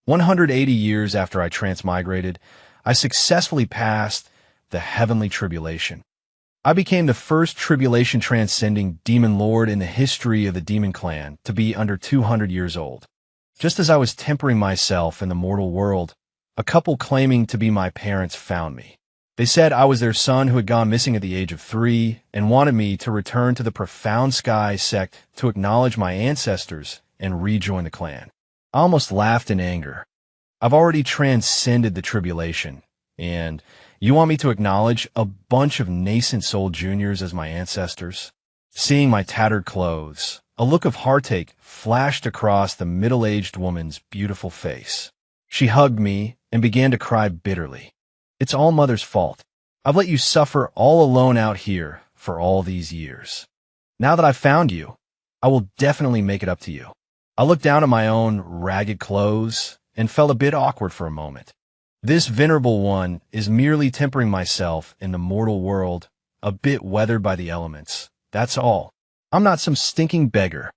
180 years after I transmigrated, I successfully passed the heavenly tribulation. I became the first tribulation-transcending demon lord in the history of the demon clan to be under 200 years old. Just as I was tempering myself in the mortal world, a couple claiming to be my parents found me. They said I was their son who had gone missing at the age of 3 and wanted me to return to the Profound Sky sect to acknowledge my ancestors and rejoin the clan. I almost laughed in anger. I've already transcended the tribulation, and you want me to acknowledge a bunch of nascent soul juniors as my ancestors? Seeing my tattered clothes, a look of heartache flashed across the middle-aged woman's beautiful face. She hugged me and began to cry bitterly. It's all Mother's fault. I've let you suffer all alone out here for all these years. Now that I've found you, I will definitely make it up to you. I looked down at my own ragged clothes and felt a bit awkward for a moment. This venerable one is merely tempering myself in the mortal world, a bit weathered by the elements. That's all. I'm not some stinking beggar.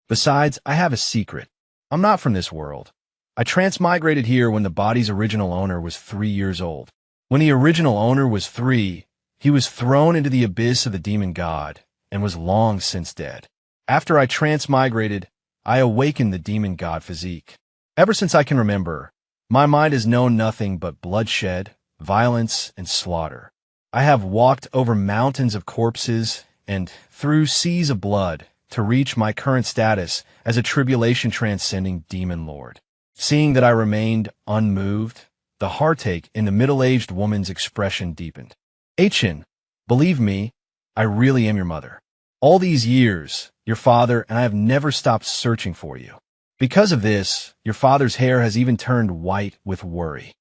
Besides, I have a secret. I'm not from this world. I transmigrated here when the body's original owner was 3 years old. When the original owner was 3, he was thrown into the abyss of the demon god and was long since dead. After I transmigrated, I awakened the demon god physique. Ever since I can remember, my mind has known nothing but bloodshed, violence, and slaughter. I have walked over mountains of corpses and through seas of blood to reach my current status as a tribulation-transcending demon lord. Seeing that I remained unmoved, the heartache in the middle-aged woman's expression deepened. Achin, believe me, I really am your mother. All these years, your father and I have never stopped searching for you. Because of this, your father's hair has even turned white with worry.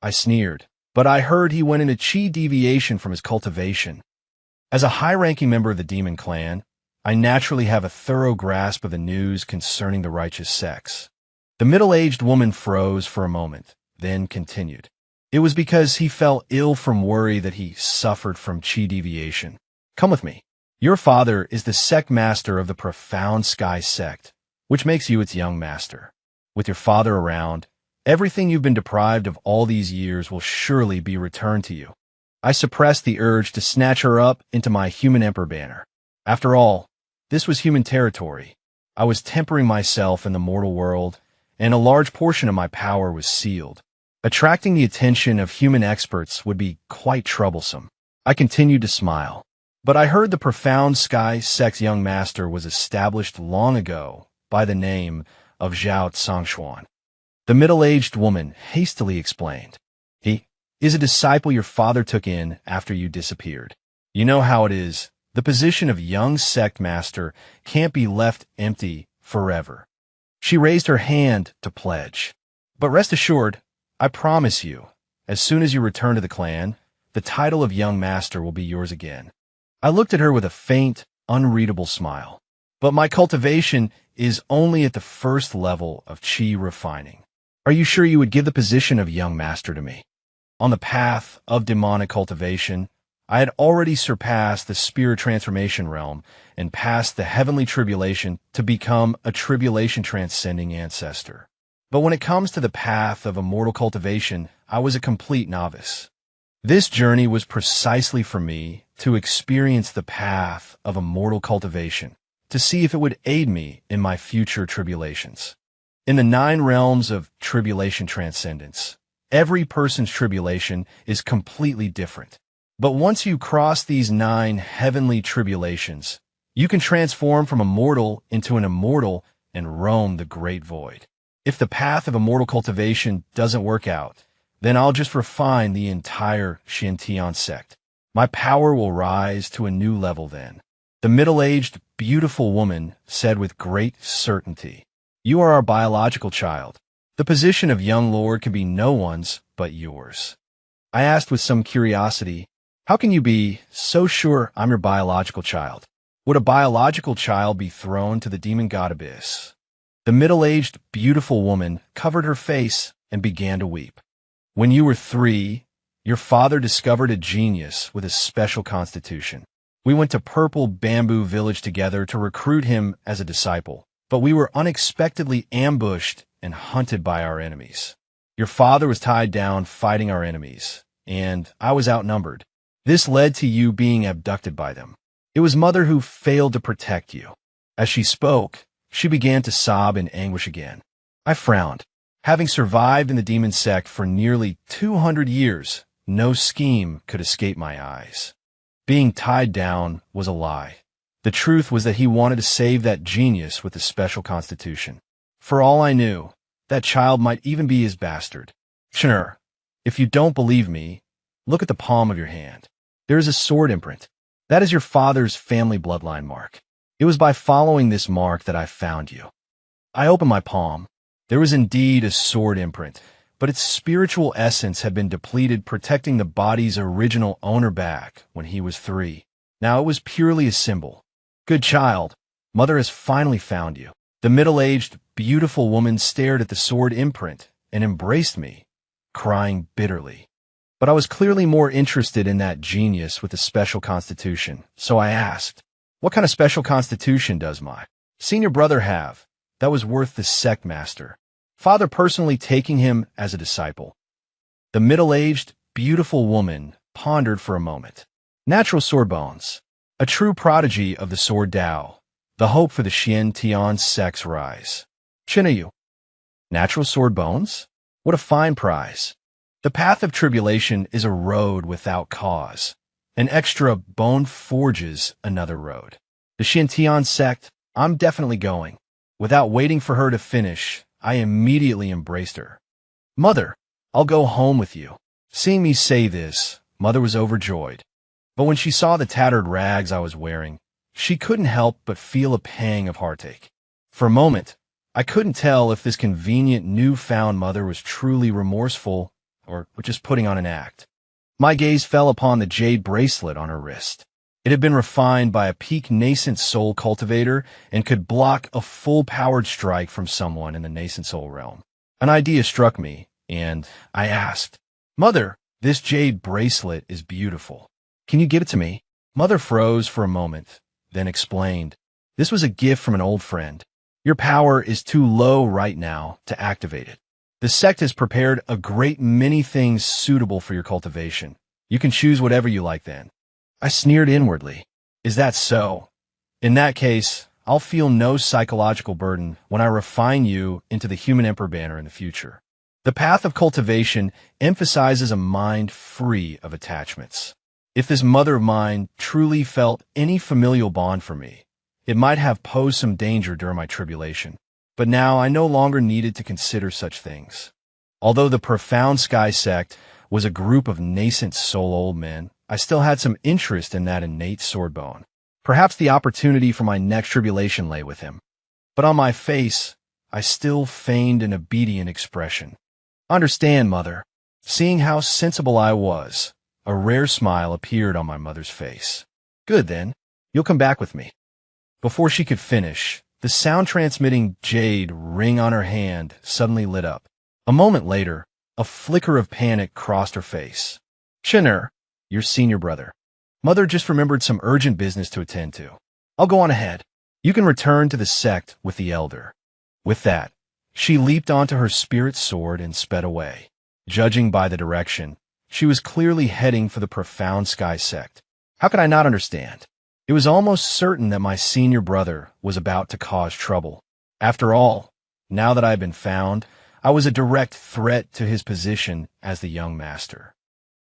I sneered, but I heard he went into chi deviation from his cultivation. As a high-ranking member of the demon clan, I naturally have a thorough grasp of the news concerning the righteous sex. The middle-aged woman froze for a moment, then continued. It was because he fell ill from worry that he suffered from chi deviation. Come with me. Your father is the sect master of the Profound Sky sect, which makes you its young master. With your father around, everything you've been deprived of all these years will surely be returned to you. I suppressed the urge to snatch her up into my human emperor banner. After all, this was human territory. I was tempering myself in the mortal world, and a large portion of my power was sealed. Attracting the attention of human experts would be quite troublesome. I continued to smile. But I heard the Profound Sky sect's young master was established long ago by the name of Zhao Tsongxuan. The middle-aged woman hastily explained. He is a disciple your father took in after you disappeared. You know how it is. The position of young sect master can't be left empty forever. She raised her hand to pledge. But rest assured, I promise you, as soon as you return to the clan, the title of young master will be yours again. I looked at her with a faint, unreadable smile. But my cultivation is only at the first level of chi refining. Are you sure you would give the position of young master to me? On the path of demonic cultivation, I had already surpassed the spirit transformation realm and passed the heavenly tribulation to become a tribulation-transcending ancestor. But when it comes to the path of immortal cultivation, I was a complete novice. This journey was precisely for me to experience the path of immortal cultivation, to see if it would aid me in my future tribulations. In the 9 realms of tribulation transcendence, every person's tribulation is completely different. But once you cross these 9 heavenly tribulations, you can transform from a mortal into an immortal and roam the great void. If the path of immortal cultivation doesn't work out, then I'll just refine the entire Shintian sect. My power will rise to a new level then. The middle-aged, beautiful woman said with great certainty, You are our biological child. The position of young lord can be no one's but yours. I asked with some curiosity, How can you be so sure I'm your biological child? Would a biological child be thrown to the demon god abyss? The middle-aged, beautiful woman covered her face and began to weep. When you were 3, your father discovered a genius with a special constitution. We went to Purple Bamboo Village together to recruit him as a disciple, but we were unexpectedly ambushed and hunted by our enemies. Your father was tied down fighting our enemies, and I was outnumbered. This led to you being abducted by them. It was Mother who failed to protect you. As she spoke, she began to sob in anguish again. I frowned. Having survived in the demon sect for nearly 200 years, no scheme could escape my eyes. Being tied down was a lie. The truth was that he wanted to save that genius with a special constitution. For all I knew, that child might even be his bastard. Shneur, if you don't believe me, look at the palm of your hand. There is a sword imprint. That is your father's family bloodline mark. It was by following this mark that I found you. I opened my palm. There was indeed a sword imprint, but its spiritual essence had been depleted, protecting the body's original owner back when he was 3. Now it was purely a symbol. Good child, Mother has finally found you. The middle-aged, beautiful woman stared at the sword imprint and embraced me, crying bitterly. But I was clearly more interested in that genius with the special constitution, so I asked, what kind of special constitution does my senior brother have that was worth the sect master, father personally taking him as a disciple? The middle-aged, beautiful woman pondered for a moment. Natural sword bones, a true prodigy of the sword Dao, the hope for the Xian Tian sect's rise. Chinayu. Natural sword bones? What a fine prize. The path of tribulation is a road without cause. An extra bone forges another road. The Xian Tian sect, I'm definitely going. Without waiting for her to finish, I immediately embraced her. Mother, I'll go home with you. Seeing me say this, Mother was overjoyed. But when she saw the tattered rags I was wearing, she couldn't help but feel a pang of heartache. For a moment, I couldn't tell if this convenient newfound mother was truly remorseful or just putting on an act. My gaze fell upon the jade bracelet on her wrist. It had been refined by a peak nascent soul cultivator and could block a full-powered strike from someone in the nascent soul realm. An idea struck me, and I asked, Mother, this jade bracelet is beautiful. Can you give it to me? Mother froze for a moment, then explained, this was a gift from an old friend. Your power is too low right now to activate it. The sect has prepared a great many things suitable for your cultivation. You can choose whatever you like then. I sneered inwardly. Is that so? In that case, I'll feel no psychological burden when I refine you into the human emperor banner in the future. The path of cultivation emphasizes a mind free of attachments. If this mother of mine truly felt any familial bond for me, it might have posed some danger during my tribulation. But now I no longer needed to consider such things. Although the Profound Sky sect was a group of nascent soul old men, I still had some interest in that innate swordbone. Perhaps the opportunity for my next tribulation lay with him. But on my face, I still feigned an obedient expression. Understand, Mother. Seeing how sensible I was, a rare smile appeared on my mother's face. Good then, you'll come back with me. Before she could finish, the sound-transmitting jade ring on her hand suddenly lit up. A moment later, a flicker of panic crossed her face. Shneur, your senior brother. Mother just remembered some urgent business to attend to. I'll go on ahead. You can return to the sect with the elder. With that, she leaped onto her spirit sword and sped away. Judging by the direction, she was clearly heading for the Profound Sky sect. How could I not understand? It was almost certain that my senior brother was about to cause trouble. After all, now that I had been found, I was a direct threat to his position as the young master.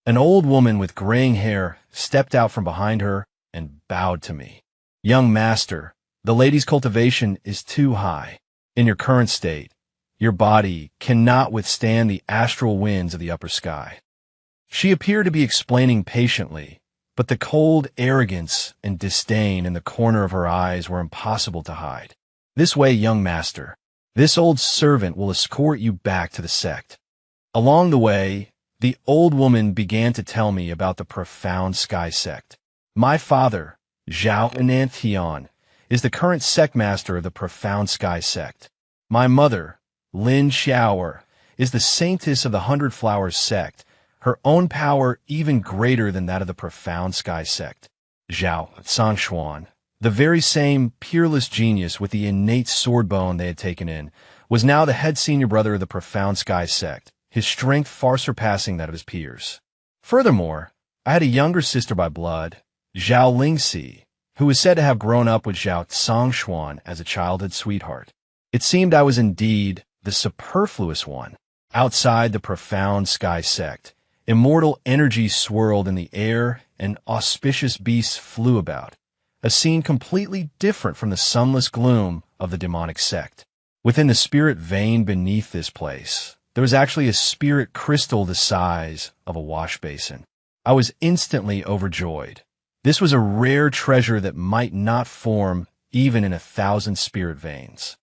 An old woman with graying hair stepped out from behind her and bowed to me. Young master, the lady's cultivation is too high. In your current state, your body cannot withstand the astral winds of the upper sky. She appeared to be explaining patiently, but the cold arrogance and disdain in the corner of her eyes were impossible to hide. This way, young master. This old servant will escort you back to the sect. Along the way, the old woman began to tell me about the Profound Sky sect. My father, Zhao Ananthion, is the current sect master of the Profound Sky sect. My mother, Lin Xiaoer, is the saintess of the Hundred Flowers sect, her own power even greater than that of the Profound Sky sect. Zhao Sangshuan, the very same peerless genius with the innate sword bone they had taken in, was now the head senior brother of the Profound Sky sect, his strength far surpassing that of his peers. Furthermore, I had a younger sister by blood, Zhao Lingxi, who was said to have grown up with Zhao Zongxuan as a childhood sweetheart. It seemed I was indeed the superfluous one. Outside the Profound Sky sect, immortal energy swirled in the air and auspicious beasts flew about, a scene completely different from the sunless gloom of the demonic sect. Within the spirit vein beneath this place, there was actually a spirit crystal the size of a wash basin. I was instantly overjoyed. This was a rare treasure that might not form even in 1,000 spirit veins.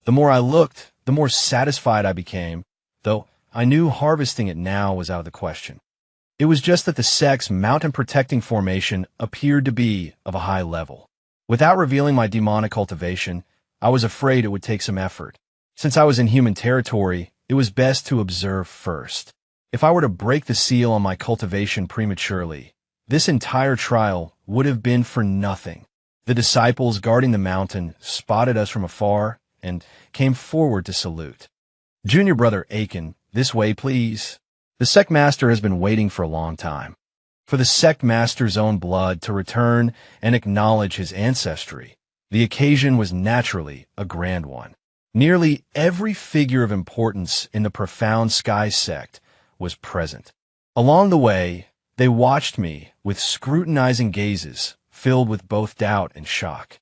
The more I looked, the more satisfied I became, though I knew harvesting it now was out of the question. It was just that the sect's mountain-protecting formation appeared to be of a high level. Without revealing my demonic cultivation, I was afraid it would take some effort. Since I was in human territory, it was best to observe first. If I were to break the seal on my cultivation prematurely, this entire trial would have been for nothing. The disciples guarding the mountain spotted us from afar and came forward to salute. Junior brother Aiken, this way, please. The sect master has been waiting for a long time. For the sect master's own blood to return and acknowledge his ancestry, the occasion was naturally a grand one. Nearly every figure of importance in the Profound Sky sect was present. Along the way, they watched me with scrutinizing gazes filled with both doubt and shock.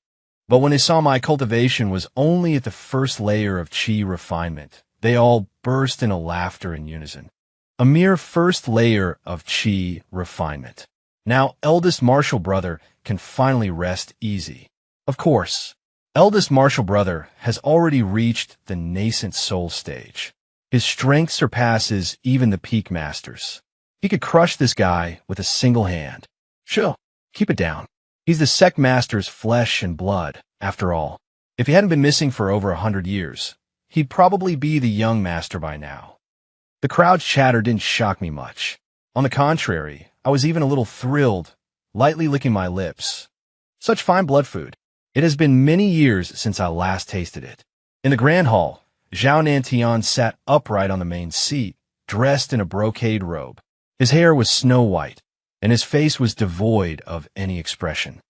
But when they saw my cultivation was only at the first layer of chi refinement, they all burst into laughter in unison. A mere first layer of chi refinement. Now, eldest martial brother can finally rest easy. Of course, eldest martial brother has already reached the nascent soul stage. His strength surpasses even the peak masters. He could crush this guy with a single hand. Chill, keep it down. He's the sect master's flesh and blood, after all. If he hadn't been missing for over 100 years, he'd probably be the young master by now. The crowd's chatter didn't shock me much. On the contrary, I was even a little thrilled, lightly licking my lips. Such fine blood food. It has been many years since I last tasted it. In the grand hall, Zhao Nantian sat upright on the main seat, dressed in a brocade robe. His hair was snow white, and his face was devoid of any expression.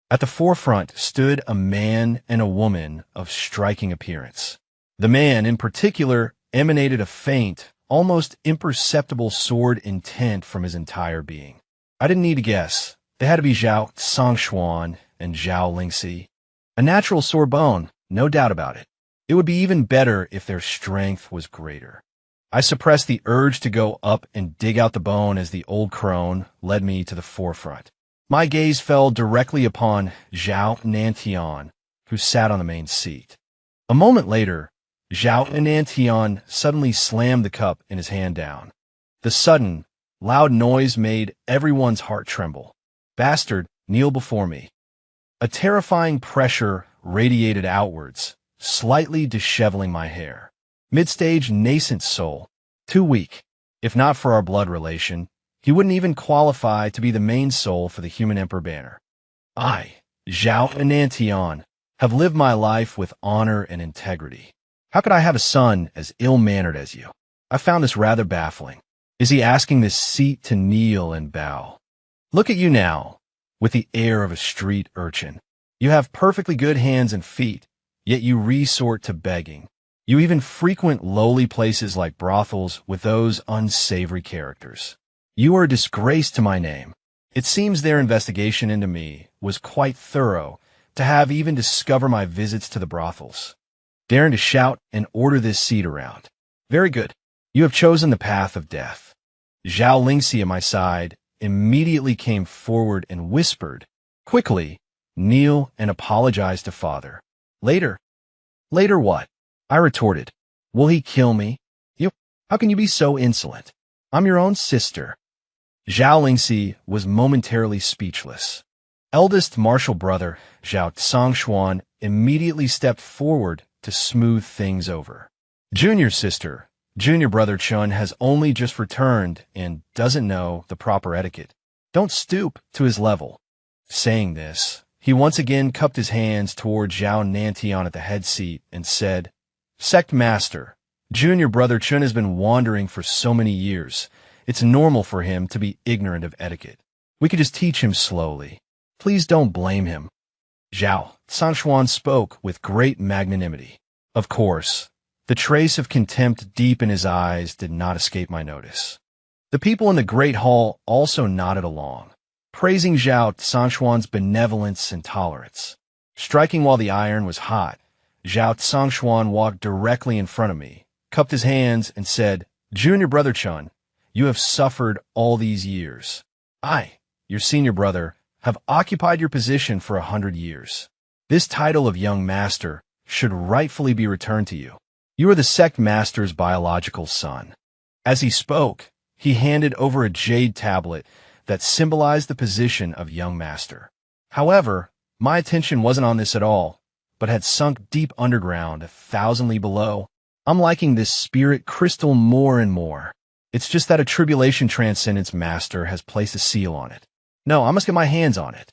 At the forefront stood a man and a woman of striking appearance. The man, in particular, emanated a faint, almost imperceptible sword intent from his entire being. I didn't need to guess. They had to be Zhao Zongxuan and Zhao Lingxi. A natural sore bone, no doubt about it. It would be even better if their strength was greater. I suppressed the urge to go up and dig out the bone as the old crone led me to the forefront. My gaze fell directly upon Zhao Nantian, who sat on the main seat. A moment later, Zhao Nantian suddenly slammed the cup in his hand down. The sudden, loud noise made everyone's heart tremble. Bastard, kneel before me. A terrifying pressure radiated outwards, slightly disheveling my hair. Mid-stage nascent soul. Too weak. If not for our blood relation, he wouldn't even qualify to be the main soul for the human emperor banner. I, Zhao Nantian, have lived my life with honor and integrity. How could I have a son as ill-mannered as you? I found this rather baffling. Is he asking this seat to kneel and bow? Look at you now, with the air of a street urchin. You have perfectly good hands and feet, yet you resort to begging. You even frequent lowly places like brothels with those unsavory characters. You are a disgrace to my name. It seems their investigation into me was quite thorough to have even discover my visits to the brothels. Daring to shout and order this seat around. Very good. You have chosen the path of death. Zhao Lingxi at my side immediately came forward and whispered, quickly, kneel and apologize to father. Later. Later what? I retorted. Will he kill me? You? How can you be so insolent? I'm your own sister. Zhao Lingxi was momentarily speechless. Eldest martial brother, Zhao Zongxuan, immediately stepped forward to smooth things over. Junior sister, junior brother Chun has only just returned and doesn't know the proper etiquette. Don't stoop to his level. Saying this, he once again cupped his hands toward Zhao Nantian at the head seat and said, Sect Master, Junior Brother Chun has been wandering for so many years. It's normal for him to be ignorant of etiquette. We could just teach him slowly. Please don't blame him. Zhao Sangshuan spoke with great magnanimity. Of course, the trace of contempt deep in his eyes did not escape my notice. The people in the great hall also nodded along, praising Zhao Sangshuan's benevolence and tolerance. Striking while the iron was hot, Zhao Sangshuan walked directly in front of me, cupped his hands, and said, "Junior Brother Chun, you have suffered all these years. I, your senior brother, have occupied your position for 100 years. This title of young master should rightfully be returned to you. You are the sect master's biological son." As he spoke, he handed over a jade tablet that symbolized the position of young master. However, my attention wasn't on this at all, but had sunk deep underground 1,000 li below. I'm liking this spirit crystal more and more. It's just that a Tribulation Transcendence Master has placed a seal on it. No, I must get my hands on it.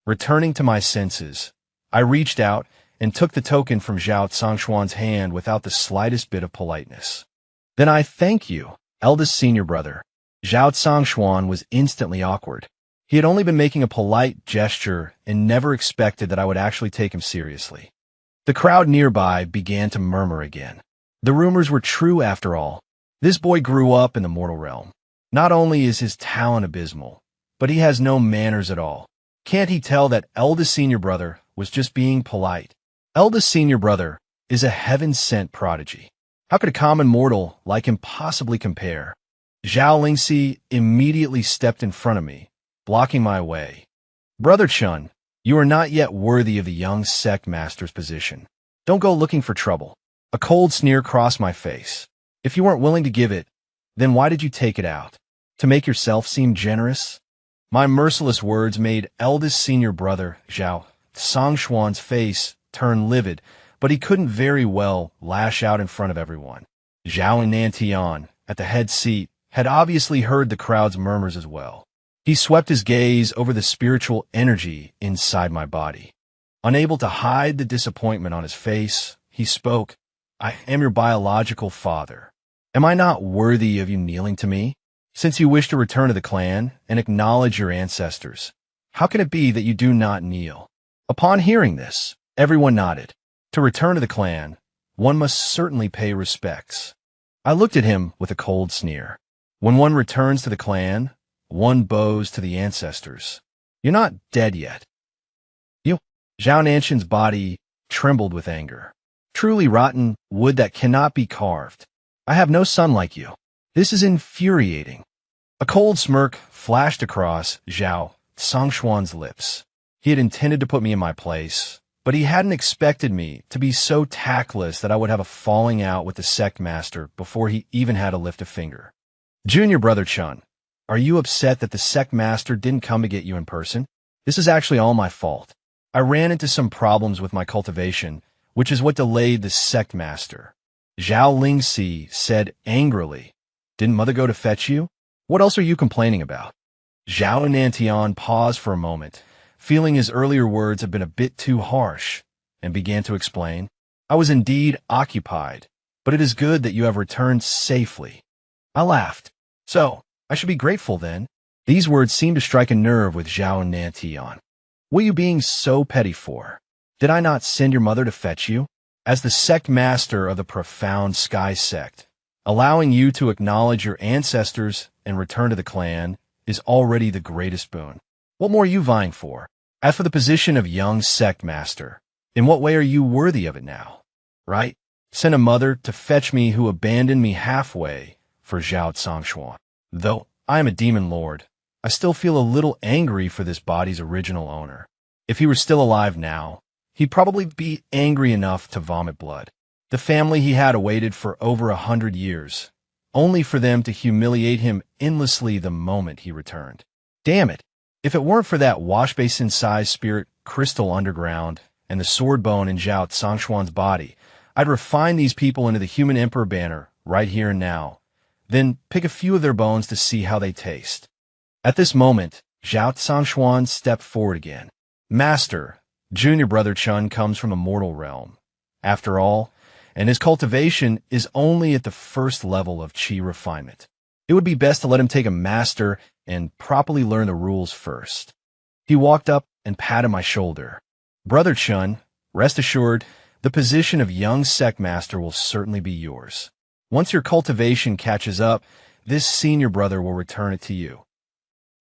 Returning to my senses, I reached out and took the token from Zhao Sangshuan's hand without the slightest bit of politeness. "Then I thank you, eldest senior brother." Zhao Sangshuan was instantly awkward. He had only been making a polite gesture and never expected that I would actually take him seriously. The crowd nearby began to murmur again. The rumors were true after all. This boy grew up in the mortal realm. Not only is his talent abysmal, but he has no manners at all. Can't he tell that eldest senior brother was just being polite? Eldest senior brother is a heaven-sent prodigy. How could a common mortal like him possibly compare? Zhao Lingxi immediately stepped in front of me, blocking my way. "Brother Chun, you are not yet worthy of the young sect master's position. Don't go looking for trouble." A cold sneer crossed my face. If you weren't willing to give it, then why did you take it out? To make yourself seem generous? My merciless words made eldest senior brother Zhao Sangshuan's face turn livid, but he couldn't very well lash out in front of everyone. Zhao Nantian, at the head seat, had obviously heard the crowd's murmurs as well. He swept his gaze over the spiritual energy inside my body. Unable to hide the disappointment on his face, he spoke, "I am your biological father. Am I not worthy of you kneeling to me? Since you wish to return to the clan and acknowledge your ancestors, how can it be that you do not kneel?" Upon hearing this, everyone nodded. To return to the clan, one must certainly pay respects. I looked at him with a cold sneer. When one returns to the clan, one bows to the ancestors. You're not dead yet. You. Zhao Nanshan's body trembled with anger. Truly rotten wood that cannot be carved. I have no son like you. This is infuriating. A cold smirk flashed across Zhao Sangshuan's lips. He had intended to put me in my place, but he hadn't expected me to be so tactless that I would have a falling out with the sect master before he even had to lift a finger. "Junior Brother Chun, are you upset that the sect master didn't come to get you in person? This is actually all my fault. I ran into some problems with my cultivation, which is what delayed the sect master." Zhao Lingxi said angrily, "Didn't mother go to fetch you? What else are you complaining about?" Zhao Nantian paused for a moment, feeling his earlier words had been a bit too harsh, and began to explain, "I was indeed occupied, but it is good that you have returned safely." I laughed. "So, I should be grateful then." These words seemed to strike a nerve with Zhao Nantian. "What are you being so petty for? Did I not send your mother to fetch you? As the sect master of the profound Sky Sect, allowing you to acknowledge your ancestors and return to the clan is already the greatest boon. What more are you vying for? As for the position of young sect master, in what way are you worthy of it now? Right? Send a mother to fetch me who abandoned me halfway for Zhao Sangshuan. Though I am a demon lord, I still feel a little angry for this body's original owner. If he were still alive now, he'd probably be angry enough to vomit blood. The family he had awaited for over 100 years, only for them to humiliate him endlessly the moment he returned. Damn it! If it weren't for that wash-basin-sized spirit crystal underground and the sword bone in Zhao Sangshuan's body, I'd refine these people into the human emperor banner right here and now, then pick a few of their bones to see how they taste. At this moment, Zhao Sangshuan stepped forward again. "Master, Junior Brother Chun comes from a mortal realm. After all, and his cultivation is only at the first level of chi refinement. It would be best to let him take a master and properly learn the rules first. He walked up and patted my shoulder. Brother Chun, rest assured, the position of young sect master will certainly be yours. Once your cultivation catches up, this senior brother will return it to you.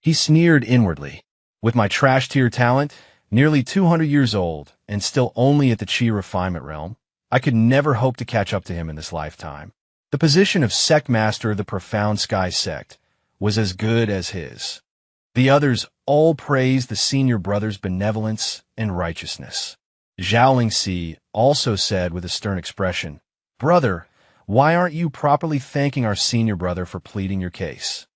He sneered inwardly. With my trash tier talent, nearly 200 years old, and still only at the chi refinement realm, I could never hope to catch up to him in this lifetime. The position of sect master of the Profound Sky sect was as good as his. The others all praised the senior brother's benevolence and righteousness. Zhao Lingxi also said with a stern expression, "Brother, why aren't you properly thanking our senior brother for pleading your case?"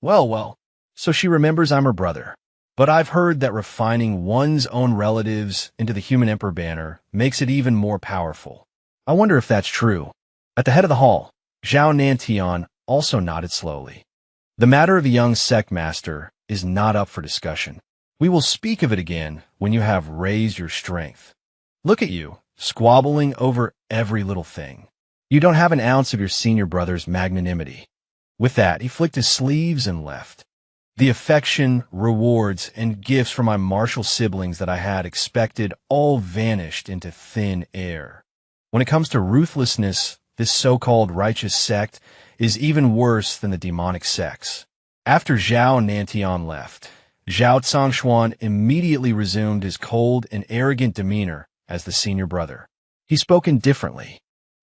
Well, so she remembers I'm her brother. But I've heard that refining one's own relatives into the human emperor banner makes it even more powerful. I wonder if that's true. At the head of the hall, Zhao Nantian also nodded slowly. The matter of a young sect master is not up for discussion. We will speak of it again when you have raised your strength. Look at you, squabbling over every little thing. You don't have an ounce of your senior brother's magnanimity. With that, he flicked his sleeves and left. The affection, rewards, and gifts from my martial siblings that I had expected all vanished into thin air. When it comes to ruthlessness, this so-called righteous sect is even worse than the demonic sects. After Zhao Nantian left, Zhao Cangshuan immediately resumed his cold and arrogant demeanor as the senior brother. He spoke indifferently.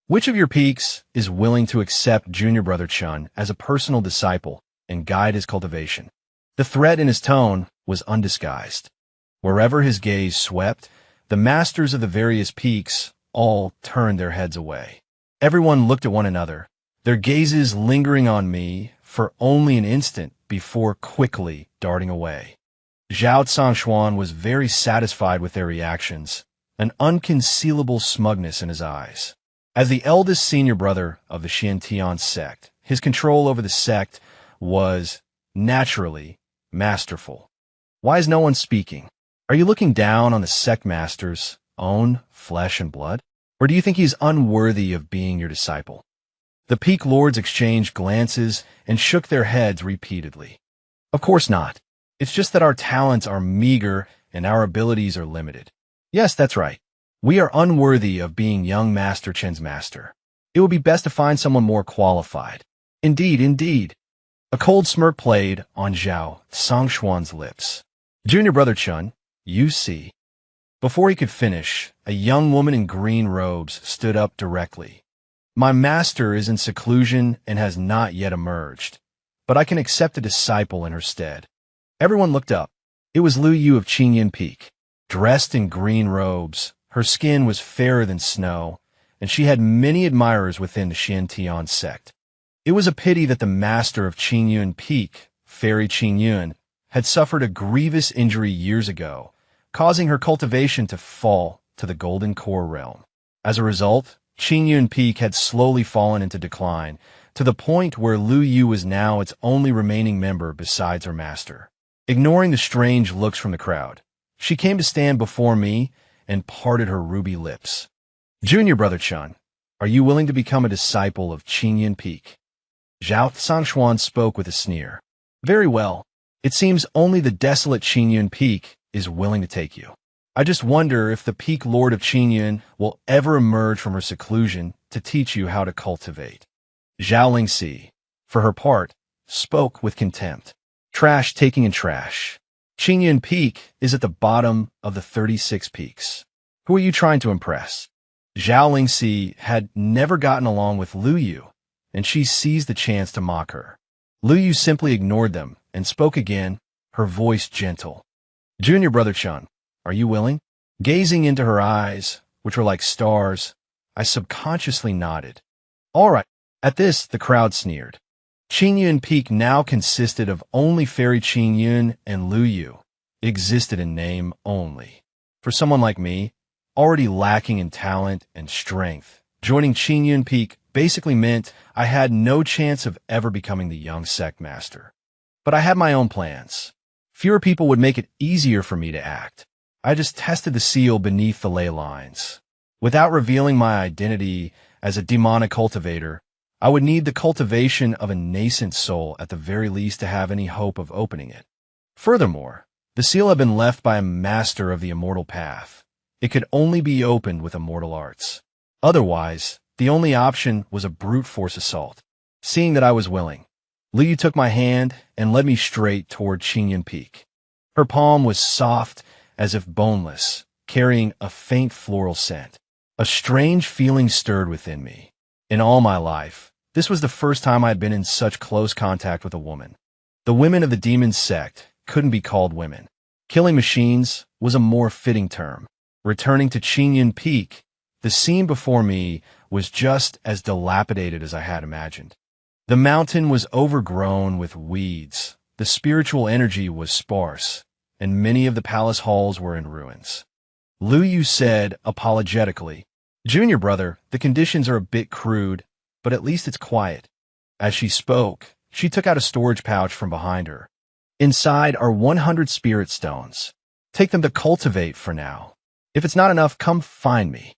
Which of your peaks is willing to accept junior brother Chun as a personal disciple and guide his cultivation? The threat in his tone was undisguised. Wherever his gaze swept, the masters of the various peaks all turned their heads away. Everyone looked at one another, their gazes lingering on me for only an instant before quickly darting away. Zhao Cangshuan was very satisfied with their reactions, an unconcealable smugness in his eyes. As the eldest senior brother of the Xiantian sect, his control over the sect was, naturally, masterful. Why is no one speaking? Are you looking down on the sect master's own flesh and blood? Or do you think he's unworthy of being your disciple? The peak lords exchanged glances and shook their heads repeatedly. Of course not. It's just that our talents are meager and our abilities are limited. Yes, that's right. We are unworthy of being young Master Chen's master. It would be best to find someone more qualified. Indeed. A cold smirk played on Zhao Cangshuan's lips. Junior brother Chun, you see. Before he could finish, a young woman in green robes stood up directly. My master is in seclusion and has not yet emerged, but I can accept a disciple in her stead. Everyone looked up. It was Lu Yu of Qingyan Peak. Dressed in green robes, her skin was fairer than snow, and she had many admirers within the Xiantian sect. It was a pity that the master of Qingyun Peak, Fairy Qingyun, had suffered a grievous injury years ago, causing her cultivation to fall to the Golden Core realm. As a result, Qingyun Peak had slowly fallen into decline, to the point where Lu Yu was now its only remaining member besides her master. Ignoring the strange looks from the crowd, she came to stand before me and parted her ruby lips. Junior brother Chun, are you willing to become a disciple of Qingyun Peak? Zhao Cangshuan spoke with a sneer. Very well. It seems only the desolate Qingyun Peak is willing to take you. I just wonder if the Peak Lord of Qingyun will ever emerge from her seclusion to teach you how to cultivate. Zhao Lingxi, for her part, spoke with contempt. Trash taking in trash. Qingyun Peak is at the bottom of the 36 peaks. Who are you trying to impress? Zhao Lingxi had never gotten along with Lu Yu, and she seized the chance to mock her. Lu Yu simply ignored them and spoke again, her voice gentle. Junior brother Chun, are you willing? Gazing into her eyes, which were like stars, I subconsciously nodded. All right. At this, the crowd sneered. Qingyun Peak now consisted of only Fairy Qingyun and Lu Yu. It existed in name only. For someone like me, already lacking in talent and strength, joining Qingyun Peak basically meant I had no chance of ever becoming the young sect master. But I had my own plans. Fewer people would make it easier for me to act. I just tested the seal beneath the ley lines. Without revealing my identity, as a demonic cultivator, I would need the cultivation of a nascent soul at the very least to have any hope of opening it. Furthermore, the seal had been left by a master of the immortal path. It could only be opened with immortal arts. Otherwise, the only option was a brute force assault. Seeing that I was willing, Lu Yu took my hand and led me straight toward Qingyun Peak. Her palm was soft as if boneless, carrying a faint floral scent. A strange feeling stirred within me. In all my life, this was the first time I had been in such close contact with a woman. The women of the demon sect couldn't be called women. Killing machines was a more fitting term. Returning to Qingyun Peak, the scene before me was just as dilapidated as I had imagined. The mountain was overgrown with weeds, the spiritual energy was sparse, and many of the palace halls were in ruins. Lu Yu said apologetically, "Junior brother, the conditions are a bit crude, but at least it's quiet." As she spoke, she took out a storage pouch from behind her. "Inside are 100 spirit stones. Take them to cultivate for now. If it's not enough, come find me."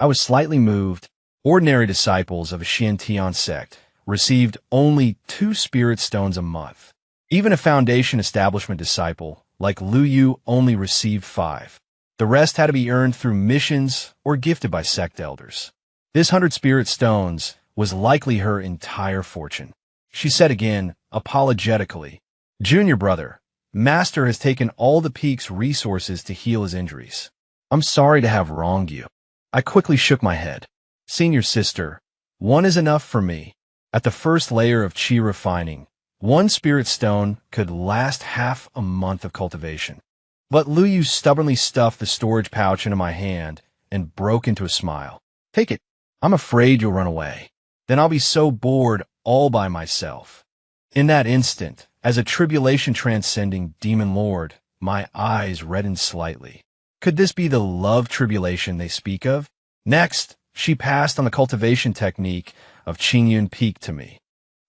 I was slightly moved. Ordinary disciples of a Xiantian sect received only 2 spirit stones a month. Even a foundation establishment disciple like Lu Yu only received 5. The rest had to be earned through missions or gifted by sect elders. This 100 spirit stones was likely her entire fortune. She said again, apologetically, "Junior brother, Master has taken all the peak's resources to heal his injuries. I'm sorry to have wronged you." I quickly shook my head. "Senior sister, 1 is enough for me." At the first layer of qi refining, 1 spirit stone could last half a month of cultivation. But Lu Yu stubbornly stuffed the storage pouch into my hand and broke into a smile. "Take it. I'm afraid you'll run away. Then I'll be so bored all by myself." In that instant, as a tribulation-transcending demon lord, my eyes reddened slightly. Could this be the love tribulation they speak of? Next, she passed on the cultivation technique of Qingyun Peak to me.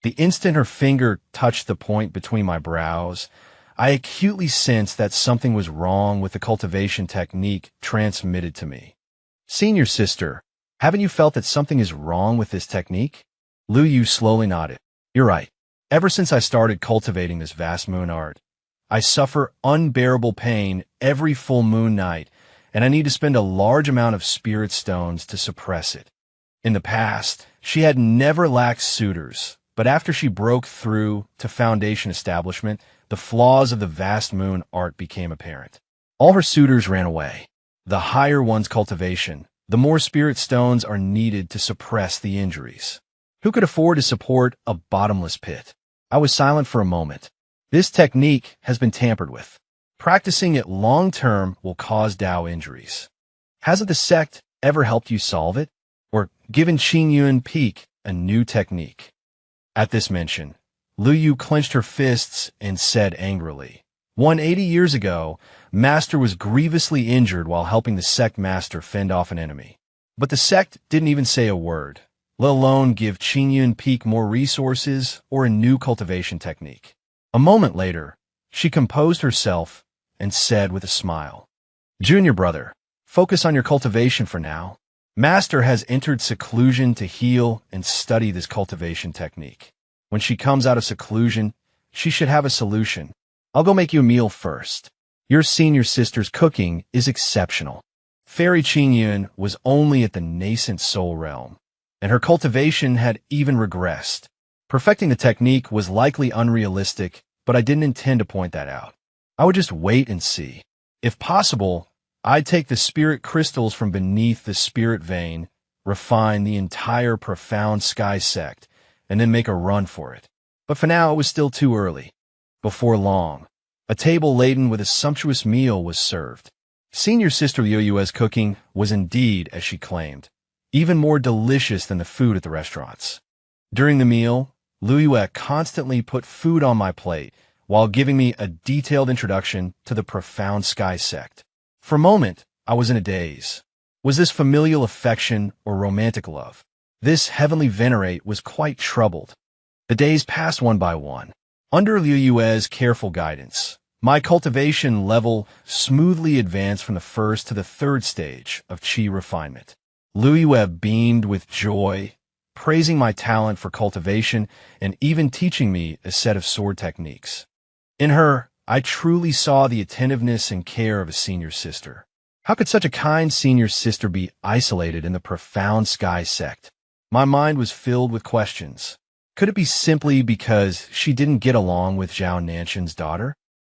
The instant her finger touched the point between my brows, I acutely sensed that something was wrong with the cultivation technique transmitted to me. "Senior sister, haven't you felt that something is wrong with this technique?" Lu Yu slowly nodded. "You're right. Ever since I started cultivating this vast moon art, I suffer unbearable pain every full moon night, and I need to spend a large amount of spirit stones to suppress it." In the past, she had never lacked suitors, but after she broke through to foundation establishment, the flaws of the vast moon art became apparent. All her suitors ran away. The higher one's cultivation, the more spirit stones are needed to suppress the injuries. Who could afford to support a bottomless pit? I was silent for a moment. This technique has been tampered with. Practicing it long-term will cause Dao injuries. Hasn't the sect ever helped you solve it? Or given Qingyun Peak a new technique? At this mention, Lu Yu clenched her fists and said angrily, 180 years ago, Master was grievously injured while helping the sect master fend off an enemy. But the sect didn't even say a word, let alone give Qingyun Peak more resources or a new cultivation technique. A moment later, she composed herself and said with a smile, "Junior brother, focus on your cultivation for now. Master has entered seclusion to heal and study this cultivation technique. When she comes out of seclusion, she should have a solution. I'll go make you a meal first. Your senior sister's cooking is exceptional." Fairy Qingyun was only at the nascent soul realm, and her cultivation had even regressed. Perfecting the technique was likely unrealistic, but I didn't intend to point that out. I would just wait and see. If possible, I'd take the spirit crystals from beneath the spirit vein, refine the entire profound sky sect, and then make a run for it. But for now, it was still too early. Before long, a table laden with a sumptuous meal was served. Senior Sister Liu Yue's cooking was indeed, as she claimed, even more delicious than the food at the restaurants. During the meal, Lu Yue constantly put food on my plate while giving me a detailed introduction to the profound sky sect. For a moment, I was in a daze. Was this familial affection or romantic love? This heavenly venerate was quite troubled. The days passed one by one. Under Liu Yue's careful guidance, my cultivation level smoothly advanced from the first to the third stage of qi refinement. Louis Webb beamed with joy, praising my talent for cultivation and even teaching me a set of sword techniques. In her, I truly saw the attentiveness and care of a senior sister. How could such a kind senior sister be isolated in the profound sky sect? My mind was filled with questions. Could it be simply because she didn't get along with Zhao Nanshan's daughter?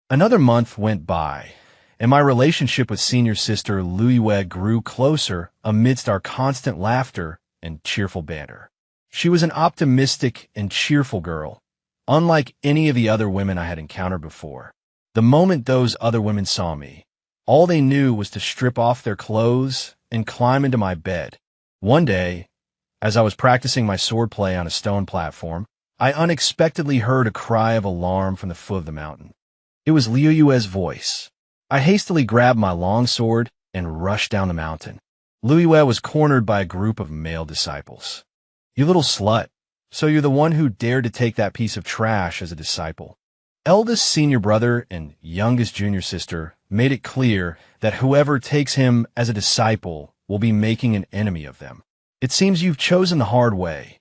Another month went by, and my relationship with senior sister Louis Webb grew closer amidst our constant laughter and cheerful banter. She was an optimistic and cheerful girl, unlike any of the other women I had encountered before. The moment those other women saw me, all they knew was to strip off their clothes and climb into my bed. One day, as I was practicing my swordplay on a stone platform, I unexpectedly heard a cry of alarm from the foot of the mountain. It was Liu Yue's voice. I hastily grabbed my long sword and rushed down the mountain. Liu Yue was cornered by a group of male disciples. "You little slut, so you're the one who dared to take that piece of trash as a disciple." Eldest senior brother and youngest junior sister made it clear that whoever takes him as a disciple will be making an enemy of them. "It seems you've chosen the hard way.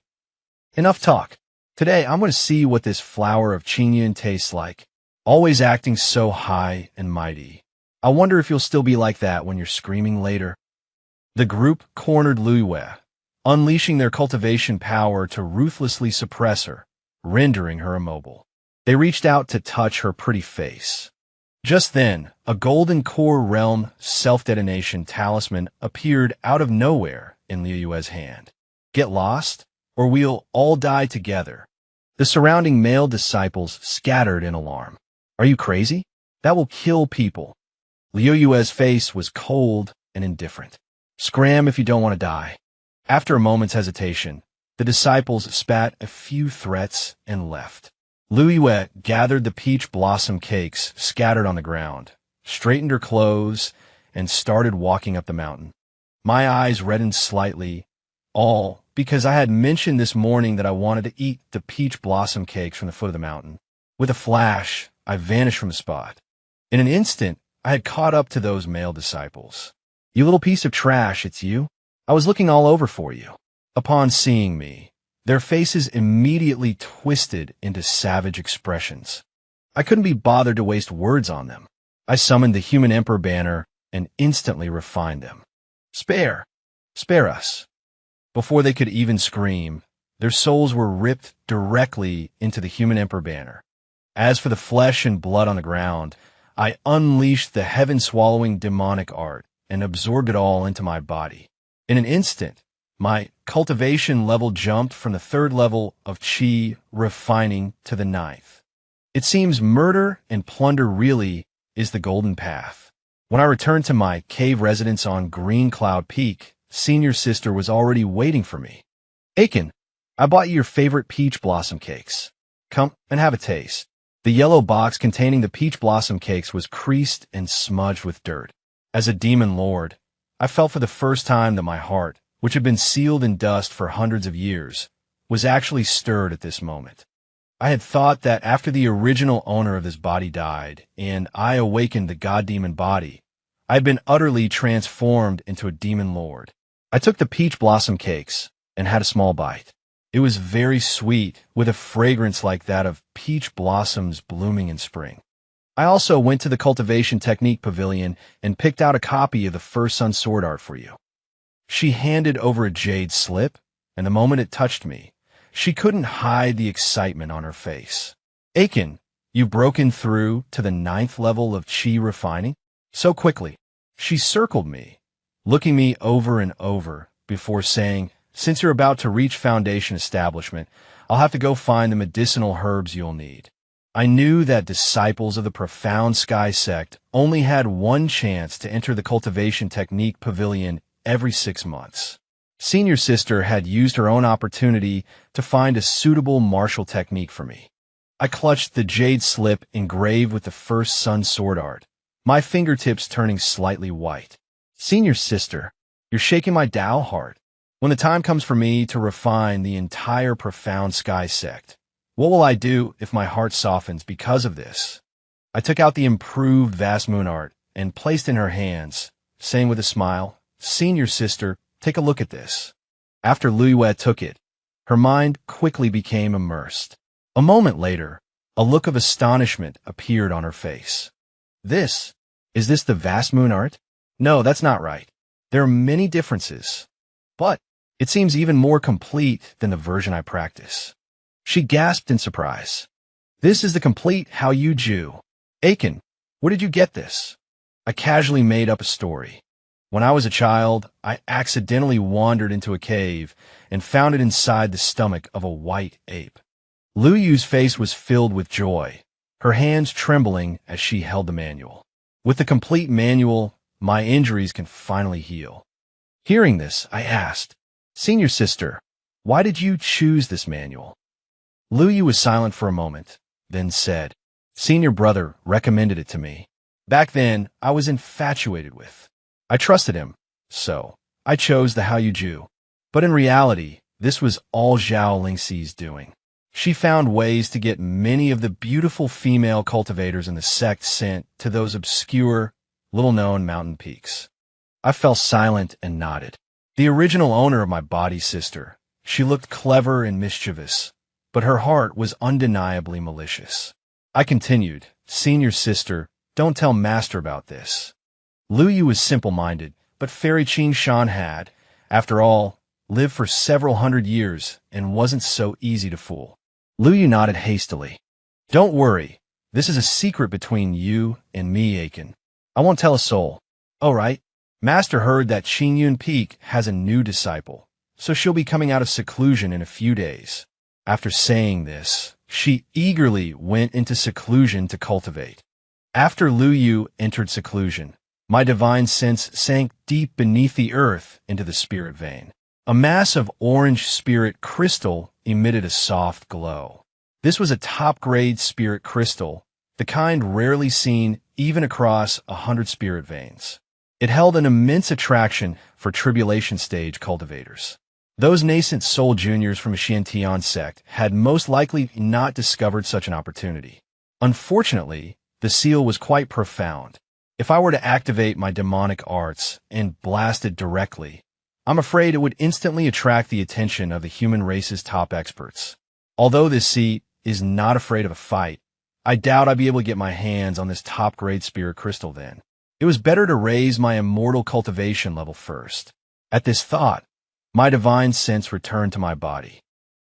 Enough talk. Today I'm going to see what this flower of Qingyun tastes like. Always acting so high and mighty. I wonder if you'll still be like that when you're screaming later." The group cornered Louis Webb, unleashing their cultivation power to ruthlessly suppress her, rendering her immobile. They reached out to touch her pretty face. Just then, a golden core realm self-detonation talisman appeared out of nowhere in Liu Yue's hand. "Get lost, or we'll all die together." The surrounding male disciples scattered in alarm. "Are you crazy? That will kill people." Liu Yue's face was cold and indifferent. "Scram if you don't want to die." After a moment's hesitation, the disciples spat a few threats and left. Liu Yue gathered the peach blossom cakes scattered on the ground, straightened her clothes, and started walking up the mountain. My eyes reddened slightly, all because I had mentioned this morning that I wanted to eat the peach blossom cakes from the foot of the mountain. With a flash, I vanished from the spot. In an instant, I had caught up to those male disciples. "You little piece of trash, it's you? I was looking all over for you." Upon seeing me, their faces immediately twisted into savage expressions. I couldn't be bothered to waste words on them. I summoned the Human Emperor banner and instantly refined them. Spare us." Before they could even scream, their souls were ripped directly into the Human Emperor banner. As for the flesh and blood on the ground, I unleashed the heaven-swallowing demonic art and absorbed it all into my body. In an instant, my cultivation level jumped from the 3rd level of Qi refining to the 9th. It seems murder and plunder really is the golden path. When I returned to my cave residence on Green Cloud Peak, senior sister was already waiting for me. "Aiken, I bought you your favorite peach blossom cakes. Come and have a taste." The yellow box containing the peach blossom cakes was creased and smudged with dirt. As a demon lord, I felt for the first time that my heart, which had been sealed in dust for hundreds of years, was actually stirred at this moment. I had thought that after the original owner of this body died, and I awakened the god-demon body, I had been utterly transformed into a demon lord. I took the peach blossom cakes and had a small bite. It was very sweet, with a fragrance like that of peach blossoms blooming in spring. I also went to the Cultivation Technique Pavilion and picked out a copy of the First Sun Sword Art for you. She handed over a jade slip, and the moment it touched me, she couldn't hide the excitement on her face. "Aiken, you've broken through to the 9th level of Qi refining? So quickly." She circled me, looking me over and over before saying, "Since you're about to reach Foundation Establishment, I'll have to go find the medicinal herbs you'll need." I knew that disciples of the Profound Sky Sect only had one chance to enter the Cultivation Technique Pavilion every 6 months. Senior sister had used her own opportunity to find a suitable martial technique for me. I clutched the jade slip engraved with the First Sun Sword Art, my fingertips turning slightly white. "Senior sister, you're shaking my Tao heart. When the time comes for me to refine the entire Profound Sky Sect, what will I do if my heart softens because of this?" I took out the improved Vast Moon Art and placed it in her hands, saying with a smile, "Senior sister, take a look at this. After Liu Yue took it, her mind quickly became immersed. A moment later, a look of astonishment appeared on her face. Is this the vast moon art? No, that's not right. There are many differences. But it seems even more complete than the version I practice. She gasped in surprise. This is the complete Hao Yu Ju. Aiken, where did you get this? I casually made up a story. When I was a child, I accidentally wandered into a cave and found it inside the stomach of a white ape. Liu Yu's face was filled with joy, her hands trembling as she held the manual. With the complete manual, my injuries can finally heal. Hearing this, I asked, Senior sister, why did you choose this manual? Liu Yu was silent for a moment, then said, Senior brother recommended it to me. Back then, I was infatuated with. I trusted him, so I chose the Hao Yu Ju. But in reality, this was all Zhao Lingxi's doing. She found ways to get many of the beautiful female cultivators in the sect sent to those obscure, little-known mountain peaks. I fell silent and nodded. The original owner of my body sister, she looked clever and mischievous, but her heart was undeniably malicious. I continued, Senior sister, don't tell Master about this. Liu Yu was simple-minded, but Fairy Qin Shan had, after all, lived for several hundred years and wasn't so easy to fool. Liu Yu nodded hastily. Don't worry, this is a secret between you and me, Aiken. I won't tell a soul. Oh, right. Master heard that Qingyun Peak has a new disciple, so she'll be coming out of seclusion in a few days. After saying this, she eagerly went into seclusion to cultivate. After Liu Yu entered seclusion, my divine sense sank deep beneath the earth into the spirit vein. A mass of orange spirit crystal emitted a soft glow. This was a top-grade spirit crystal, the kind rarely seen even across 100 spirit veins. It held an immense attraction for tribulation stage cultivators. Those nascent soul juniors from a Xiantian sect had most likely not discovered such an opportunity. Unfortunately, the seal was quite profound. If I were to activate my demonic arts and blast it directly, I'm afraid it would instantly attract the attention of the human race's top experts. Although this seat is not afraid of a fight, I doubt I'd be able to get my hands on this top-grade spirit crystal then. It was better to raise my immortal cultivation level first. At this thought, my divine sense returned to my body.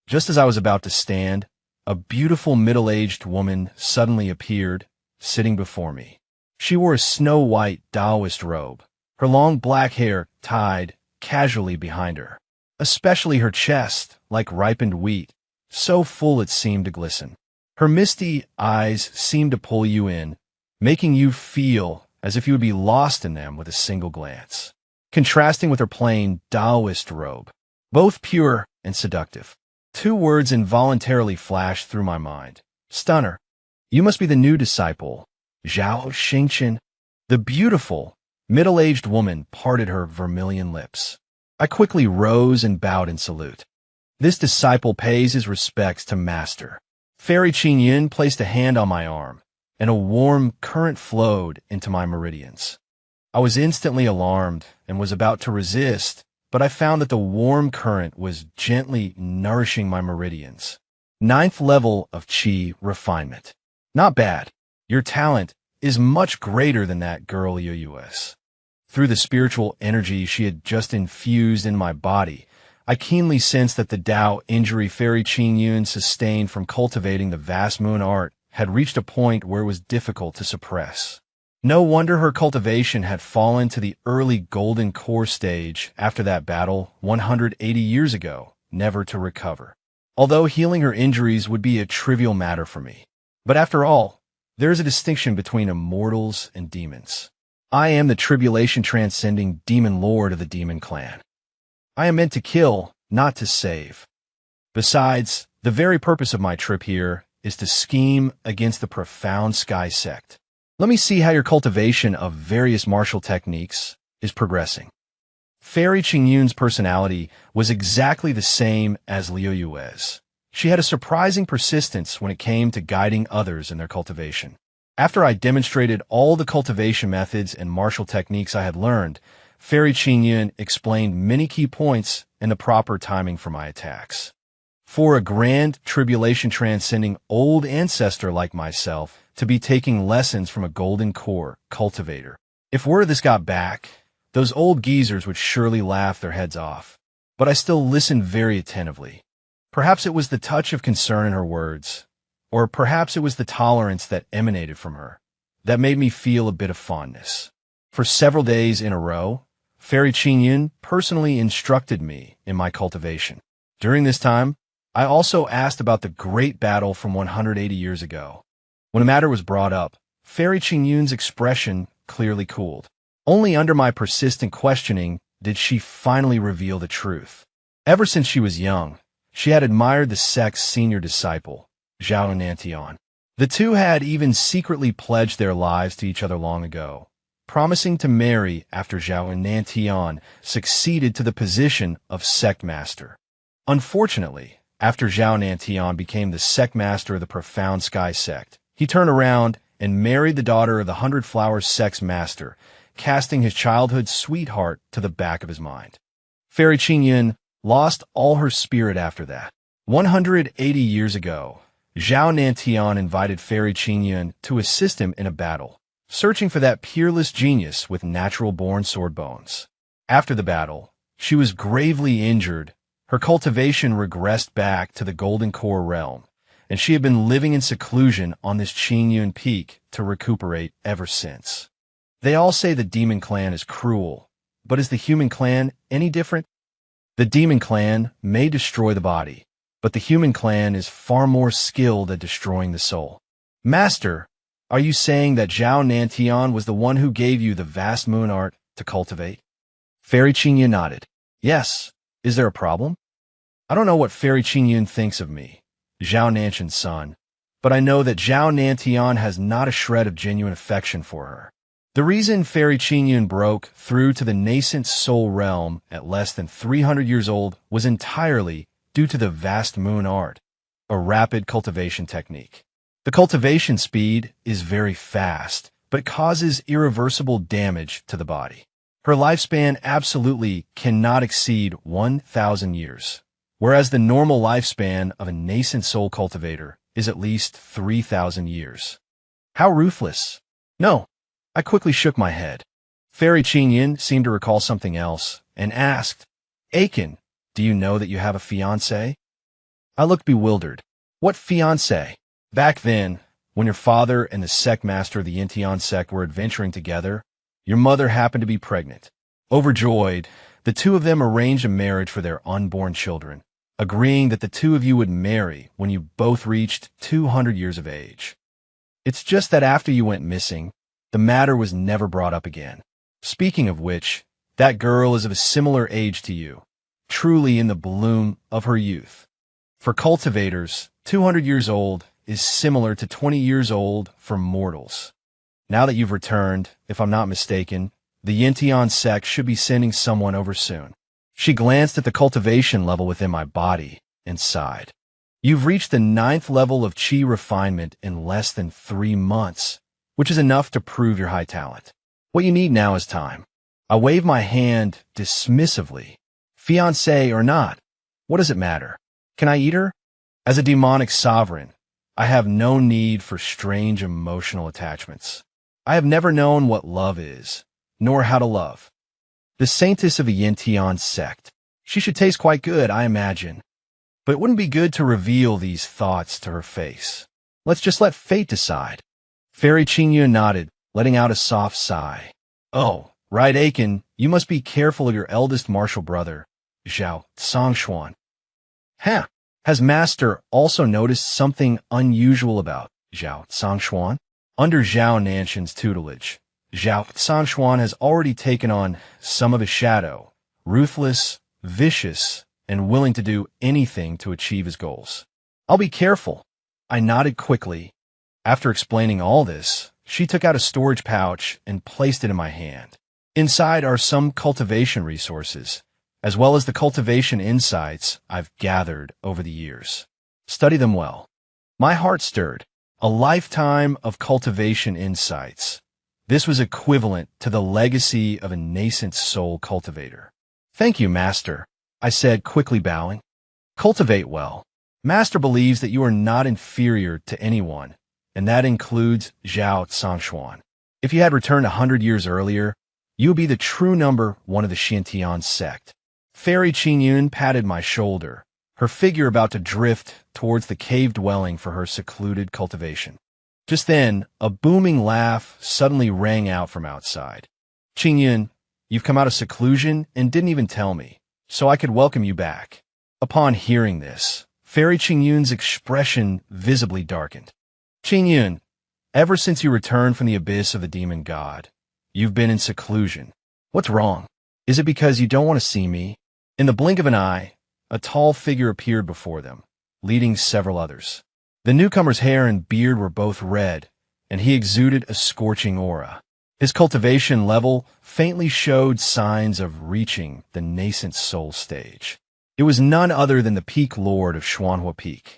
Just as I was about to stand, a beautiful middle-aged woman suddenly appeared, sitting before me. She wore a snow-white Taoist robe, her long black hair tied casually behind her, especially her chest, like ripened wheat, so full it seemed to glisten. Her misty eyes seemed to pull you in, making you feel as if you would be lost in them with a single glance, contrasting with her plain Taoist robe, both pure and seductive. Two words involuntarily flashed through my mind. Stunner. You must be the new disciple, Zhao Xingqian. The beautiful, middle-aged woman parted her vermilion lips. I quickly rose and bowed in salute. This disciple pays his respects to Master. Fairy Qingyun placed a hand on my arm, and a warm current flowed into my meridians. I was instantly alarmed and was about to resist, but I found that the warm current was gently nourishing my meridians. 9th level of Qi refinement. Not bad. Your talent is much greater than that girl Liu Yu's. Through the spiritual energy she had just infused in my body, I keenly sensed that the Tao injury Fairy Qingyun sustained from cultivating the vast moon art had reached a point where it was difficult to suppress. No wonder her cultivation had fallen to the early golden core stage after that battle 180 years ago, never to recover. Although healing her injuries would be a trivial matter for me. But after all, there is a distinction between immortals and demons. I am the tribulation-transcending demon lord of the demon clan. I am meant to kill, not to save. Besides, the very purpose of my trip here is to scheme against the profound Sky Sect. Let me see how your cultivation of various martial techniques is progressing. Fairy Qingyun's personality was exactly the same as Liu Yu's. She had a surprising persistence when it came to guiding others in their cultivation. After I demonstrated all the cultivation methods and martial techniques I had learned, Fairy Qingyun explained many key points and the proper timing for my attacks. For a grand tribulation transcending old ancestor like myself to be taking lessons from a golden core cultivator. If word of this got back, those old geezers would surely laugh their heads off. But I still listened very attentively. Perhaps it was the touch of concern in her words, or perhaps it was the tolerance that emanated from her, that made me feel a bit of fondness. For several days in a row, Fairy Qingyun personally instructed me in my cultivation. During this time, I also asked about the great battle from 180 years ago. When a matter was brought up, Fairy Qingyun's expression clearly cooled. Only under my persistent questioning did she finally reveal the truth. Ever since she was young, she had admired the sect's senior disciple, Zhao Nantian. The two had even secretly pledged their lives to each other long ago, promising to marry after Zhao Nantian succeeded to the position of sect master. Unfortunately, after Zhao Nantian became the sect master of the Profound Sky sect, he turned around and married the daughter of the Hundred Flowers sect's master, casting his childhood sweetheart to the back of his mind. Fairy Qingyun lost all her spirit after that. 180 years ago, Zhao Nantian invited Fairy Qingyun to assist him in a battle, searching for that peerless genius with natural-born sword bones. After the battle, she was gravely injured. Her cultivation regressed back to the Golden Core realm, and she had been living in seclusion on this Qingyun peak to recuperate ever since. They all say the Demon Clan is cruel, but is the human clan any different? The Demon Clan may destroy the body, but the human clan is far more skilled at destroying the soul. Master, are you saying that Zhao Nantian was the one who gave you the vast moon art to cultivate? Fairy Qingyun nodded. Yes. Is there a problem? I don't know what Fairy Qingyun thinks of me, Zhao Nantian's son, but I know that Zhao Nantian has not a shred of genuine affection for her. The reason Fairy Qingyun broke through to the nascent soul realm at less than 300 years old was entirely due to the vast moon art, a rapid cultivation technique. The cultivation speed is very fast, but causes irreversible damage to the body. Her lifespan absolutely cannot exceed 1,000 years, whereas the normal lifespan of a nascent soul cultivator is at least 3,000 years. How ruthless! No, I quickly shook my head. Fairy Qingyun seemed to recall something else and asked, Aiken, do you know that you have a fiancé? I looked bewildered. What fiancé? Back then, when your father and the sect master of the Yintian sect were adventuring together, your mother happened to be pregnant. Overjoyed, the two of them arranged a marriage for their unborn children, agreeing that the two of you would marry when you both reached 200 years of age. It's just that after you went missing, the matter was never brought up again. Speaking of which, that girl is of a similar age to you, truly in the bloom of her youth. For cultivators, 200 years old is similar to 20 years old for mortals. Now that you've returned, if I'm not mistaken, the Yintian sect should be sending someone over soon. She glanced at the cultivation level within my body and sighed. You've reached the 9th level of Qi refinement in less than 3 months, which is enough to prove your high talent. What you need now is time. I waved my hand dismissively. Fiancé or not, what does it matter? Can I eat her? As a demonic sovereign, I have no need for strange emotional attachments. I have never known what love is, nor how to love. The saintess of the Yintian sect. She should taste quite good, I imagine. But it wouldn't be good to reveal these thoughts to her face. Let's just let fate decide. Fairy Qingyun nodded, letting out a soft sigh. Oh, right, Aiken, you must be careful of your eldest martial brother, Zhao Songshuan. Huh. Has Master also noticed something unusual about Zhao Songshuan? Under Zhao Nantian's tutelage, Zhao Songshuan has already taken on some of his shadow, ruthless, vicious, and willing to do anything to achieve his goals. I'll be careful. I nodded quickly. After explaining all this, she took out a storage pouch and placed it in my hand. Inside are some cultivation resources, as well as the cultivation insights I've gathered over the years. Study them well. My heart stirred. A lifetime of cultivation insights. This was equivalent to the legacy of a nascent soul cultivator. Thank you, Master, I said, quickly bowing. Cultivate well. Master believes that you are not inferior to anyone, and that includes Zhao Cangshuan. If you had returned 100 years earlier, you would be the true number one of the Xintian sect. Fairy Qingyun patted my shoulder, her figure about to drift towards the cave dwelling for her secluded cultivation. Just then, a booming laugh suddenly rang out from outside. Qingyun, you've come out of seclusion and didn't even tell me, so I could welcome you back. Upon hearing this, Fairy Qingyun's expression visibly darkened. Qingyun, ever since you returned from the abyss of the demon god, you've been in seclusion. What's wrong? Is it because you don't want to see me? In the blink of an eye, a tall figure appeared before them, leading several others. The newcomer's hair and beard were both red, and he exuded a scorching aura. His cultivation level faintly showed signs of reaching the nascent soul stage. It was none other than the Peak Lord of Xuanhua Peak.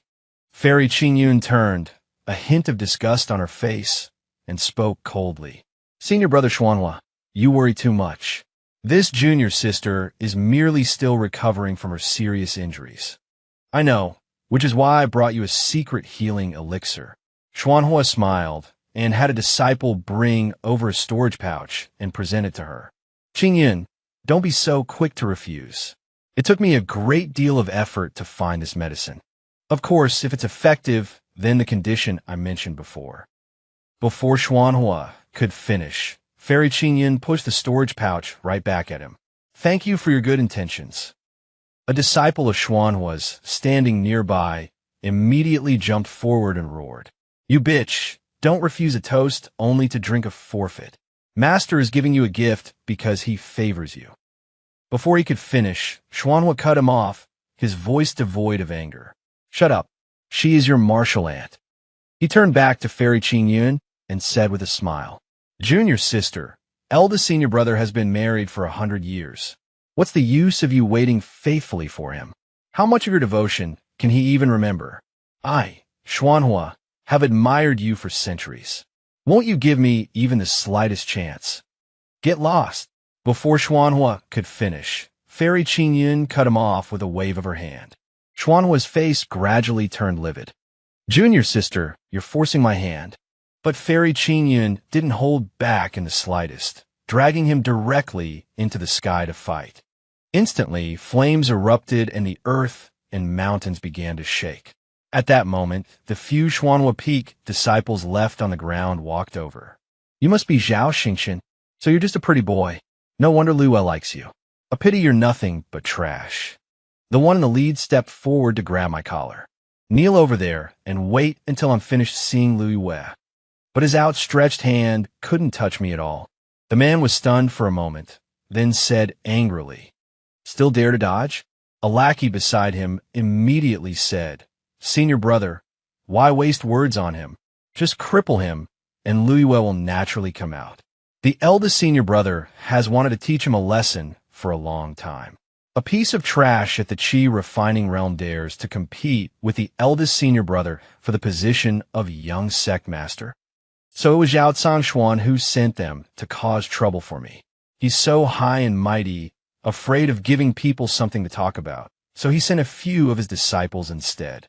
Fairy Qingyun turned, a hint of disgust on her face, and spoke coldly. Senior Brother Xuanhua, you worry too much. This junior sister is merely still recovering from her serious injuries. I know, which is why I brought you a secret healing elixir. Xuanhua smiled and had a disciple bring over a storage pouch and present it to her. Qingyun, don't be so quick to refuse. It took me a great deal of effort to find this medicine. Of course, if it's effective, then the condition I mentioned before. Before Xuanhua could finish, Fairy Qingyun pushed the storage pouch right back at him. Thank you for your good intentions. A disciple of Xuanhua's, standing nearby, immediately jumped forward and roared. You bitch, don't refuse a toast only to drink a forfeit. Master is giving you a gift because he favors you. Before he could finish, Xuanhua cut him off, his voice devoid of anger. Shut up. She is your martial aunt. He turned back to Fairy Qingyun and said with a smile. Junior sister, eldest senior brother has been married for 100 years. What's the use of you waiting faithfully for him? How much of your devotion can he even remember? I, Xuanhua, have admired you for centuries. Won't you give me even the slightest chance? Get lost. Before Xuanhua could finish, Fairy Qingyun cut him off with a wave of her hand. Xuanhua's face gradually turned livid. Junior sister, you're forcing my hand. But Fairy Qingyun didn't hold back in the slightest, dragging him directly into the sky to fight. Instantly, flames erupted and the earth and mountains began to shake. At that moment, the few Xuanhua Peak disciples left on the ground walked over. You must be Zhao Xingqian, so you're just a pretty boy. No wonder Luo likes you. A pity you're nothing but trash. The one in the lead stepped forward to grab my collar. Kneel over there and wait until I'm finished seeing Luo. But his outstretched hand couldn't touch me at all. The man was stunned for a moment, then said angrily, Still dare to dodge? A lackey beside him immediately said, Senior brother, why waste words on him? Just cripple him, and Luo will naturally come out. The eldest senior brother has wanted to teach him a lesson for a long time. A piece of trash at the Qi refining realm dares to compete with the eldest senior brother for the position of young sect master. So it was Zhao Cangshuan who sent them to cause trouble for me. He's so high and mighty, afraid of giving people something to talk about, so he sent a few of his disciples instead.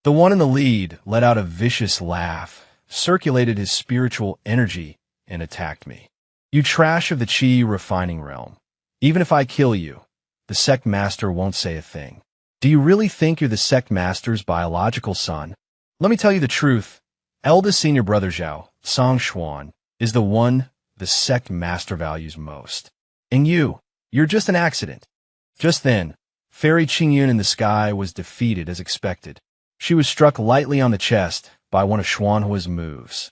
The one in the lead let out a vicious laugh, circulated his spiritual energy, and attacked me. You trash of the Qi refining realm. Even if I kill you, the sect master won't say a thing. Do you really think you're the sect master's biological son? Let me tell you the truth. Eldest senior brother Zhao Cangshuan is the one the sect master values most. And you're just an accident. Just then, Fairy Qingyun in the sky was defeated as expected. She was struck lightly on the chest by one of Xuanhua's moves.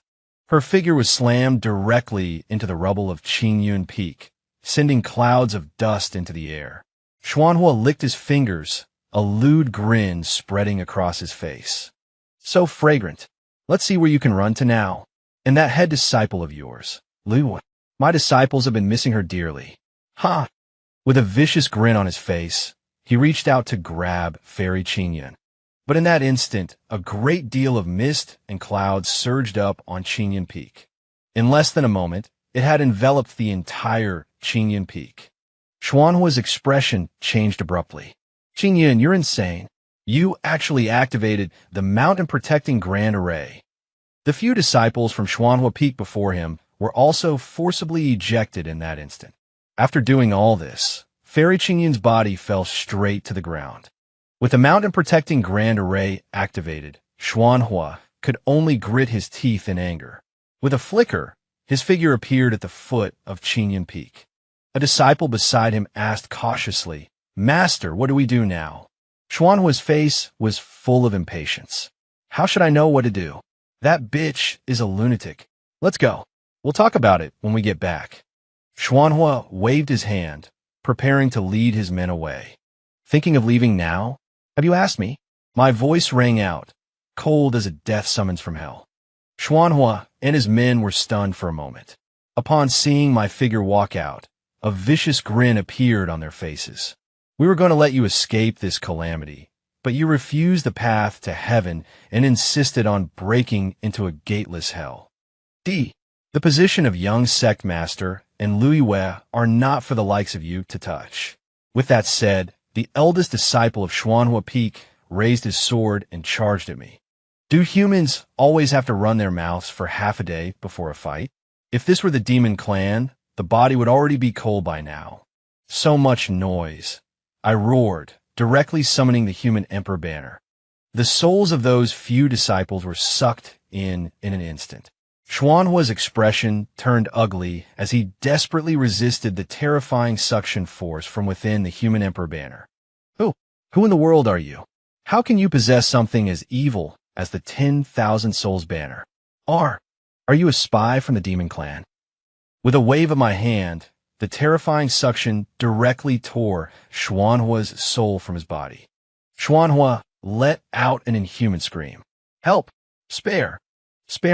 Her figure was slammed directly into the rubble of Qingyun Peak, sending clouds of dust into the air. Xuanhua licked his fingers, a lewd grin spreading across his face. So fragrant. Let's see where you can run to now. And that head disciple of yours, Luo. My disciples have been missing her dearly. Ha! With a vicious grin on his face, he reached out to grab Fairy Qingyun. But in that instant, a great deal of mist and clouds surged up on Qingyun Peak. In less than a moment, It had enveloped the entire Qingyan Peak. Xuanhua's expression changed abruptly. Qingyan, you're insane. You actually activated the mountain-protecting Grand Array. The few disciples from Xuanhua Peak before him were also forcibly ejected in that instant. After doing all this, Fairy Qingyan's body fell straight to the ground. With the mountain-protecting Grand Array activated, Xuanhua could only grit his teeth in anger. With a flicker, his figure appeared at the foot of Qingyan Peak. A disciple beside him asked cautiously, "Master, what do we do now?" Xuanhua's face was full of impatience. "How should I know what to do? That bitch is a lunatic. Let's go. We'll talk about it when we get back." Xuanhua waved his hand, preparing to lead his men away. "Thinking of leaving now? Have you asked me?" My voice rang out, cold as a death summons from hell. Xuanhua and his men were stunned for a moment. Upon seeing my figure walk out, a vicious grin appeared on their faces. "We were going to let you escape this calamity, but you refused the path to heaven and insisted on breaking into a gateless hell. The position of young sect master and Louis Wei are not for the likes of you to touch." With that said, the eldest disciple of Xuanhua Peak raised his sword and charged at me. Do humans always have to run their mouths for half a day before a fight? If this were the demon clan, the body would already be cold by now. So much noise. I roared, directly summoning the human emperor banner. The souls of those few disciples were sucked in an instant. Xuanhua's expression turned ugly as he desperately resisted the terrifying suction force from within the human emperor banner. Who in the world are you? How can you possess something as evil as the 10,000 Souls banner? Are you a spy from the demon clan? With a wave of my hand, the terrifying suction directly tore Xuanhua's soul from his body. Xuanhua let out an inhuman scream. "Help! Spare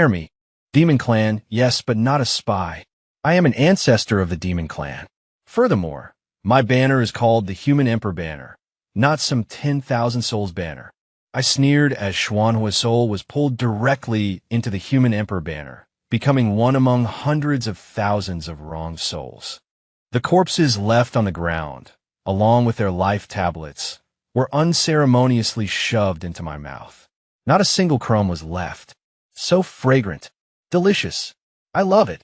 me! Demon clan, yes, but not a spy. I am an ancestor of the demon clan. Furthermore, my banner is called the Human Emperor banner, not some 10,000 Souls banner." I sneered as Xuanhua's soul was pulled directly into the Human Emperor banner, becoming one among hundreds of thousands of wronged souls. The corpses left on the ground, along with their life tablets, were unceremoniously shoved into my mouth. Not a single crumb was left. So fragrant. Delicious. I love it.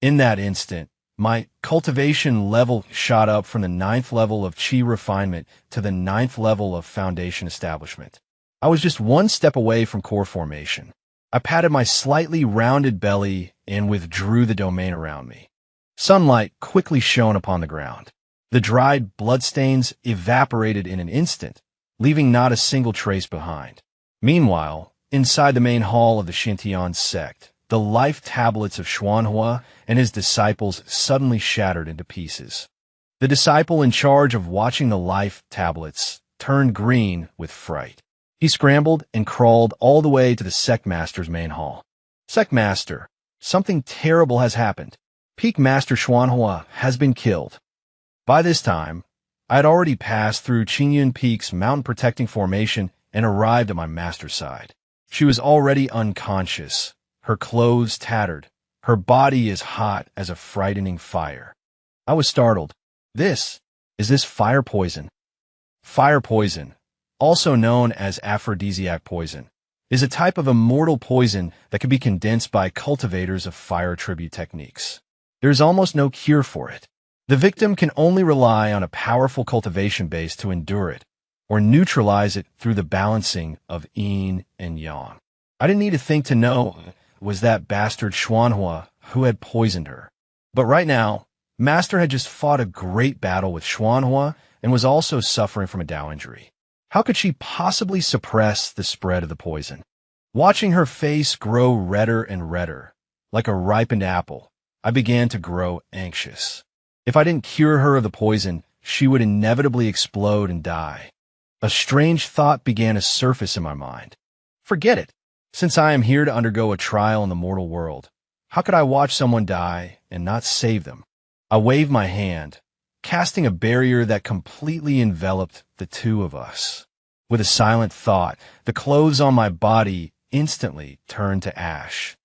In that instant, my cultivation level shot up from the 9th level of Qi refinement to the 9th level of foundation establishment. I was just one step away from core formation. I patted my slightly rounded belly and withdrew the domain around me. Sunlight quickly shone upon the ground. The dried bloodstains evaporated in an instant, leaving not a single trace behind. Meanwhile, inside the main hall of the Xintian sect, the life tablets of Xuanhua and his disciples suddenly shattered into pieces. The disciple in charge of watching the life tablets turned green with fright. He scrambled and crawled all the way to the sect master's main hall. "Sect master, something terrible has happened. Peak Master Xuanhua has been killed." By this time, I had already passed through Qingyan Peak's mountain-protecting formation and arrived at my master's side. She was already unconscious, her clothes tattered, her body as hot as a frightening fire. I was startled. Is this fire poison? Fire poison, also known as aphrodisiac poison, is a type of immortal poison that can be condensed by cultivators of fire tribute techniques. There is almost no cure for it. The victim can only rely on a powerful cultivation base to endure it, or neutralize it through the balancing of yin and yang. I didn't need to think to know it was that bastard Xuanhua who had poisoned her. But right now, Master had just fought a great battle with Xuanhua and was also suffering from a Dao injury. How could she possibly suppress the spread of the poison? Watching her face grow redder and redder, like a ripened apple, I began to grow anxious. If I didn't cure her of the poison, she would inevitably explode and die. A strange thought began to surface in my mind. Forget it. Since I am here to undergo a trial in the mortal world, how could I watch someone die and not save them? I waved my hand, casting a barrier that completely enveloped the two of us. With a silent thought, the clothes on my body instantly turned to ash.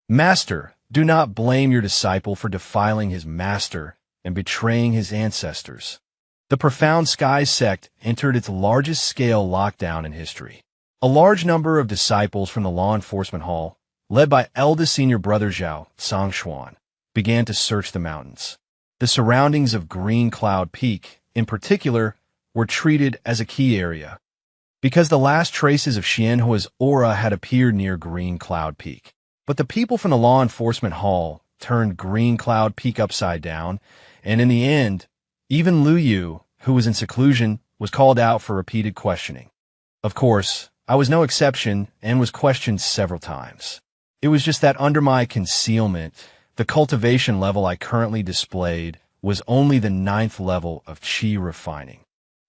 "Master, Do not blame your disciple for defiling his master and betraying his ancestors. The Profound Skies sect entered its largest-scale lockdown in history. A large number of disciples from the law enforcement hall, led by eldest senior brother Zhao Songshuan, began to search the mountains. The surroundings of Green Cloud Peak, in particular, were treated as a key area, because the last traces of Xianhua's aura had appeared near Green Cloud Peak. But the people from the law enforcement hall turned Green Cloud Peak upside down, and in the end, even Lu Yu, who was in seclusion, was called out for repeated questioning. Of course, I was no exception and was questioned several times. It was just that under my concealment, the cultivation level I currently displayed was only the 9th level of qi refining.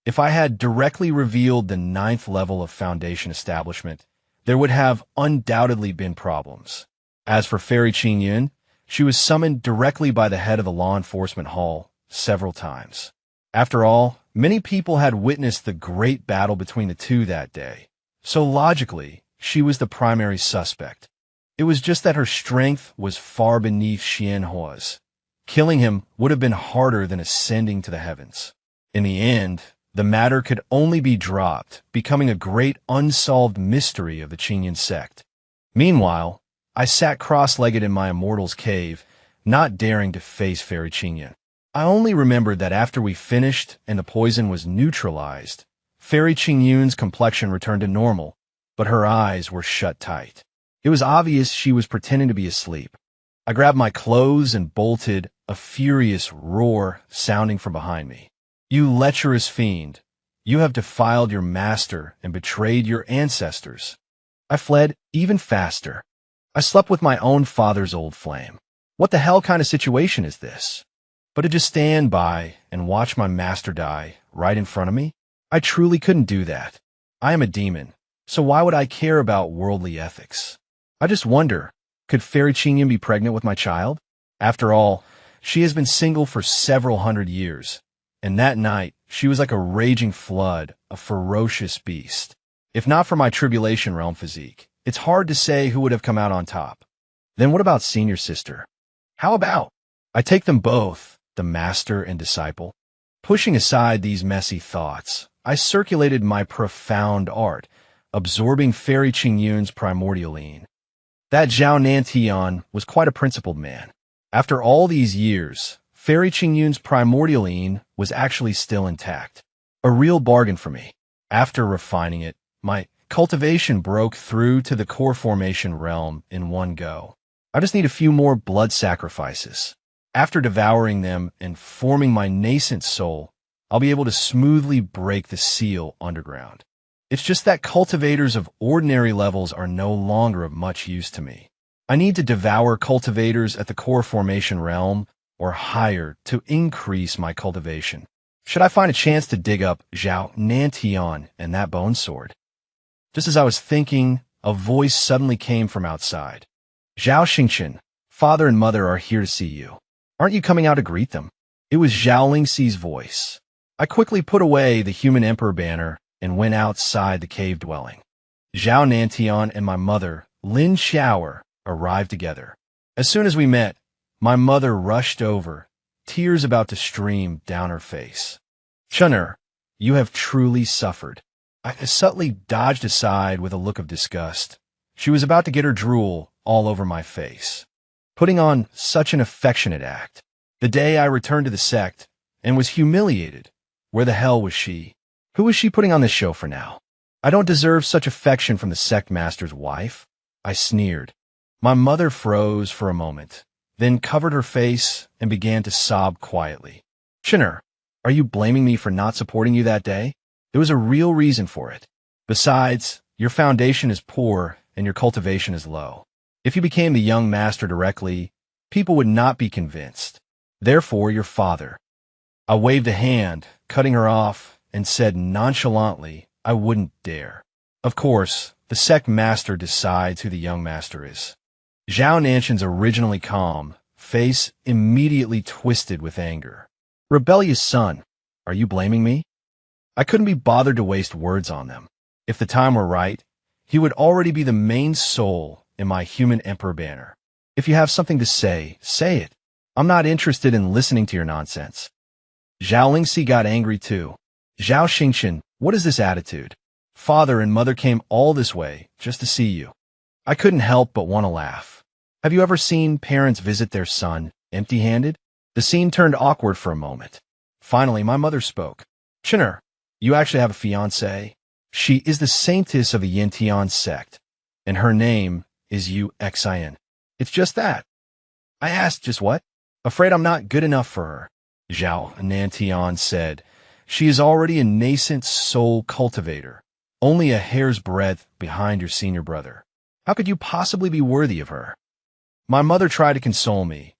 If I had directly revealed the 9th level of foundation establishment, there would have undoubtedly been problems. As for Fairy Qingyun, she was summoned directly by the head of the law enforcement hall several times. After all, many people had witnessed the great battle between the two that day, so logically, she was the primary suspect. It was just that her strength was far beneath Xianhua's. Killing him would have been harder than ascending to the heavens. In the end, the matter could only be dropped, becoming a great unsolved mystery of the Qingyun sect. Meanwhile, I sat cross-legged in my immortal's cave, not daring to face Fairy Qingyun. I only remembered that after we finished and the poison was neutralized, Fairy Qingyun's complexion returned to normal, but her eyes were shut tight. It was obvious she was pretending to be asleep. I grabbed my clothes and bolted, a furious roar sounding from behind me. You lecherous fiend! You have defiled your master and betrayed your ancestors. I fled even faster. I slept with my own father's old flame. What the hell kind of situation is this? But to just stand by and watch my master die right in front of me? I truly couldn't do that. I am a demon, so why would I care about worldly ethics? I just wonder, could Fairy Qingyun be pregnant with my child? After all, she has been single for several hundred years, and that night she was like a raging flood, a ferocious beast. If not for my Tribulation Realm physique, it's hard to say who would have come out on top. Then what about Senior Sister? How about? I take them both, the master and disciple. Pushing aside these messy thoughts, I circulated my profound art, absorbing Fairy Qingyun's primordialine. That Zhao Nantian was quite a principled man. After all these years, Fairy Qingyun's primordialine was actually still intact. A real bargain for me. After refining it, my cultivation broke through to the core formation realm in one go. I just need a few more blood sacrifices. After devouring them and forming my nascent soul, I'll be able to smoothly break the seal underground. It's just that cultivators of ordinary levels are no longer of much use to me. I need to devour cultivators at the core formation realm or higher to increase my cultivation. Should I find a chance to dig up Zhao Nantian and that bone sword? Just as I was thinking, a voice suddenly came from outside. Zhao Xingchen, father and mother are here to see you. Aren't you coming out to greet them? It was Zhao Lingxi's voice. I quickly put away the human emperor banner and went outside the cave dwelling. Zhao Nantian and my mother, Lin Xiaoer, arrived together. As soon as we met, my mother rushed over, tears about to stream down her face. Chun'er, you have truly suffered. I subtly dodged aside with a look of disgust. She was about to get her drool all over my face, putting on such an affectionate act. The day I returned to the sect and was humiliated, where the hell was she? Who was she putting on this show for now? I don't deserve such affection from the sect master's wife. I sneered. My mother froze for a moment, then covered her face and began to sob quietly. Chun'er, are you blaming me for not supporting you that day? There was a real reason for it. Besides, your foundation is poor and your cultivation is low. If you became the young master directly, people would not be convinced. Therefore, your father. I waved a hand, cutting her off, and said nonchalantly, I wouldn't dare. Of course, the sect master decides who the young master is. Zhao Nanshan's originally calm face immediately twisted with anger. Rebellious son, are you blaming me? I couldn't be bothered to waste words on them. If the time were right, he would already be the main soul in my human emperor banner. If you have something to say, say it. I'm not interested in listening to your nonsense. Zhao Lingxi got angry too. Zhao Xingqian, what is this attitude? Father and mother came all this way just to see you. I couldn't help but want to laugh. Have you ever seen parents visit their son empty-handed? The scene turned awkward for a moment. Finally, my mother spoke. Chen'er, you actually have a fiancée? She is the saintess of the Yintian sect, and her name is Yu Xin. It's just that. I asked, just what? Afraid I'm not good enough for her, Zhao Nantian said. She is already a nascent soul cultivator, only a hair's breadth behind your senior brother. How could you possibly be worthy of her? My mother tried to console me.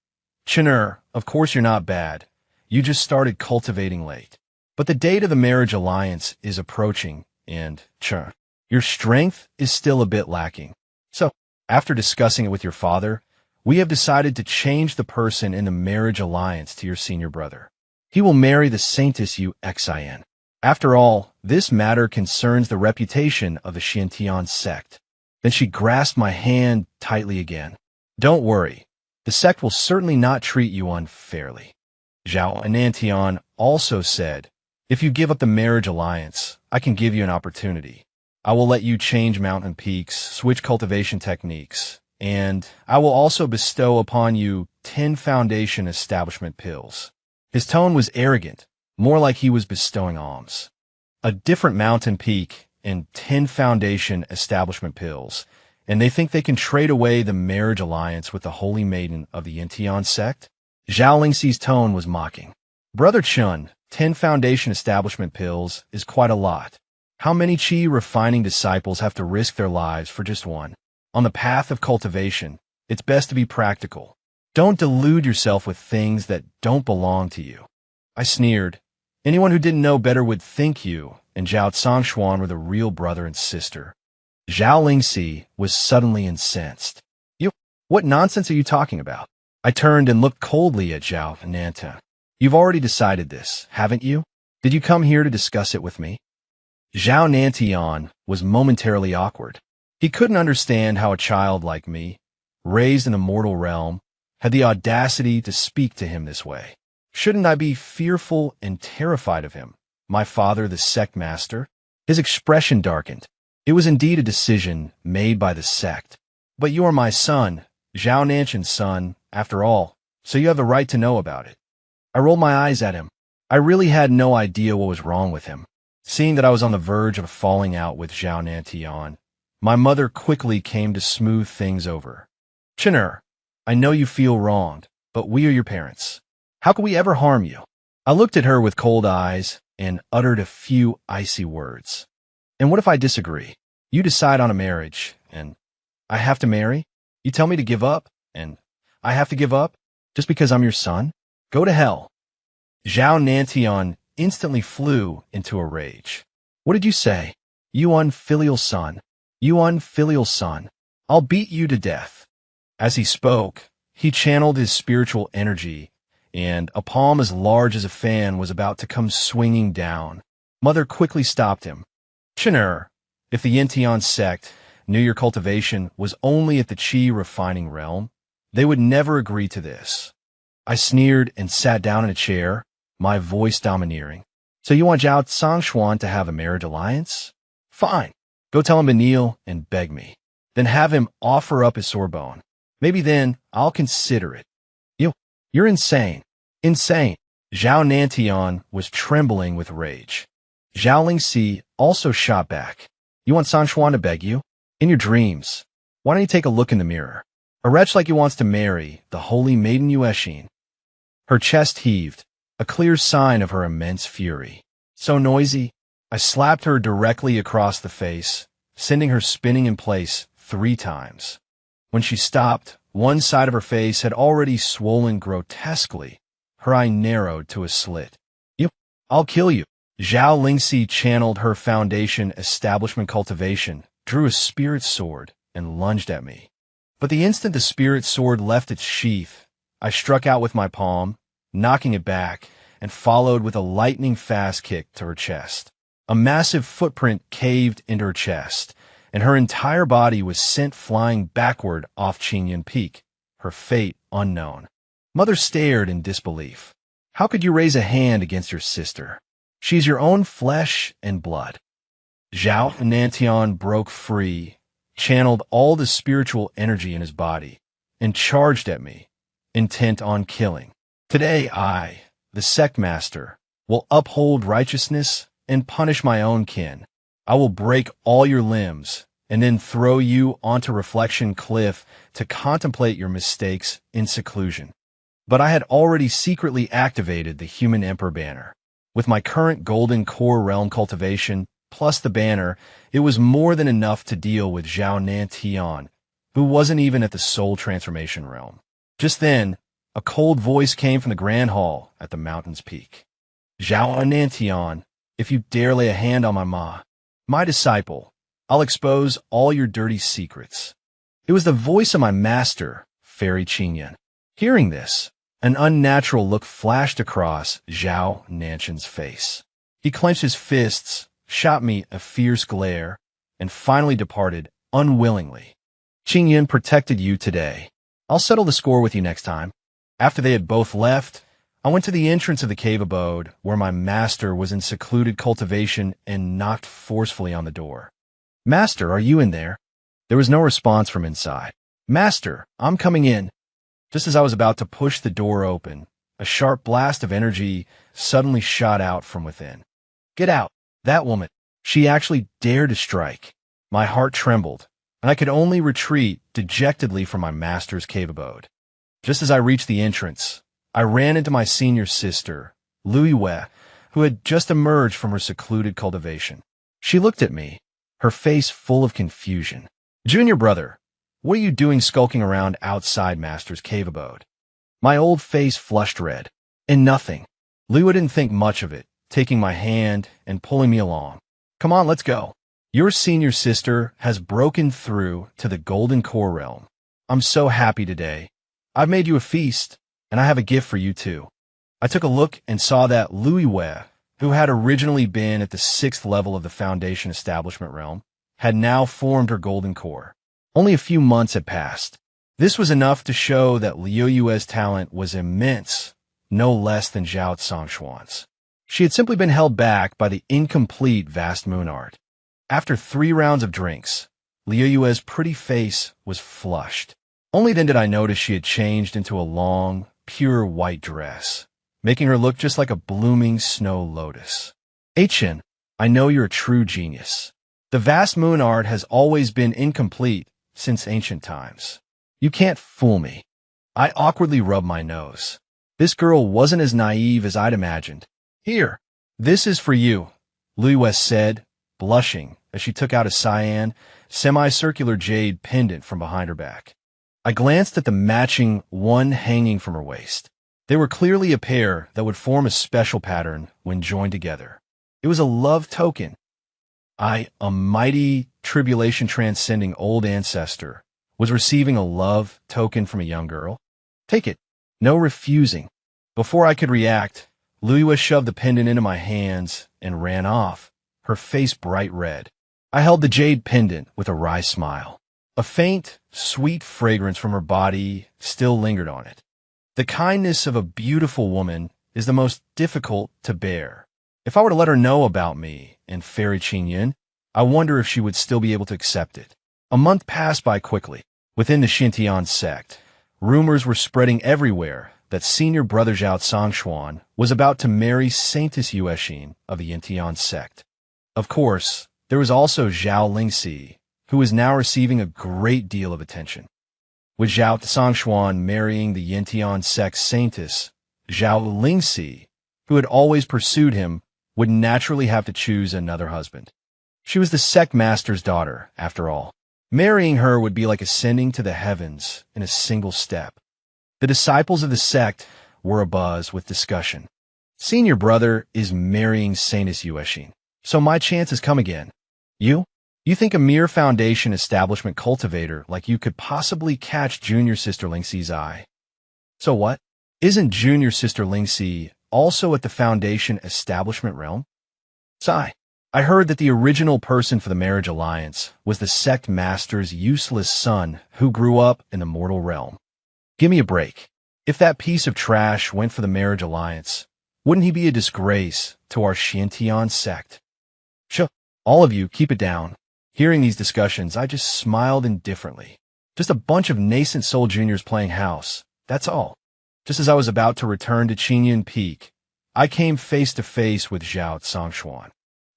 Chen'er, of course you're not bad. You just started cultivating late. But the date of the marriage alliance is approaching, and, your strength is still a bit lacking. So, after discussing it with your father, we have decided to change the person in the marriage alliance to your senior brother. He will marry the saintess Yu Xin. After all, this matter concerns the reputation of the Xintian sect. Then she grasped my hand tightly again. Don't worry. The sect will certainly not treat you unfairly. Zhao Anantian also said, if you give up the marriage alliance, I can give you an opportunity. I will let you change mountain peaks, switch cultivation techniques, and I will also bestow upon you 10 foundation establishment pills. His tone was arrogant, more like he was bestowing alms. A different mountain peak and 10 foundation establishment pills, and they think they can trade away the marriage alliance with the holy maiden of the Yintian sect? Zhao Lingxi's tone was mocking. Brother Chun, 10 foundation establishment pills is quite a lot. How many qi refining disciples have to risk their lives for just one? On the path of cultivation, it's best to be practical. Don't delude yourself with things that don't belong to you. I sneered. Anyone who didn't know better would think you and Zhao Cangshuan were the real brother and sister. Zhao Lingxi was suddenly incensed. What nonsense are you talking about? I turned and looked coldly at Zhao Nanta. You've already decided this, haven't you? Did you come here to discuss it with me? Zhao Nantian was momentarily awkward. He couldn't understand how a child like me, raised in a mortal realm, had the audacity to speak to him this way. Shouldn't I be fearful and terrified of him, my father the sect master? His expression darkened. It was indeed a decision made by the sect. But you are my son, Zhao Nantian's son, after all, so you have the right to know about it. I rolled my eyes at him. I really had no idea what was wrong with him. Seeing that I was on the verge of falling out with Zhao Nantian, my mother quickly came to smooth things over. Chen'er, I know you feel wronged, but we are your parents. How could we ever harm you? I looked at her with cold eyes and uttered a few icy words. And what if I disagree? You decide on a marriage, and I have to marry? You tell me to give up, and I have to give up? Just because I'm your son? Go to hell. Zhao Nantian instantly flew into a rage. What did you say? You unfilial son. You unfilial son. I'll beat you to death. As he spoke, he channeled his spiritual energy, and a palm as large as a fan was about to come swinging down. Mother quickly stopped him. Chen'er, if the Yintian sect knew your cultivation was only at the qi refining realm, they would never agree to this. I sneered and sat down in a chair, my voice domineering. So you want Zhao Cangshuan to have a marriage alliance? Fine. Go tell him to kneel and beg me. Then have him offer up his Sorbonne. Maybe then I'll consider it. You're insane. Insane. Zhao Nantian was trembling with rage. Zhao Lingxi also shot back. You want Cangshuan to beg you? In your dreams. Why don't you take a look in the mirror? A wretch like you wants to marry the holy maiden Yuexin. Her chest heaved, a clear sign of her immense fury. So noisy, I slapped her directly across the face, sending her spinning in place 3 times. When she stopped, one side of her face had already swollen grotesquely. Her eye narrowed to a slit. I'll kill you. Zhao Lingxi channeled her foundation establishment cultivation, drew a spirit sword, and lunged at me. But the instant the spirit sword left its sheath, I struck out with my palm, knocking it back, and followed with a lightning-fast kick to her chest. A massive footprint caved into her chest, and her entire body was sent flying backward off Qingyan Peak. her fate unknown. Mother stared in disbelief. How could you raise a hand against your sister? She's your own flesh and blood. Zhao Nantian broke free, channeled all the spiritual energy in his body, and charged at me, intent on killing. Today I, the sect master, will uphold righteousness and punish my own kin. I will break all your limbs and then throw you onto Reflection Cliff to contemplate your mistakes in seclusion. But I had already secretly activated the Human Emperor banner. With my current Golden Core realm cultivation, plus the banner, it was more than enough to deal with Zhao Nantian, who wasn't even at the Soul Transformation realm. Just then, a cold voice came from the Grand Hall at the mountain's peak. Zhao Nantian, if you dare lay a hand on my disciple, I'll expose all your dirty secrets. It was the voice of my master, Fairy Qingyan. Hearing this, an unnatural look flashed across Zhao Nantian's face. He clenched his fists, shot me a fierce glare, and finally departed unwillingly. Qingyan protected you today. I'll settle the score with you next time. After they had both left, I went to the entrance of the cave abode, where my master was in secluded cultivation, and knocked forcefully on the door. Master, are you in there? There was no response from inside. Master, I'm coming in. Just as I was about to push the door open, a sharp blast of energy suddenly shot out from within. Get out! That woman! She actually dared to strike. My heart trembled, and I could only retreat dejectedly from my master's cave abode. Just as I reached the entrance, I ran into my senior sister, Lui Wei, who had just emerged from her secluded cultivation. She looked at me, her face full of confusion. Junior brother, what are you doing skulking around outside Master's cave abode? My old face flushed red. And nothing. Lui didn't think much of it, taking my hand and pulling me along. Come on, let's go. Your senior sister has broken through to the Golden Core realm. I'm so happy today. I've made you a feast, and I have a gift for you too. I took a look and saw that Lui Wei, who had originally been at the 6th level of the Foundation Establishment realm, had now formed her Golden Core. Only a few months had passed. This was enough to show that Liu Yue's talent was immense, no less than Zhao Zongxuan's. She had simply been held back by the incomplete Vast Moon art. After 3 rounds of drinks, Liu Yue's pretty face was flushed. Only then did I notice she had changed into a long, pure white dress, making her look just like a blooming snow lotus. Chen, I know you're a true genius. The Vast Moon art has always been incomplete since ancient times. You can't fool me. I awkwardly rubbed my nose. This girl wasn't as naive as I'd imagined. Here, this is for you, Lui Wei said, blushing as she took out a cyan, semicircular jade pendant from behind her back. I glanced at the matching one hanging from her waist. They were clearly a pair that would form a special pattern when joined together. It was a love token. I, a mighty tribulation-transcending old ancestor, was receiving a love token from a young girl. Take it. No refusing. Before I could react, Lui Wei shoved the pendant into my hands and ran off, her face bright red. I held the jade pendant with a wry smile. A faint, sweet fragrance from her body still lingered on it. The kindness of a beautiful woman is the most difficult to bear. If I were to let her know about me and Fairy Qingyan, I wonder if she would still be able to accept it. A month passed by quickly. Within the Xintian sect, rumors were spreading everywhere that senior brother Zhao Zongxuan was about to marry Saintess Yuexin of the Yintian sect. Of course, there was also Zhao Lingxi, who was now receiving a great deal of attention. With Zhao Zongxuan marrying the Yintian sect Saintess, Zhao Lingxi, who had always pursued him, would naturally have to choose another husband. She was the sect master's daughter, after all. Marrying her would be like ascending to the heavens in a single step. The disciples of the sect were abuzz with discussion. Senior brother is marrying Saintess Yuexin, so my chance has come again. You think a mere Foundation Establishment cultivator like you could possibly catch junior sister Lingxi's eye? So what? Isn't junior sister Lingxi also at the Foundation Establishment realm? Sigh. I heard that the original person for the marriage alliance was the sect master's useless son who grew up in the mortal realm. Give me a break. If that piece of trash went for the marriage alliance, wouldn't he be a disgrace to our Xiantian sect? Shh, all of you, keep it down. Hearing these discussions, I just smiled indifferently. Just a bunch of nascent soul juniors playing house, that's all. Just as I was about to return to Qingyun Peak, I came face to face with Zhao Zongxuan.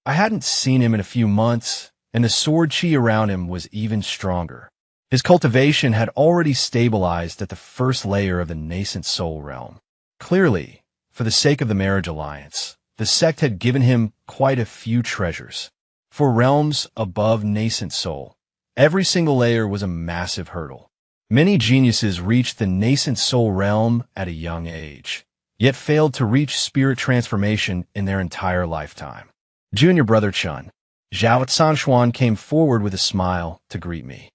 I hadn't seen him in a few months, and the sword chi around him was even stronger. His cultivation had already stabilized at the first layer of the nascent soul realm. Clearly, for the sake of the marriage alliance, the sect had given him quite a few treasures. For realms above nascent soul, every single layer was a massive hurdle. Many geniuses reached the nascent soul realm at a young age, yet failed to reach spirit transformation in their entire lifetime. Junior brother Chun, Zhao Zongxuan came forward with a smile to greet me.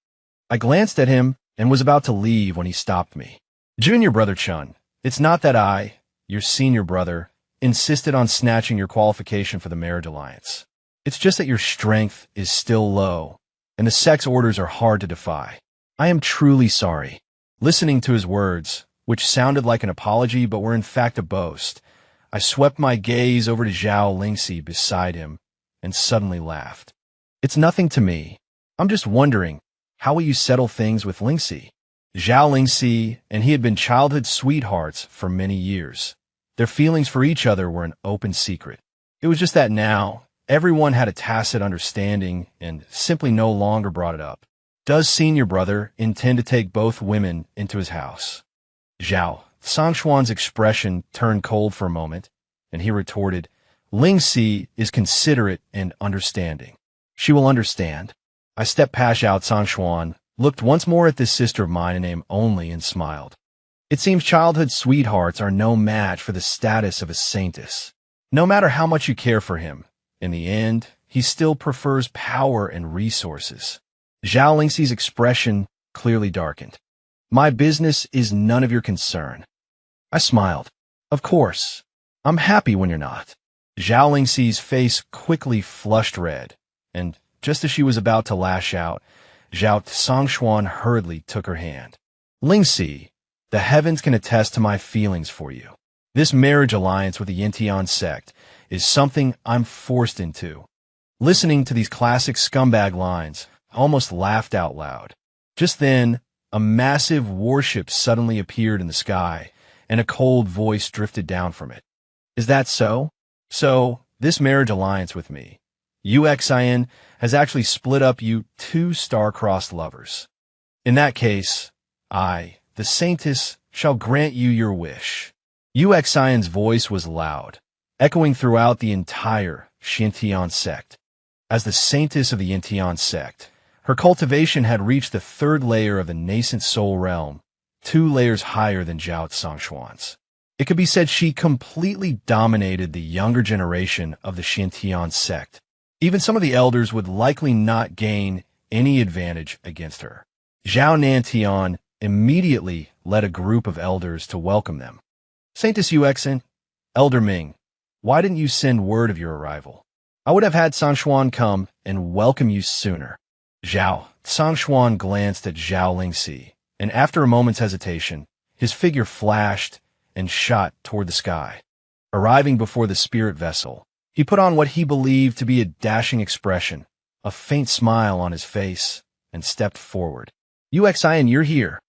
I glanced at him and was about to leave when he stopped me. Junior brother Chun, it's not that I, your senior brother, insisted on snatching your qualification for the marriage alliance. It's just that your strength is still low, and the sect's orders are hard to defy. I am truly sorry. Listening to his words, which sounded like an apology but were in fact a boast, I swept my gaze over to Zhao Lingxi beside him and suddenly laughed. It's nothing to me. I'm just wondering, how will you settle things with Lingxi? Zhao Lingxi and he had been childhood sweethearts for many years. Their feelings for each other were an open secret. It was just that now, everyone had a tacit understanding and simply no longer brought it up. Does senior brother intend to take both women into his house? Zhao Zongxuan's expression turned cold for a moment, and he retorted, Lingxi is considerate and understanding. She will understand. I stepped past Zhao Zongxuan, looked once more at this sister of mine in name only, and smiled. It seems childhood sweethearts are no match for the status of a saintess. No matter how much you care for him, in the end, he still prefers power and resources. Zhao Lingxi's expression clearly darkened. My business is none of your concern. I smiled. Of course. I'm happy when you're not. Zhao Lingxi's face quickly flushed red, and just as she was about to lash out, Zhao Zongxuan hurriedly took her hand. Lingxi, the heavens can attest to my feelings for you. This marriage alliance with the Yintian sect is something I'm forced into. Listening to these classic scumbag lines, I almost laughed out loud. Just then, a massive warship suddenly appeared in the sky, and a cold voice drifted down from it. Is that so? So, this marriage alliance with me, UXIN, has actually split up you two star-crossed lovers. In that case, I, the Saintess, shall grant you your wish. UXIN's voice was loud, echoing throughout the entire Xiantian sect. As the Saintess of the Yintian sect, her cultivation had reached the third layer of the nascent soul realm, 2 layers higher than Zhao Zongxuan's. It could be said she completely dominated the younger generation of the Xiantian sect. Even some of the elders would likely not gain any advantage against her. Zhao Nantian immediately led a group of elders to welcome them. Saintess Yuexin, Elder Ming, why didn't you send word of your arrival? I would have had Zongxuan come and welcome you sooner. Zhao Zongxuan glanced at Zhao Lingxi, and after a moment's hesitation, his figure flashed and shot toward the sky. Arriving before the spirit vessel, he put on what he believed to be a dashing expression, a faint smile on his face, and stepped forward. UXIN, you're here.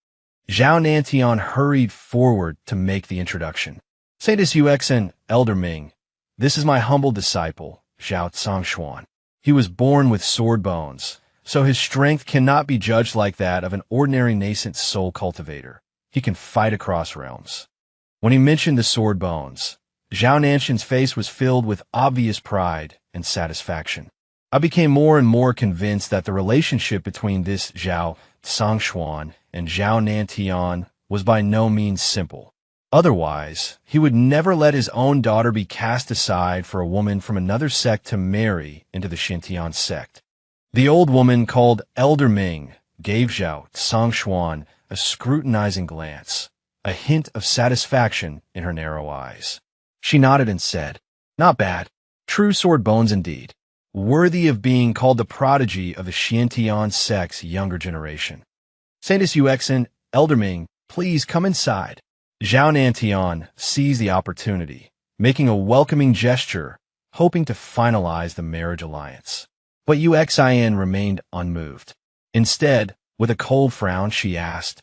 Zhao Nantian hurried forward to make the introduction. Saintess UXIN, Elder Ming, this is my humble disciple, Zhao Zongxuan. He was born with sword bones, so his strength cannot be judged like that of an ordinary nascent soul cultivator. He can fight across realms. When he mentioned the sword bones, Zhao Nantian's face was filled with obvious pride and satisfaction. I became more and more convinced that the relationship between this Zhao Zongxuan and Zhao Nantian was by no means simple. Otherwise, he would never let his own daughter be cast aside for a woman from another sect to marry into the Xiantian sect. The old woman called Elder Ming gave Zhao Zongxuan a scrutinizing glance, a hint of satisfaction in her narrow eyes. She nodded and said, not bad. True sword bones indeed. Worthy of being called the prodigy of the Xiantian sect's younger generation. Saintess Yuexin, Elder Ming, Please come inside. Zhao Nantian seized the opportunity, making a welcoming gesture, hoping to finalize the marriage alliance. But Yuxian remained unmoved. Instead, with a cold frown, she asked,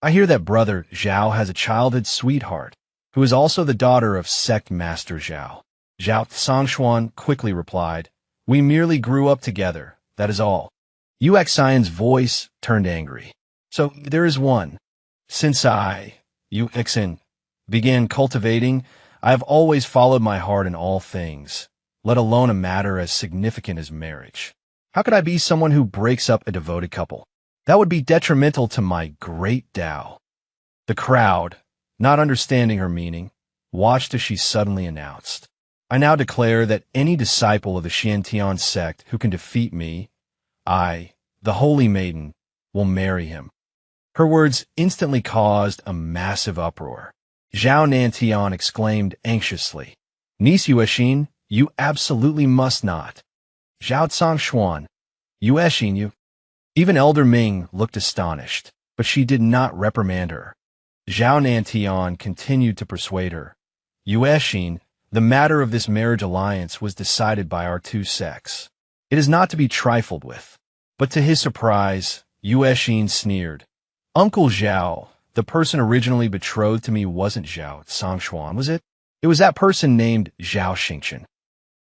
I hear that brother Zhao has a childhood sweetheart, who is also the daughter of Sect Master Zhao. Zhao Songxuan quickly replied, We merely grew up together, that is all. Yuxian's voice turned angry. So there is one. Since I, Yuxian, began cultivating, I have always followed my heart in all things, let alone a matter as significant as marriage. How could I be someone who breaks up a devoted couple? That would be detrimental to my great Tao. The crowd, not understanding her meaning, watched as she suddenly announced, I now declare that any disciple of the Xiantian sect who can defeat me, I, the Holy Maiden, will marry him. Her words instantly caused a massive uproar. Zhao Nantian exclaimed anxiously, Niece Yuexin, you absolutely must not. Zhao Songxuan, Yuexin, you. Even Elder Ming looked astonished, but she did not reprimand her. Zhao Nantian continued to persuade her. Yuexin, the matter of this marriage alliance was decided by our two sects. It is not to be trifled with. But to his surprise, Yuexin sneered. Uncle Zhao, the person originally betrothed to me wasn't Zhao Songxuan, was it? It was that person named Zhao Xingchen.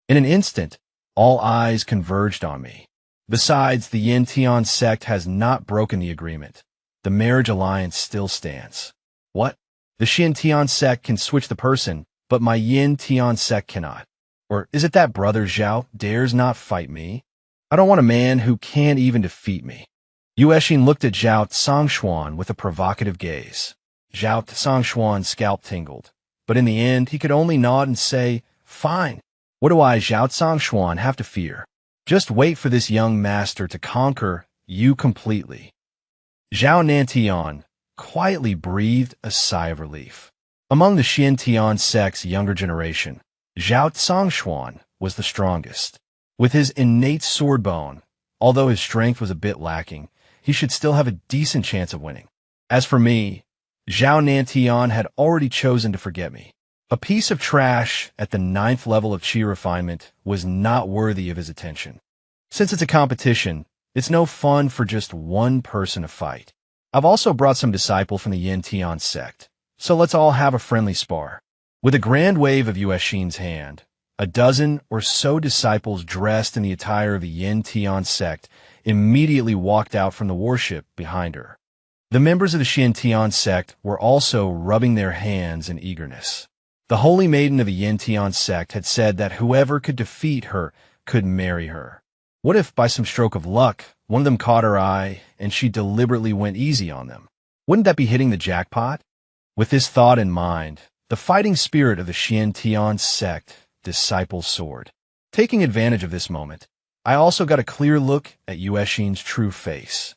In an instant, all eyes converged on me. Besides, the Yantian sect has not broken the agreement. The marriage alliance still stands. What? The Xiantian sect can switch the person, but my Yantian sect cannot. Or is it that brother Zhao dares not fight me? I don't want a man who can't even defeat me. Yuexin looked at Zhao Songxuan with a provocative gaze. Zhao Songxuan's scalp tingled, but in the end he could only nod and say, Fine. What do I, Zhao Songxuan, have to fear? Just wait for this young master to conquer you completely. Zhao Nantian quietly breathed a sigh of relief. Among the Xiantian sect's younger generation, Zhao Songxuan was the strongest. With his innate sword bone, although his strength was a bit lacking, he should still have a decent chance of winning. As for me, Zhao Nantian had already chosen to forget me. A piece of trash at the 9th level of Qi refinement was not worthy of his attention. Since it's a competition, it's no fun for just one person to fight. I've also brought some disciples from the Yantian sect, so let's all have a friendly spar. With a grand wave of Yuexin's hand, a dozen or so disciples dressed in the attire of the Yantian sect immediately walked out from the warship behind her. The members of the Xiantian sect were also rubbing their hands in eagerness. The Holy Maiden of the Yantian sect had said that whoever could defeat her could marry her. What if, by some stroke of luck, one of them caught her eye and she deliberately went easy on them? Wouldn't that be hitting the jackpot? With this thought in mind, the fighting spirit of the Xiantian sect disciples soared. Taking advantage of this moment, I also got a clear look at Yuexin's true face.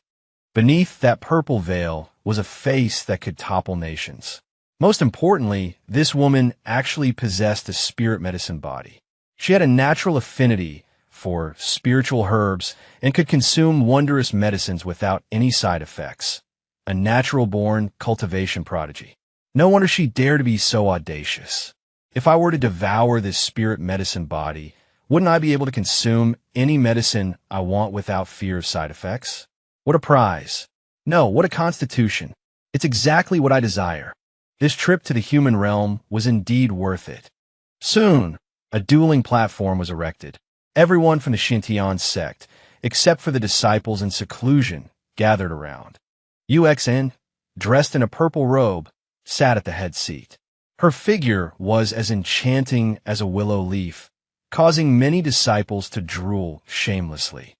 Beneath that purple veil was a face that could topple nations. Most importantly, this woman actually possessed a spirit medicine body. She had a natural affinity for spiritual herbs and could consume wondrous medicines without any side effects. A natural-born cultivation prodigy. No wonder she dared to be so audacious. If I were to devour this spirit medicine body, wouldn't I be able to consume any medicine I want without fear of side effects? What a prize. No, what a constitution. It's exactly what I desire. This trip to the human realm was indeed worth it. Soon, a dueling platform was erected. Everyone from the Xiantian sect, except for the disciples in seclusion, gathered around. Yuexin, dressed in a purple robe, sat at the head seat. Her figure was as enchanting as a willow leaf, causing many disciples to drool shamelessly.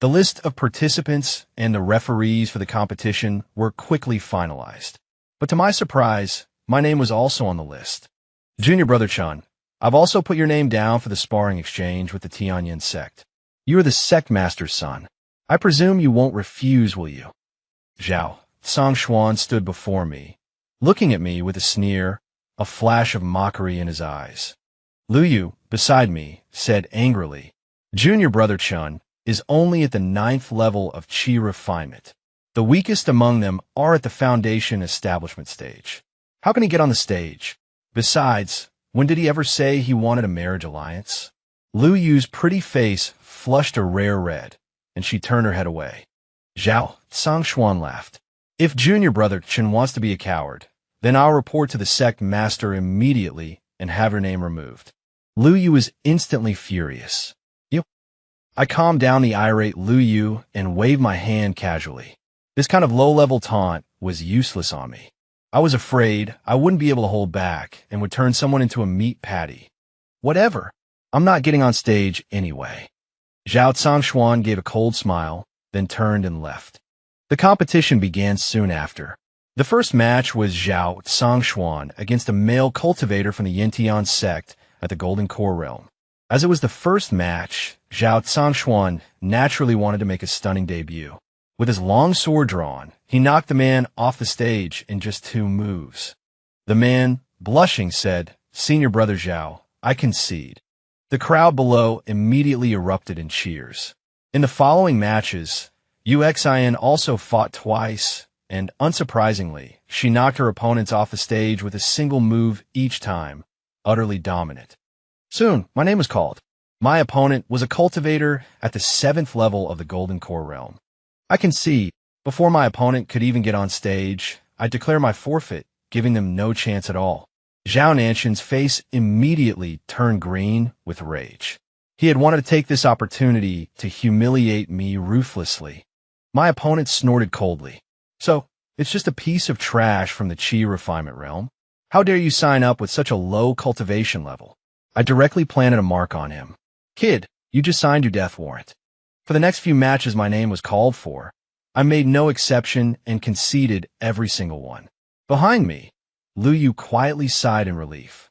The list of participants and the referees for the competition were quickly finalized. But to my surprise, my name was also on the list. Junior Brother Chun, I've also put your name down for the sparring exchange with the Tianyin sect. You are the sect master's son. I presume you won't refuse, will you? Zhao Songxuan stood before me, looking at me with a sneer, a flash of mockery in his eyes. Lu Yu, beside me, said angrily, Junior Brother Chun is only at the 9th level of Qi refinement. The weakest among them are at the foundation establishment stage. How can he get on the stage? Besides, when did he ever say he wanted a marriage alliance? Lu Yu's pretty face flushed a rare red, and she turned her head away. Zhao Zhangshuan laughed. If junior brother Chen wants to be a coward, then I'll report to the sect master immediately and have her name removed. Lu Yu was instantly furious. I calmed down the irate Lu Yu and waved my hand casually. This kind of low-level taunt was useless on me. I was afraid I wouldn't be able to hold back and would turn someone into a meat patty. Whatever. I'm not getting on stage anyway. Zhao Zhangshuan gave a cold smile, then turned and left. The competition began soon after. The first match was Zhao Zhangshuan against a male cultivator from the Yantian sect at the Golden Core Realm. As it was the first match, Zhao Zhangshuan naturally wanted to make a stunning debut. With his long sword drawn, he knocked the man off the stage in just 2 moves. The man, blushing, said, "Senior brother Zhao, I concede." The crowd below immediately erupted in cheers. In the following matches, Yuxian also fought twice, and unsurprisingly, she knocked her opponents off the stage with a single move each time, utterly dominant. Soon, my name was called. My opponent was a cultivator at the 7th level of the Golden Core Realm. I concede, before my opponent could even get on stage, I declare my forfeit, giving them no chance at all. Zhao Nanshan's face immediately turned green with rage. He had wanted to take this opportunity to humiliate me ruthlessly. My opponent snorted coldly. So, it's just a piece of trash from the Qi refinement realm? How dare you sign up with such a low cultivation level? I directly planted a mark on him. Kid, you just signed your death warrant. For the next few matches my name was called for, I made no exception and conceded every single one. Behind me, Lu Yu quietly sighed in relief.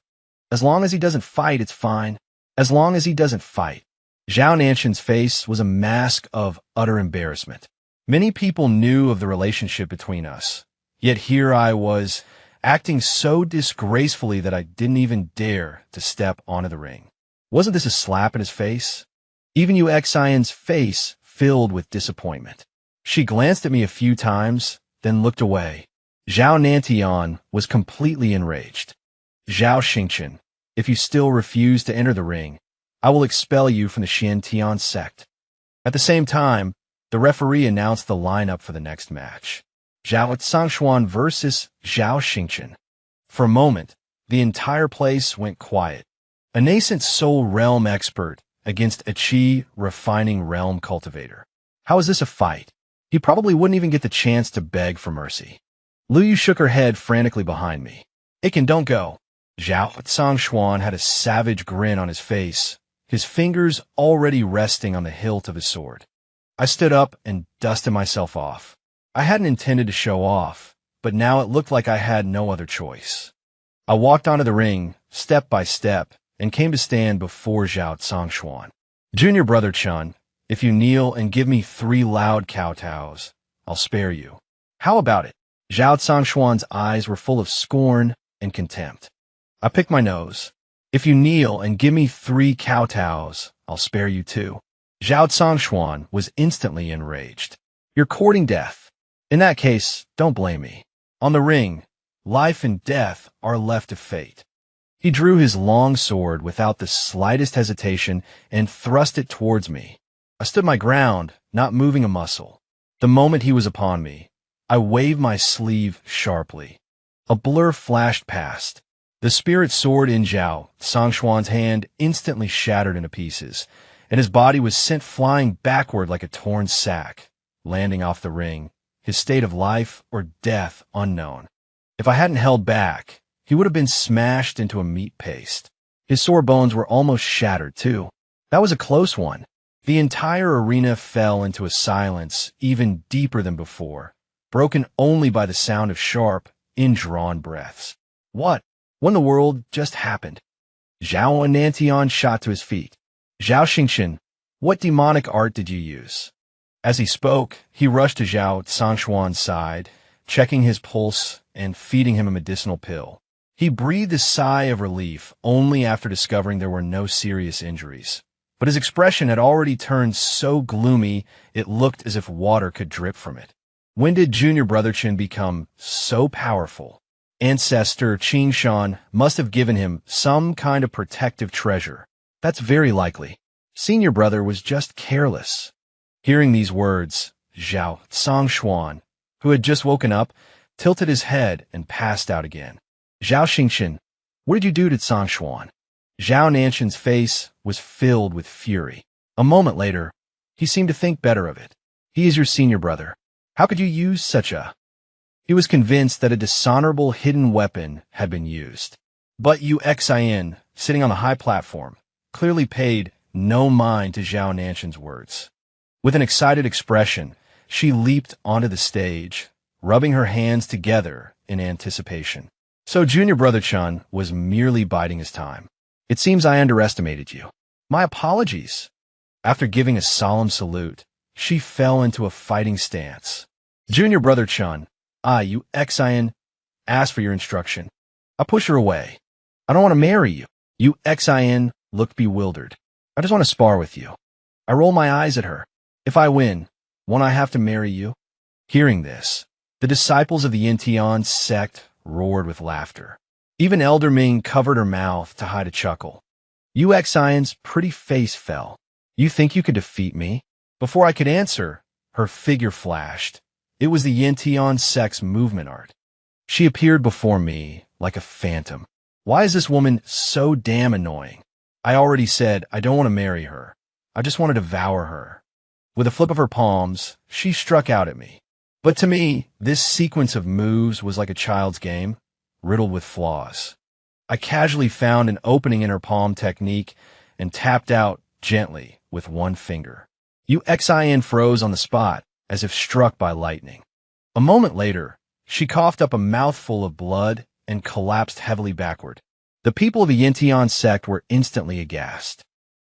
As long as he doesn't fight, it's fine. As long as he doesn't fight. Zhao Nanshan's face was a mask of utter embarrassment. Many people knew of the relationship between us, yet here I was, acting so disgracefully that I didn't even dare to step onto the ring. Wasn't this a slap in his face? Even Yuxian's face filled with disappointment. She glanced at me a few times, then looked away. Zhao Nantian was completely enraged. Zhao Xingchen, if you still refuse to enter the ring, I will expel you from the Xiantian sect. At the same time, the referee announced the lineup for the next match. Zhao Zhangshuan versus Zhao Xingchen. For a moment, the entire place went quiet. A nascent soul realm expert against a Qi refining realm cultivator. How is this a fight? He probably wouldn't even get the chance to beg for mercy. Lu Yu shook her head frantically behind me. Iken, don't go. Zhao Zhangshuan had a savage grin on his face, his fingers already resting on the hilt of his sword. I stood up and dusted myself off. I hadn't intended to show off, but now it looked like I had no other choice. I walked onto the ring, step by step, and came to stand before Zhao Zhangshuan. Junior brother Chen, if you kneel and give me 3 loud kowtows, I'll spare you. How about it? Zhao Zhangshuan's eyes were full of scorn and contempt. I picked my nose. If you kneel and give me 3 kowtows, I'll spare you too. Zhao Zhangshuan was instantly enraged. You're courting death. In that case, don't blame me. On the ring, life and death are left to fate. He drew his long sword without the slightest hesitation and thrust it towards me. I stood my ground, not moving a muscle. The moment he was upon me, I waved my sleeve sharply. A blur flashed past. The spirit sword in Zhao Zhangshuan's hand instantly shattered into pieces, and his body was sent flying backward like a torn sack, landing off the ring, his state of life or death unknown. If I hadn't held back, he would have been smashed into a meat paste. His sore bones were almost shattered, too. That was a close one. The entire arena fell into a silence even deeper than before, broken only by the sound of sharp, indrawn breaths. What in the world just happened? Zhao Nantian shot to his feet. Zhao Xingchen, what demonic art did you use? As he spoke, he rushed to Zhao Zhangshuan's side, checking his pulse and feeding him a medicinal pill. He breathed a sigh of relief only after discovering there were no serious injuries. But his expression had already turned so gloomy it looked as if water could drip from it. When did Junior Brother Chen become so powerful? Ancestor Qin Shan must have given him some kind of protective treasure. That's very likely. Senior brother was just careless. Hearing these words, Zhao Songshuan, who had just woken up, tilted his head and passed out again. Zhao Xingchen, what did you do to Songshuan? Zhao Nanshan's face was filled with fury. A moment later, he seemed to think better of it. He is your senior brother. How could you use such a... He was convinced that a dishonorable hidden weapon had been used. But Yu Xin, sitting on the high platform, clearly paid no mind to Zhao Nanshan's words. With an excited expression, she leaped onto the stage, rubbing her hands together in anticipation. So Junior Brother Chen was merely biding his time. It seems I underestimated you. My apologies. After giving a solemn salute, she fell into a fighting stance. Junior Brother Chen, Yu Xin, asked for your instruction. I push her away. I don't want to marry you. Yu Xin looked bewildered. I just want to spar with you. I roll my eyes at her. If I win, won't I have to marry you? Hearing this, the disciples of the Yintian sect roared with laughter. Even Elder Ming covered her mouth to hide a chuckle. Yu Xion's pretty face fell. You think you could defeat me? Before I could answer, her figure flashed. It was the Yintian sect's movement art. She appeared before me like a phantom. Why is this woman so damn annoying? I already said I don't want to marry her. I just want to devour her. With a flip of her palms, she struck out at me. But to me, this sequence of moves was like a child's game, riddled with flaws. I casually found an opening in her palm technique and tapped out gently with one finger. Yu Xin froze on the spot, as if struck by lightning. A moment later, she coughed up a mouthful of blood and collapsed heavily backward. The people of the Yintian sect were instantly aghast.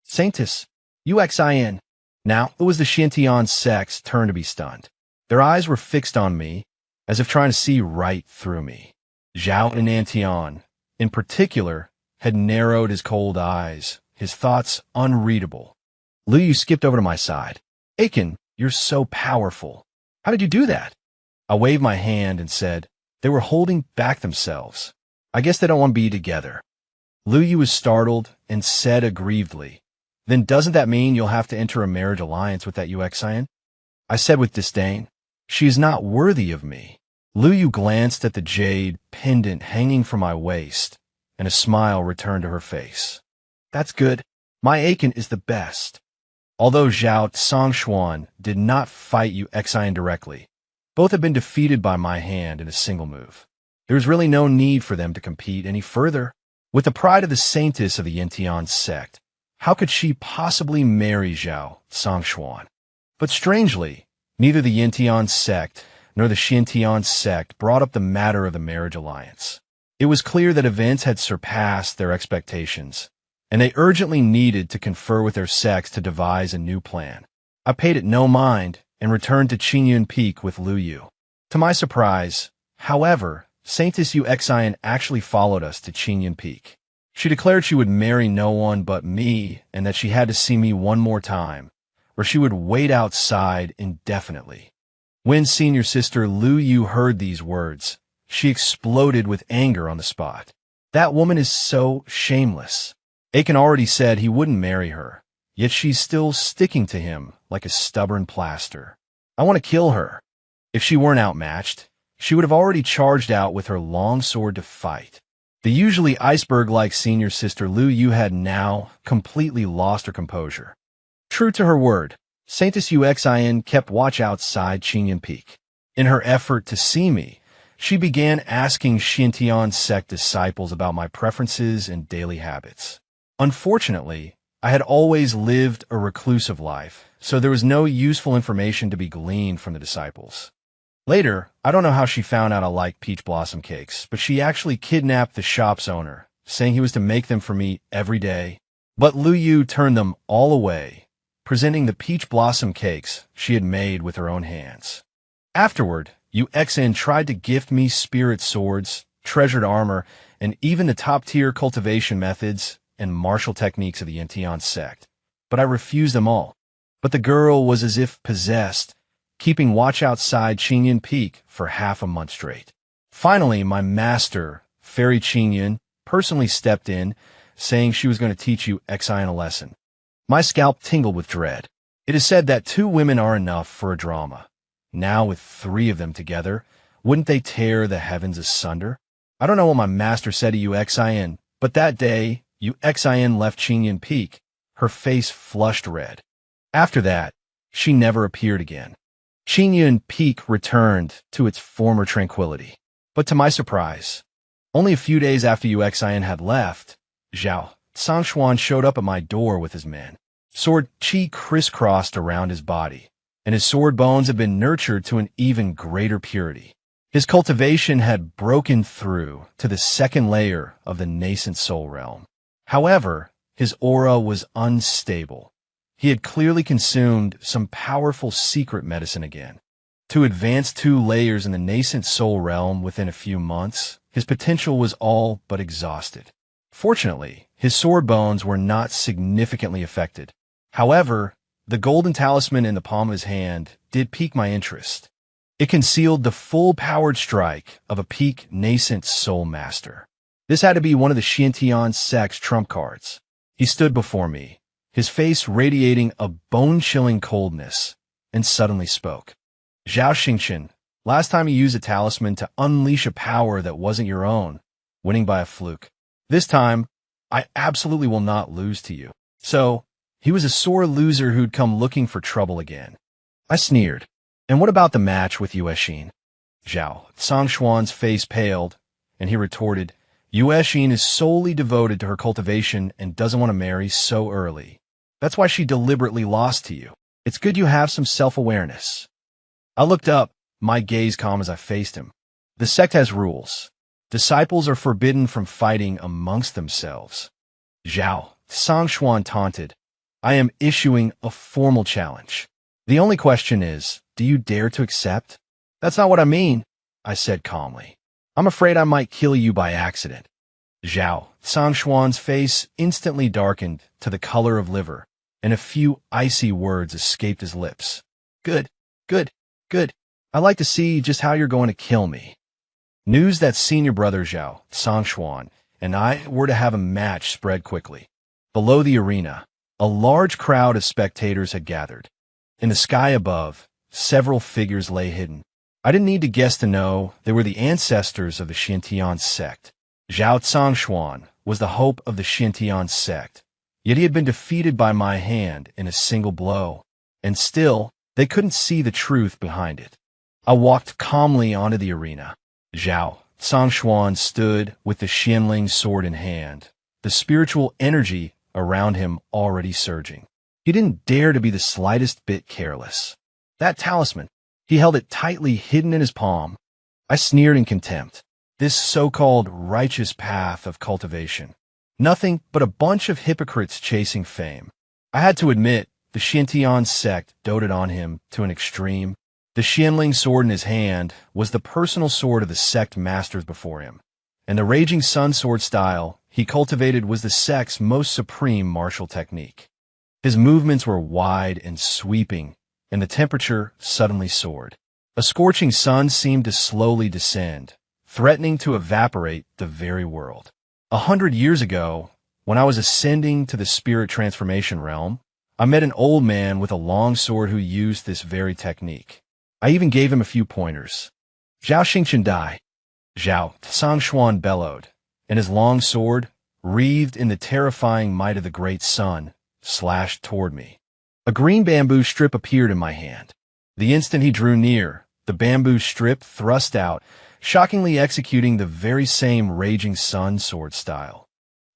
Saintus, Yu Xin. Now it was the Xintian sect's turn to be stunned. Their eyes were fixed on me, as if trying to see right through me. Zhao Nantian, in particular, had narrowed his cold eyes, his thoughts unreadable. Lu Yu skipped over to my side. Aiken, you're so powerful. How did you do that? I waved my hand and said, they were holding back themselves. I guess they don't want to be together. Lu Yu was startled and said aggrievedly, then doesn't that mean you'll have to enter a marriage alliance with that Yu Xin? I said with disdain, she is not worthy of me. Lu Yu glanced at the jade pendant hanging from my waist, and a smile returned to her face. That's good. My Aiken is the best. Although Zhao Songshuan did not fight Yu Xin directly, both had been defeated by my hand in a single move. There was really no need for them to compete any further. With the pride of the saintess of the Yintian sect, how could she possibly marry Zhao Songshuan? But strangely, neither the Yintian sect nor the Xintian sect brought up the matter of the marriage alliance. It was clear that events had surpassed their expectations, and they urgently needed to confer with their sects to devise a new plan. I paid it no mind and returned to Qingyun Peak with Lu Yu. To my surprise, however, Saintess Yu Xin actually followed us to Qingyun Peak. She declared she would marry no one but me and that she had to see me one more time, or she would wait outside indefinitely. When senior sister Lu Yu heard these words, she exploded with anger on the spot. That woman is so shameless. Aiken already said he wouldn't marry her, yet she's still sticking to him like a stubborn plaster. I want to kill her. If she weren't outmatched, she would have already charged out with her long sword to fight. The usually iceberg-like senior sister Lu Yu had now completely lost her composure. True to her word, Saintess Yu Xin kept watch outside Qingyun Peak. In her effort to see me, she began asking Xintian sect disciples about my preferences and daily habits. Unfortunately, I had always lived a reclusive life, so there was no useful information to be gleaned from the disciples. Later, I don't know how she found out I liked peach blossom cakes, but she actually kidnapped the shop's owner, saying he was to make them for me every day. But Lu Yu turned them all away, presenting the peach blossom cakes she had made with her own hands. Afterward, Yu Xin tried to gift me spirit swords, treasured armor, and even the top-tier cultivation methods and martial techniques of the Yintian sect, but I refused them all. But the girl was as if possessed, keeping watch outside Qingyun Peak for half a month straight. Finally, my master, Fairy Qingyun, personally stepped in, saying she was going to teach you Xian a lesson. My scalp tingled with dread. It is said that 2 women are enough for a drama. Now, with 3 of them together, wouldn't they tear the heavens asunder? I don't know what my master said to Yu Xian, but that day, Yu Xian left Qingyun Peak, her face flushed red. After that, she never appeared again. Qingyun Peak returned to its former tranquility. But to my surprise, only a few days after Yu Xian had left, Zhao Zhangxuan showed up at my door with his men. Sword qi crisscrossed around his body, and his sword bones had been nurtured to an even greater purity. His cultivation had broken through to the second layer of the nascent soul realm. However, his aura was unstable. He had clearly consumed some powerful secret medicine again. To advance 2 layers in the nascent soul realm within a few months, his potential was all but exhausted. Fortunately, his sword bones were not significantly affected. However, the golden talisman in the palm of his hand did pique my interest. It concealed the full-powered strike of a peak nascent soul master. This had to be one of the Xiantian sect's trump cards. He stood before me, his face radiating a bone-chilling coldness, and suddenly spoke. Zhao Xingchen, last time you used a talisman to unleash a power that wasn't your own, winning by a fluke. This time, I absolutely will not lose to you. So, he was a sore loser who'd come looking for trouble again. I sneered. And what about the match with Yue Xin? Zhao Zhangxuan's face paled, and he retorted, Yue Xin is solely devoted to her cultivation and doesn't want to marry so early. That's why she deliberately lost to you. It's good you have some self-awareness. I looked up, my gaze calm as I faced him. The sect has rules. Disciples are forbidden from fighting amongst themselves. Zhao Zhangxuan taunted, I am issuing a formal challenge. The only question is, do you dare to accept? That's not what I mean, I said calmly. I'm afraid I might kill you by accident. Zhao Zhangxuan's face instantly darkened to the color of liver, and a few icy words escaped his lips. Good, good, good. I'd like to see just how you're going to kill me. News that senior brother Zhao Zhangxuan and I were to have a match spread quickly. Below the arena, a large crowd of spectators had gathered. In the sky above, several figures lay hidden. I didn't need to guess to know they were the ancestors of the Xiantian sect. Zhao Zhangxuan was the hope of the Xiantian sect, yet he had been defeated by my hand in a single blow, and still, they couldn't see the truth behind it. I walked calmly onto the arena. Zhao Zhangxuan stood with the Xianling sword in hand, the spiritual energy around him already surging. He didn't dare to be the slightest bit careless. That talisman, he held it tightly hidden in his palm. I sneered in contempt. This so-called righteous path of cultivation. Nothing but a bunch of hypocrites chasing fame. I had to admit, the Xiantian sect doted on him to an extreme. The Xianling sword in his hand was the personal sword of the sect masters before him, and the Raging Sun sword style he cultivated was the sect's most supreme martial technique. His movements were wide and sweeping, and the temperature suddenly soared. A scorching sun seemed to slowly descend, threatening to evaporate the very world. 100 years ago, when I was ascending to the spirit transformation realm, I met an old man with a long sword who used this very technique. I even gave him a few pointers. Zhao Xingchen Dai, Zhao Zhangxuan bellowed, and his long sword, wreathed in the terrifying might of the great sun, slashed toward me. A green bamboo strip appeared in my hand. The instant he drew near, the bamboo strip thrust out, shockingly executing the very same Raging Sun sword style.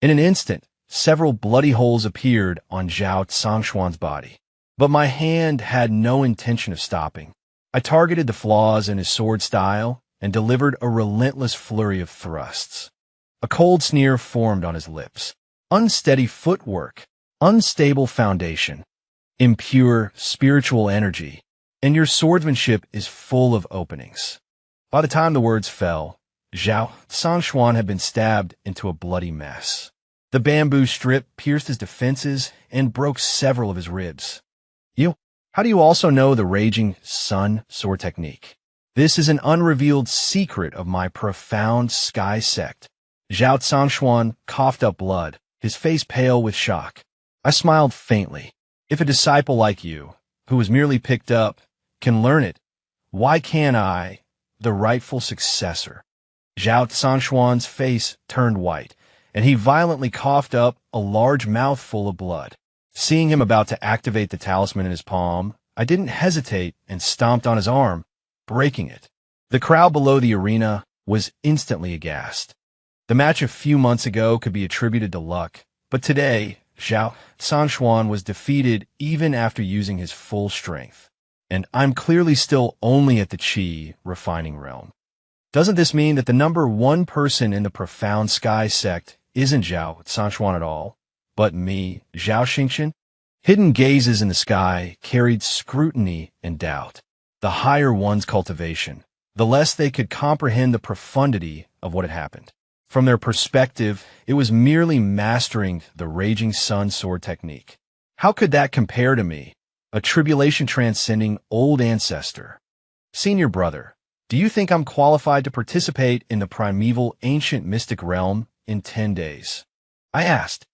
In an instant, several bloody holes appeared on Zhao Zhangxuan's body. But my hand had no intention of stopping. I targeted the flaws in his sword style and delivered a relentless flurry of thrusts. A cold sneer formed on his lips. Unsteady footwork, unstable foundation, impure spiritual energy, and your swordsmanship is full of openings. By the time the words fell, Zhao Zhangxuan had been stabbed into a bloody mess. The bamboo strip pierced his defenses and broke several of his ribs. You, How do you also know the Raging Sun sword technique? This is an unrevealed secret of my profound sky sect. Zhao Zhangshuan coughed up blood, his face pale with shock. I smiled faintly. If a disciple like you, who was merely picked up, can learn it, why can't I, the rightful successor? Zhao Zhangshuan's face turned white, and he violently coughed up a large mouthful of blood. Seeing him about to activate the talisman in his palm, I didn't hesitate and stomped on his arm, breaking it. The crowd below the arena was instantly aghast. The match a few months ago could be attributed to luck, but today, Zhao Zhangshuan was defeated even after using his full strength. And I'm clearly still only at the Qi refining realm. Doesn't this mean that the number one person in the profound sky sect isn't Zhao Zhangshuan at all, but me, Zhao Xingchen? Hidden gazes in the sky carried scrutiny and doubt. The higher one's cultivation, the less they could comprehend the profundity of what had happened. From their perspective, it was merely mastering the Raging Sun sword technique. How could that compare to me, a tribulation-transcending old ancestor? Senior brother, do you think I'm qualified to participate in the primeval ancient mystic realm in 10 days? I asked.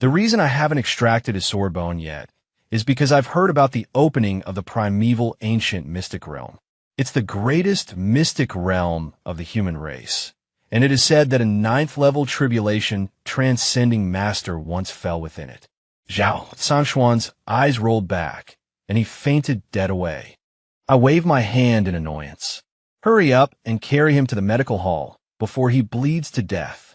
The reason I haven't extracted his sword bone yet is because I've heard about the opening of the primeval ancient mystic realm. It's the greatest mystic realm of the human race, and it is said that a 9th-level tribulation transcending master once fell within it. Zhao Zhangshuan's eyes rolled back, and he fainted dead away. I waved my hand in annoyance. Hurry up and carry him to the medical hall before he bleeds to death.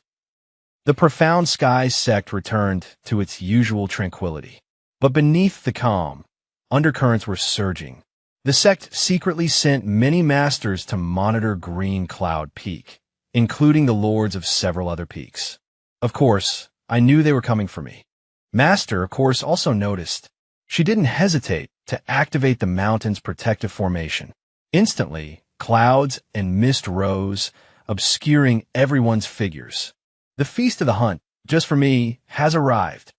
The profound sky sect returned to its usual tranquility. But beneath the calm, undercurrents were surging. The sect secretly sent many masters to monitor Green Cloud Peak, including the lords of several other peaks. Of course, I knew they were coming for me. Master, of course, also noticed. She didn't hesitate to activate the mountain's protective formation. Instantly, clouds and mist rose, obscuring everyone's figures. The feast of the hunt, just for me, has arrived.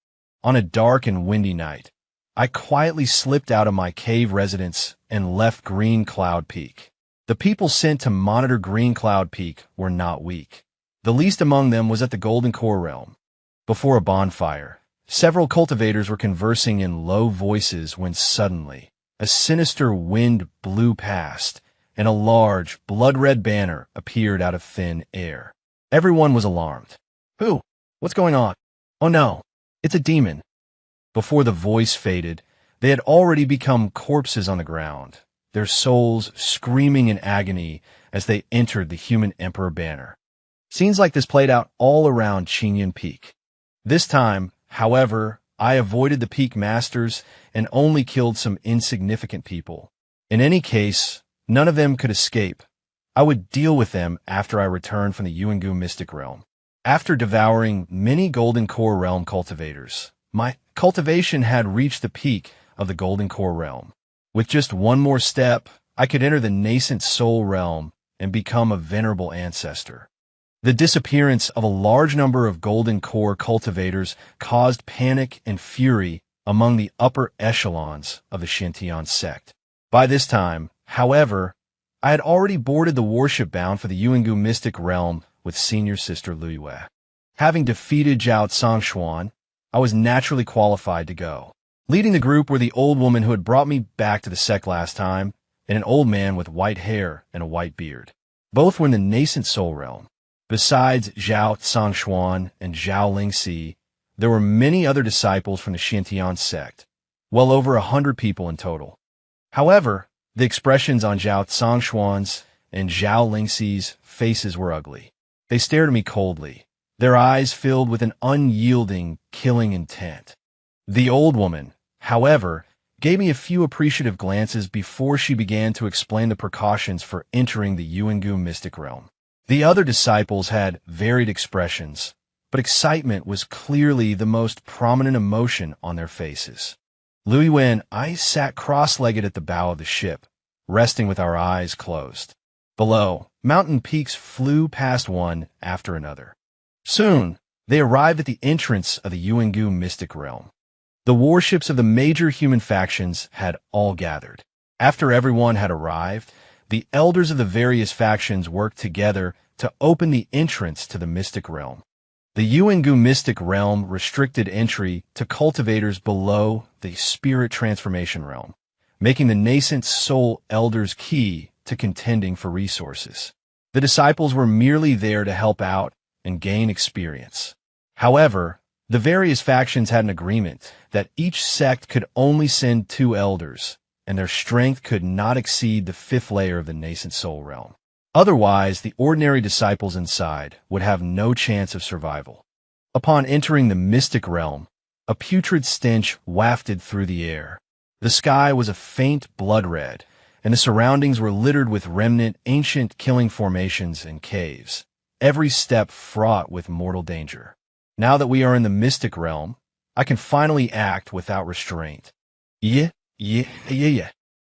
On a dark and windy night, I quietly slipped out of my cave residence and left Green Cloud Peak. The people sent to monitor Green Cloud Peak were not weak. The least among them was at the Golden Core realm. Before a bonfire, several cultivators were conversing in low voices when suddenly, a sinister wind blew past, and a large, blood-red banner appeared out of thin air. Everyone was alarmed. Who? What's going on? Oh no, it's a demon. Before the voice faded, they had already become corpses on the ground, their souls screaming in agony as they entered the human emperor banner. Scenes like this played out all around Qingyan Peak. This time, however, I avoided the peak masters and only killed some insignificant people. In any case, none of them could escape. I would deal with them after I returned from the Yuangu Mystic Realm. After devouring many Golden Core Realm cultivators, my cultivation had reached the peak of the Golden Core Realm. With just one more step, I could enter the nascent Soul Realm and become a venerable ancestor. The disappearance of a large number of Golden Core cultivators caused panic and fury among the upper echelons of the Xintian sect. By this time, however, I had already boarded the warship bound for the Yuangu Mystic Realm with senior sister Lu Yue. Having defeated Zhao Zhangshuan, I was naturally qualified to go. Leading the group were the old woman who had brought me back to the sect last time, and an old man with white hair and a white beard. Both were in the nascent Soul Realm. Besides Zhao Zhangshuan and Zhao Lingxi, there were many other disciples from the Xintian sect, well over 100 people in total. However, the expressions on Zhao Zhangshuan's and Zhao Lingxi's faces were ugly. They stared at me coldly, their eyes filled with an unyielding, killing intent. The old woman, however, gave me a few appreciative glances before she began to explain the precautions for entering the Yuangu Mystic Realm. The other disciples had varied expressions, but excitement was clearly the most prominent emotion on their faces. Lu Yue and I sat cross-legged at the bow of the ship, resting with our eyes closed. Below, mountain peaks flew past one after another. Soon, they arrived at the entrance of the Yuangu Mystic Realm. The warships of the major human factions had all gathered. After everyone had arrived, the elders of the various factions worked together to open the entrance to the mystic realm. The Yuangu mystic realm restricted entry to cultivators below the spirit transformation realm, making the nascent soul elders key to contending for resources. The disciples were merely there to help out and gain experience. However, the various factions had an agreement that each sect could only send 2 elders, and their strength could not exceed the 5th layer of the nascent soul realm. Otherwise, the ordinary disciples inside would have no chance of survival. Upon entering the mystic realm, a putrid stench wafted through the air. The sky was a faint blood red, and the surroundings were littered with remnant ancient killing formations and caves, every step fraught with mortal danger. Now that we are in the mystic realm, I can finally act without restraint. Yeah.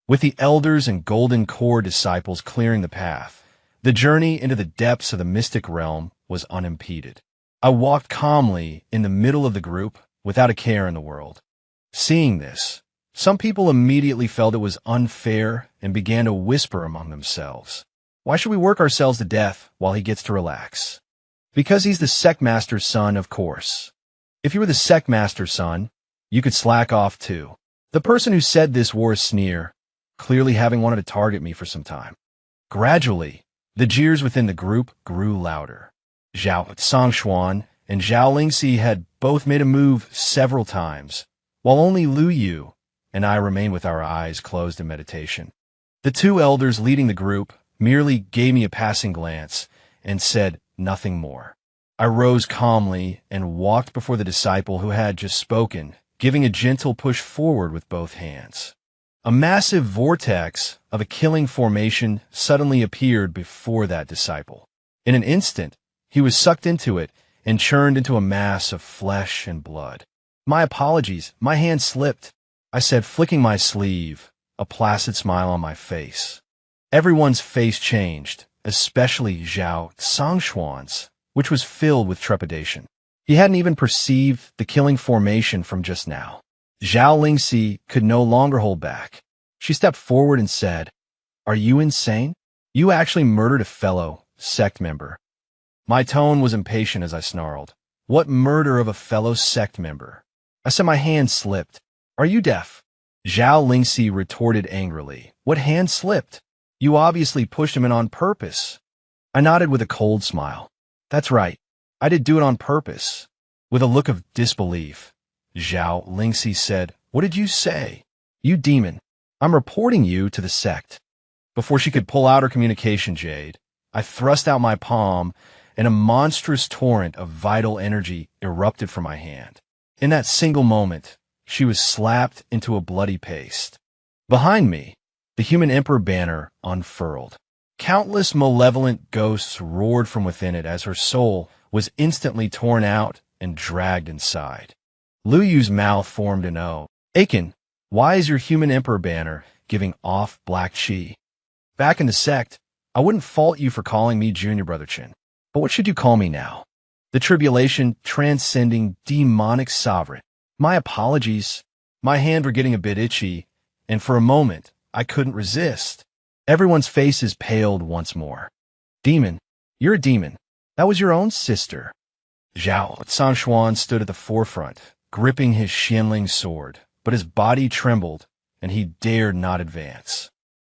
With the elders and golden core disciples clearing the path, the journey into the depths of the mystic realm was unimpeded. I walked calmly in the middle of the group without a care in the world. Seeing this, some people immediately felt it was unfair and began to whisper among themselves. Why should we work ourselves to death while he gets to relax? Because he's the Sectmaster's son, of course. If you were the Sectmaster's son, you could slack off too. The person who said this wore a sneer, clearly having wanted to target me for some time. Gradually, the jeers within the group grew louder. Zhao Songxuan and Zhao Lingxi had both made a move several times, while only Lu Yu and I remained with our eyes closed in meditation. The 2 elders leading the group merely gave me a passing glance and said nothing more. I rose calmly and walked before the disciple who had just spoken, giving a gentle push forward with both hands. A massive vortex of a killing formation suddenly appeared before that disciple. In an instant, he was sucked into it and churned into a mass of flesh and blood. My apologies, my hand slipped, I said, flicking my sleeve, a placid smile on my face. Everyone's face changed, especially Zhao Songxuan's, which was filled with trepidation. He hadn't even perceived the killing formation from just now. Zhao Lingxi could no longer hold back. She stepped forward and said, "Are you insane? You actually murdered a fellow sect member." My tone was impatient as I snarled, "What murder of a fellow sect member?" I said my hand slipped. "Are you deaf?" Zhao Lingxi retorted angrily, "What hand slipped? You obviously pushed him in on purpose." I nodded with a cold smile. "That's right. I did do it on purpose." With a look of disbelief, Zhao Lingxi said, "What did you say? You demon. I'm reporting you to the sect." Before she could pull out her communication jade, I thrust out my palm and a monstrous torrent of vital energy erupted from my hand. In that single moment, she was slapped into a bloody paste. Behind me, the human emperor banner unfurled. Countless malevolent ghosts roared from within it as her soul was instantly torn out and dragged inside. Lu Yu's mouth formed an O. "Aiken, why is your human emperor banner giving off black chi? Back in the sect, I wouldn't fault you for calling me Junior Brother Chin. But what should you call me now? The tribulation transcending demonic sovereign. My apologies. My hands were getting a bit itchy, and for a moment, I couldn't resist. Everyone's faces paled once more. Demon, you're a demon. That was your own sister." Zhao Songxuan stood at the forefront, gripping his Xianling sword, but his body trembled, and he dared not advance.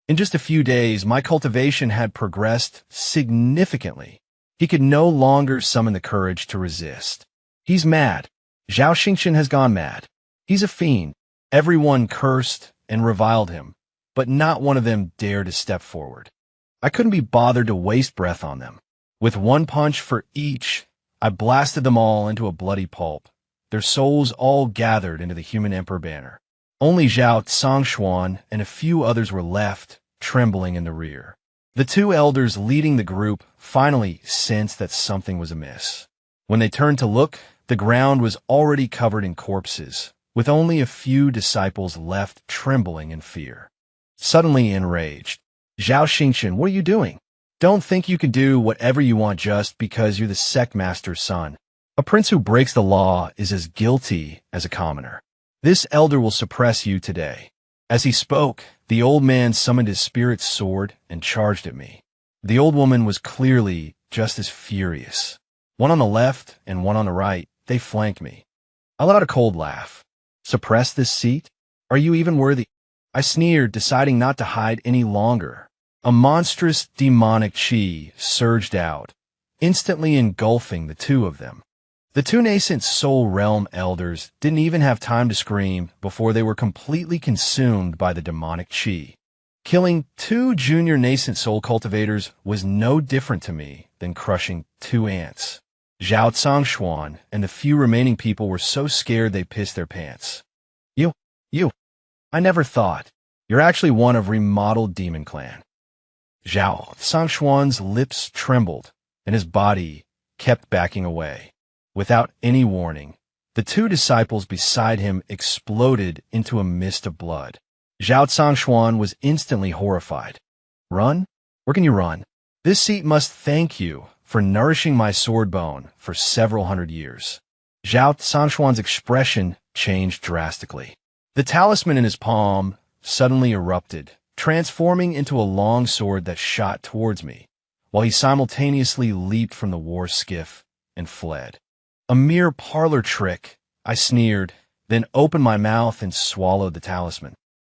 In just a few days, my cultivation had progressed significantly. He could no longer summon the courage to resist. "He's mad. Zhao Xingchen has gone mad. He's a fiend." Everyone cursed and reviled him, but not one of them dared to step forward. I couldn't be bothered to waste breath on them. With one punch for each, I blasted them all into a bloody pulp, their souls all gathered into the human emperor banner. Only Zhao Songxuan and a few others were left, trembling in the rear. The 2 elders leading the group finally sensed that something was amiss. When they turned to look, the ground was already covered in corpses, with only a few disciples left trembling in fear. Suddenly enraged, "Zhao Xingchen, what are you doing? Don't think you can do whatever you want just because you're the sect master's son. A prince who breaks the law is as guilty as a commoner." This elder will suppress you today." As he spoke, the old man summoned his spirit sword and charged at me. The old woman was clearly just as furious. One on the left and one on the right, they flanked me. I let out a cold laugh. "Suppress this seat? Are you even worthy?" I sneered, deciding not to hide any longer. A monstrous demonic chi surged out, instantly engulfing the two of them. The two nascent soul realm elders didn't even have time to scream before they were completely consumed by the demonic chi. Killing two junior nascent soul cultivators was no different to me than crushing two ants. Zhao Zhangshuan and the few remaining people were so scared they pissed their pants. You, I never thought. You're actually one of remodeled Demon Clan." Zhao Zhangshuan's lips trembled, and his body kept backing away. Without any warning, the two disciples beside him exploded into a mist of blood. Zhao Zhangshuan was instantly horrified. "Run? Where can you run? This seat must thank you for nourishing my sword bone for several hundred years." Zhao Zhangshuan's expression changed drastically. The talisman in his palm suddenly erupted, transforming into a long sword that shot towards me, while he simultaneously leaped from the war skiff and fled. "A mere parlor trick," I sneered, then opened my mouth and swallowed the talisman.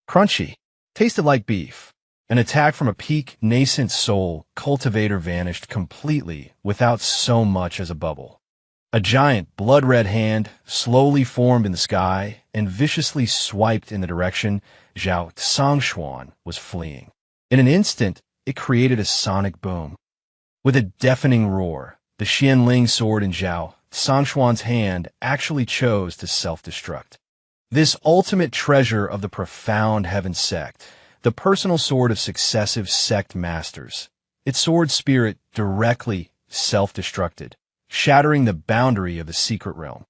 Crunchy, tasted like beef. An attack from a peak nascent soul cultivator vanished completely without so much as a bubble. A giant blood-red hand slowly formed in the sky and viciously swiped in the direction Zhao Zhangshuan was fleeing. In an instant, it created a sonic boom. With a deafening roar, the Xianling sword in Zhao Zhangshuan's hand actually chose to self-destruct. This ultimate treasure of the profound heaven sect, the personal sword of successive sect masters, its sword spirit directly self-destructed, shattering the boundary of the secret realm.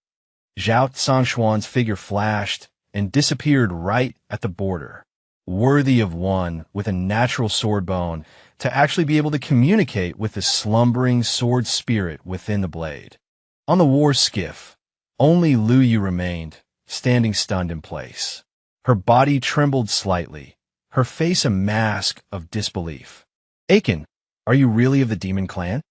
Zhao Zhangshuan's figure flashed and disappeared right at the border, worthy of one with a natural sword bone to actually be able to communicate with the slumbering sword spirit within the blade. On the war skiff, only Lu Yu remained, standing stunned in place. Her body trembled slightly, her face a mask of disbelief. "Aiken, are you really of the Demon Clan?"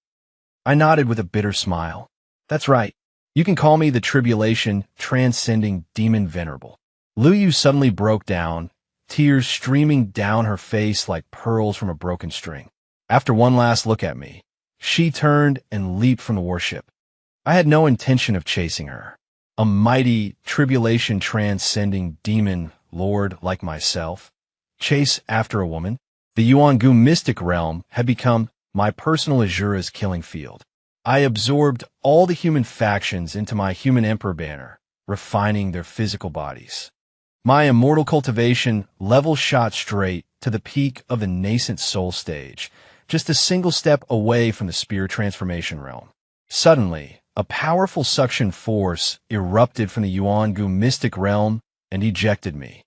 I nodded with a bitter smile. "That's right. You can call me the Tribulation Transcending Demon Venerable." Lu Yu suddenly broke down, tears streaming down her face like pearls from a broken string. After one last look at me, she turned and leaped from the warship. I had no intention of chasing her. A mighty Tribulation Transcending Demon Lord like myself chase after a woman? The Yuan-Gu mystic realm had become my personal Azura's killing field. I absorbed all the human factions into my human emperor banner, refining their physical bodies. My immortal cultivation level shot straight to the peak of the nascent soul stage, just a single step away from the spirit transformation realm. Suddenly, a powerful suction force erupted from the Yuan-Gu mystic realm and ejected me.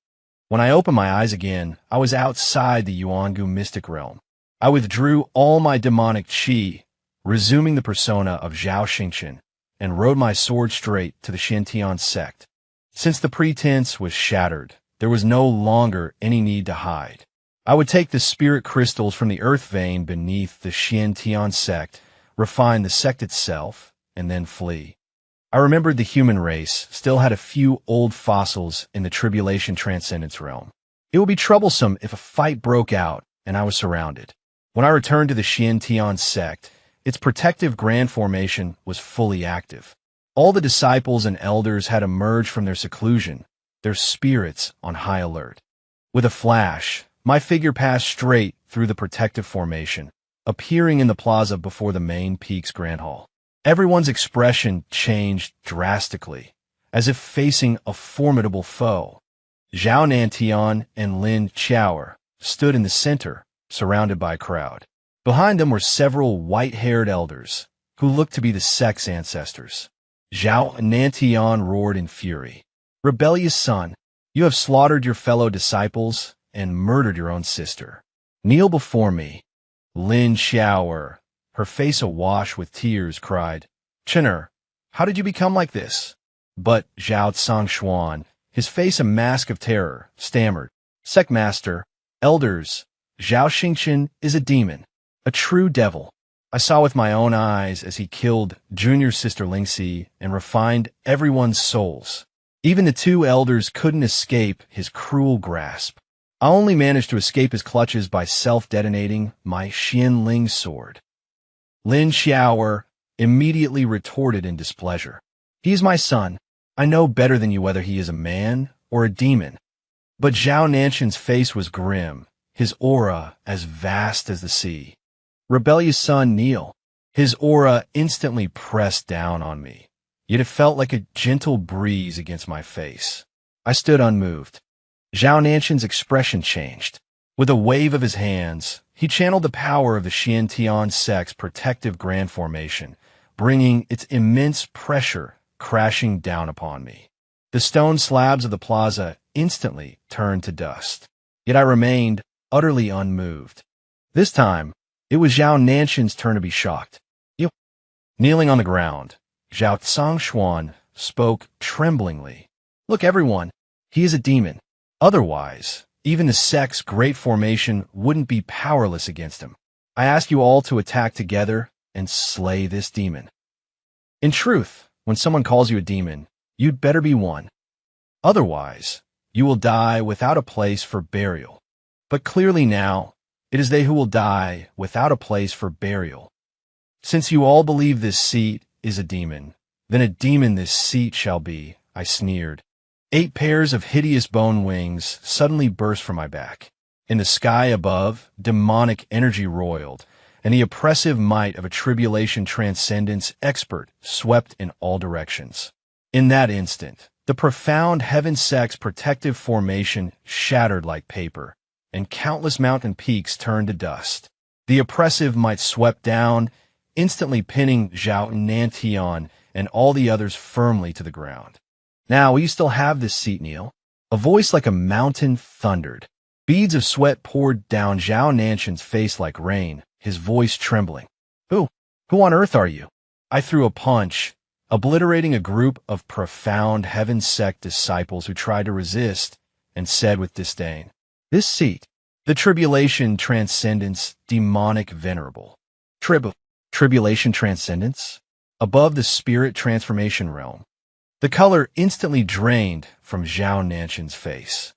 When I opened my eyes again, I was outside the Yuan-Gu mystic realm. I withdrew all my demonic chi, resuming the persona of Zhao Xingqian, and rode my sword straight to the Xiantian sect. Since the pretense was shattered, there was no longer any need to hide. I would take the spirit crystals from the earth vein beneath the Xiantian sect, refine the sect itself, and then flee. I remembered the human race still had a few old fossils in the Tribulation Transcendence realm. It would be troublesome if a fight broke out and I was surrounded. When I returned to the Xiantian sect, its protective grand formation was fully active. All the disciples and elders had emerged from their seclusion, their spirits on high alert. With a flash, my figure passed straight through the protective formation, appearing in the plaza before the main peak's grand hall. Everyone's expression changed drastically, as if facing a formidable foe. Zhao Nantian and Lin Qiaoer stood in the center, surrounded by a crowd. Behind them were several white-haired elders, who looked to be the sect's ancestors. Zhao Nantian roared in fury. "Rebellious son, you have slaughtered your fellow disciples and murdered your own sister. Kneel before me." Lin Qiaoer, her face awash with tears, cried, "Chen'er, how did you become like this?" But Zhao Zhangshuan, his face a mask of terror, stammered, "Sectmaster, elders, Zhao Xingqian is a demon, a true devil. I saw with my own eyes as he killed junior sister Lingxi and refined everyone's souls. Even the two elders couldn't escape his cruel grasp. I only managed to escape his clutches by self-detonating my Xianling sword." Lin Xiaoer immediately retorted in displeasure. "He is my son. I know better than you whether he is a man or a demon." But Zhao Nanqian's face was grim, his aura as vast as the sea. "Rebellious son, kneel." His aura instantly pressed down on me, yet it felt like a gentle breeze against my face. I stood unmoved. Zhao Nanqian's expression changed. With a wave of his hands, he channeled the power of the Xiantian sect's protective grand formation, bringing its immense pressure crashing down upon me. The stone slabs of the plaza instantly turned to dust. Yet I remained utterly unmoved. This time, it was Zhao Nanqian's turn to be shocked. Kneeling on the ground, Zhao Zhangshuan spoke tremblingly. "Look, everyone, he is a demon. Otherwise, even the sect's great formation wouldn't be powerless against him. I ask you all to attack together and slay this demon." In truth, when someone calls you a demon, you'd better be one. Otherwise, you will die without a place for burial. But clearly now, it is they who will die without a place for burial. Since you all believe this seat is a demon, then a demon this seat shall be, I sneered. 8 pairs of hideous bone wings suddenly burst from my back. In the sky above, demonic energy roiled, and the oppressive might of a tribulation transcendence expert swept in all directions. In that instant, the profound heaven sect's protective formation shattered like paper, and countless mountain peaks turned to dust. The oppressive might swept down, instantly pinning Zhao Nantian and all the others firmly to the ground. "Now, will you still have this seat, Neil?" A voice like a mountain thundered. Beads of sweat poured down Zhao Nanqian's face like rain, his voice trembling. Who on earth are you?" I threw a punch, obliterating a group of profound heaven sect disciples who tried to resist, and said with disdain, "This seat, the tribulation transcendence, demonic venerable." Tribulation transcendence? Above the spirit transformation realm. The color instantly drained from Zhao Nanqian's face.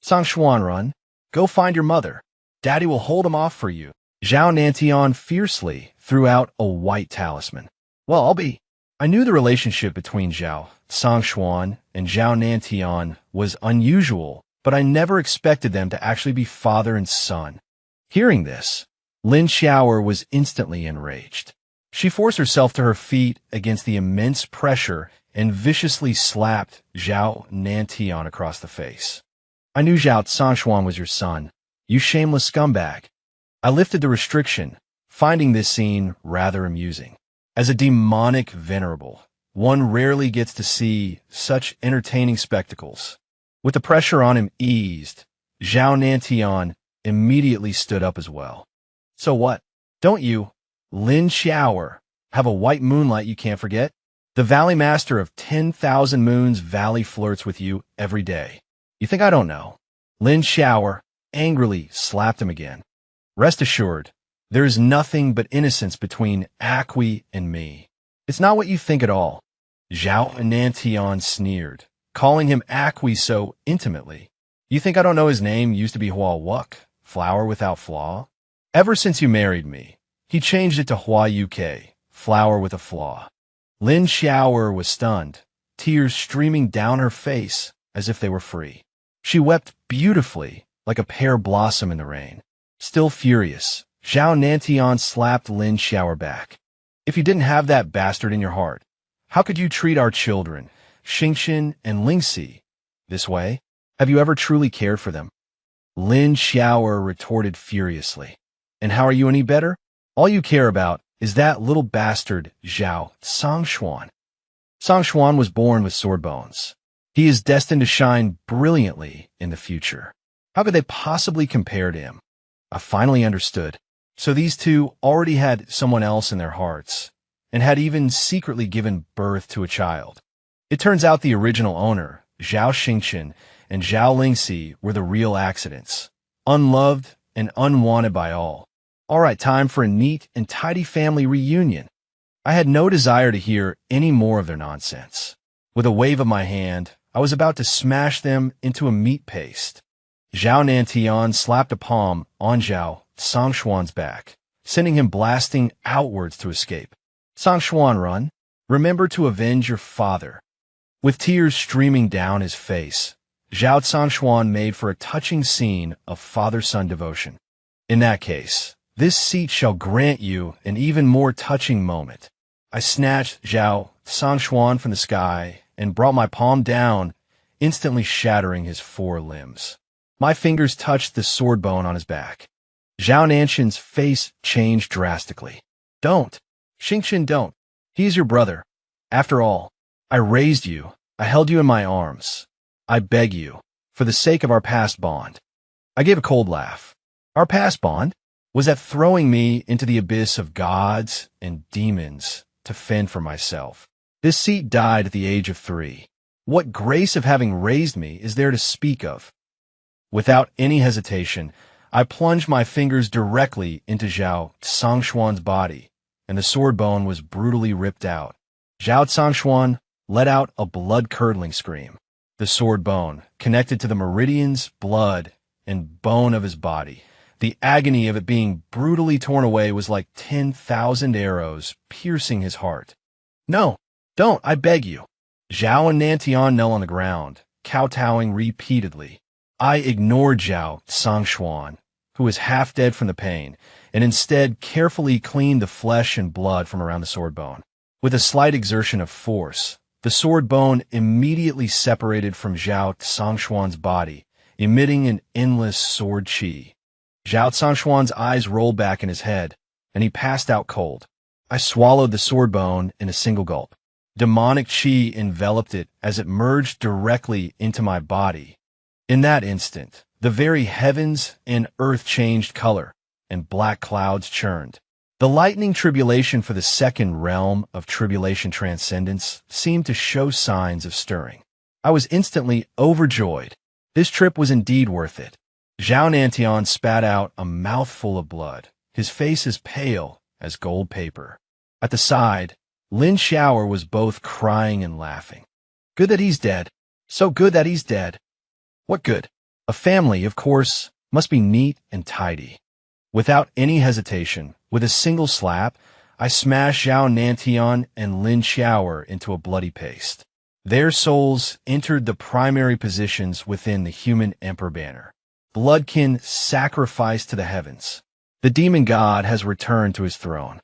"Zhangshuan, run. Go find your mother. Daddy will hold him off for you." Zhao Nantian fiercely threw out a white talisman. "Well, I'll be." I knew the relationship between Zhao Zhangshuan and Zhao Nantian was unusual, but I never expected them to actually be father and son. Hearing this, Lin Xiaoer was instantly enraged. She forced herself to her feet against the immense pressure and viciously slapped Zhao Nantian across the face. "I knew Zhao Zhangshuan was your son, you shameless scumbag." I lifted the restriction, finding this scene rather amusing. As a demonic venerable, one rarely gets to see such entertaining spectacles. With the pressure on him eased, Zhao Nantian immediately stood up as well. "So what? Don't you, Lin Xiaoer, have a white moonlight you can't forget? The Valley Master of 10,000 Moons Valley flirts with you every day. You think I don't know?" Lin Xiaoer angrily slapped him again. "Rest assured, there is nothing but innocence between Aqi and me. It's not what you think at all." Zhao Nantian sneered, calling him Aqi so intimately. "You think I don't know his name used to be Hua Wuk, flower without flaw? Ever since you married me, he changed it to Hua Uk, flower with a flaw." Lin Xiaoer was stunned, tears streaming down her face as if they were free. She wept beautifully, like a pear blossom in the rain. Still furious, Zhao Nantian slapped Lin Xiaoer back. "If you didn't have that bastard in your heart, how could you treat our children, Xingqian and Lingxi, this way? Have you ever truly cared for them?" Lin Xiaoer retorted furiously. "And how are you any better? All you care about is that little bastard Zhao Zhangshuan." Zhangshuan was born with sword bones. He is destined to shine brilliantly in the future. How could they possibly compare to him? I finally understood. So these two already had someone else in their hearts, and had even secretly given birth to a child. It turns out the original owner, Zhao Xingqian, and Zhao Lingxi were the real accidents, unloved and unwanted by all. All right, time for a neat and tidy family reunion. I had no desire to hear any more of their nonsense. With a wave of my hand, I was about to smash them into a meat paste. Zhao Nantian slapped a palm on Zhao Sangshuan's back, sending him blasting outwards to escape. Sangshuan, run. Remember to avenge your father. With tears streaming down his face, Zhao Sangshuan made for a touching scene of father-son devotion. In that case, this seat shall grant you an even more touching moment. I snatched Zhao Sangshuan from the sky and brought my palm down, instantly shattering his 4 limbs. My fingers touched the sword bone on his back. Zhao Nantian's face changed drastically. Don't. Xingqian, don't. He's your brother. After all, I raised you. I held you in my arms. I beg you, for the sake of our past bond. I gave a cold laugh. Our past bond? Was that throwing me into the abyss of gods and demons to fend for myself? This seat died at the age of 3. What grace of having raised me is there to speak of? Without any hesitation, I plunged my fingers directly into Zhao Sangshuan's body, and the sword bone was brutally ripped out. Zhao Sangshuan let out a blood-curdling scream. The sword bone, connected to the meridians, blood, and bone of his body. The agony of it being brutally torn away was like 10,000 arrows piercing his heart. No, don't, I beg you. Zhao and Nantian knelt on the ground, kowtowing repeatedly. I ignored Zhao Sangshuan, who was half dead from the pain, and instead carefully cleaned the flesh and blood from around the sword bone. With a slight exertion of force, the sword bone immediately separated from Zhao Sangshuan's body, emitting an endless sword qi. Zhao Sangshuan's eyes rolled back in his head, and he passed out cold. I swallowed the sword bone in a single gulp. Demonic qi enveloped it as it merged directly into my body. In that instant, the very heavens and earth changed color, and black clouds churned. The lightning tribulation for the second realm of tribulation transcendence seemed to show signs of stirring. I was instantly overjoyed. This trip was indeed worth it. Zhao Nantian spat out a mouthful of blood, his face as pale as gold paper. At the side, Lin Xiao'er was both crying and laughing. Good that he's dead. So good that he's dead. What good? A family, of course, must be neat and tidy. Without any hesitation, with a single slap, I smashed Zhao Nantian and Lin Xiao'er into a bloody paste. Their souls entered the primary positions within the human emperor banner. Bloodkin sacrificed to the heavens. The demon god has returned to his throne.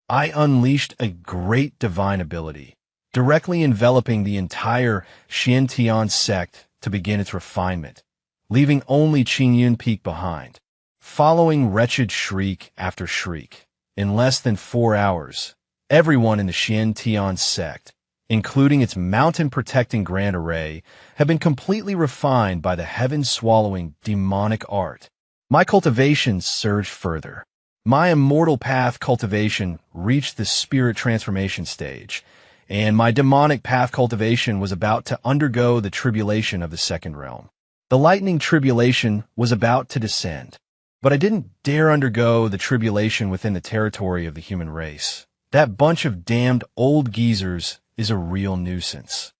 I unleashed a great divine ability, directly enveloping the entire Xiantian sect to begin its refinement, leaving only Qingyun Peak behind. Following wretched shriek after shriek, in less than 4 hours, everyone in the Xiantian sect, including its mountain-protecting Grand Array, have been completely refined by the heaven-swallowing demonic art. My cultivation surged further. My immortal path cultivation reached the spirit transformation stage, and my demonic path cultivation was about to undergo the tribulation of the second realm. The lightning tribulation was about to descend, but I didn't dare undergo the tribulation within the territory of the human race. That bunch of damned old geezers is a real nuisance.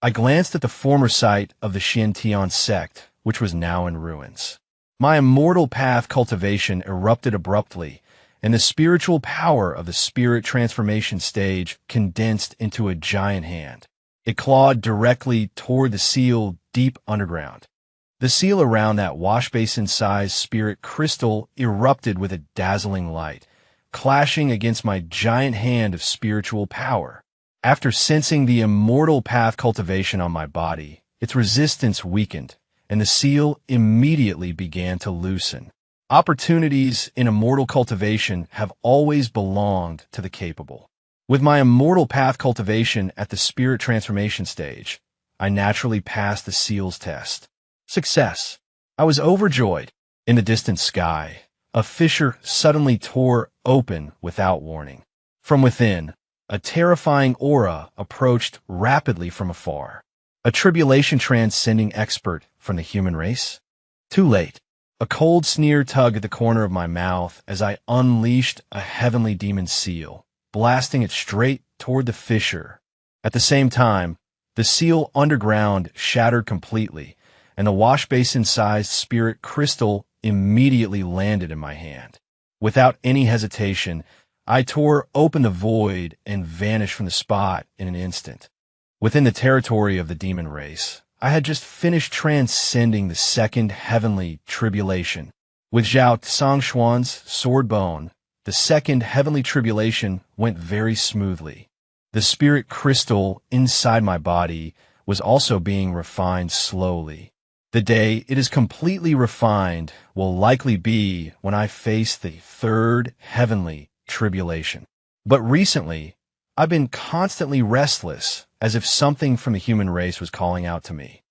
I glanced at the former site of the Xiantian sect, which was now in ruins. My immortal path cultivation erupted abruptly, and the spiritual power of the spirit transformation stage condensed into a giant hand. It clawed directly toward the seal deep underground. The seal around that washbasin-sized spirit crystal erupted with a dazzling light, clashing against my giant hand of spiritual power. After sensing the immortal path cultivation on my body, its resistance weakened, and the seal immediately began to loosen. Opportunities in immortal cultivation have always belonged to the capable. With my immortal path cultivation at the spirit transformation stage, I naturally passed the seal's test. Success. I was overjoyed. In the distant sky, a fissure suddenly tore open without warning. From within, a terrifying aura approached rapidly from afar. A tribulation transcending expert from the human race? Too late. A cold sneer tugged at the corner of my mouth as I unleashed a heavenly demon seal, blasting it straight toward the fissure. At the same time, the seal underground shattered completely, and the wash basin-sized spirit crystal immediately landed in my hand. Without any hesitation, I tore open the void and vanished from the spot in an instant. Within the territory of the demon race, I had just finished transcending the second heavenly tribulation. With Zhao Songxuan's sword bone, the second heavenly tribulation went very smoothly. The spirit crystal inside my body was also being refined slowly. The day it is completely refined will likely be when I face the third heavenly tribulation. But recently, I've been constantly restless, as if something from the human race was calling out to me.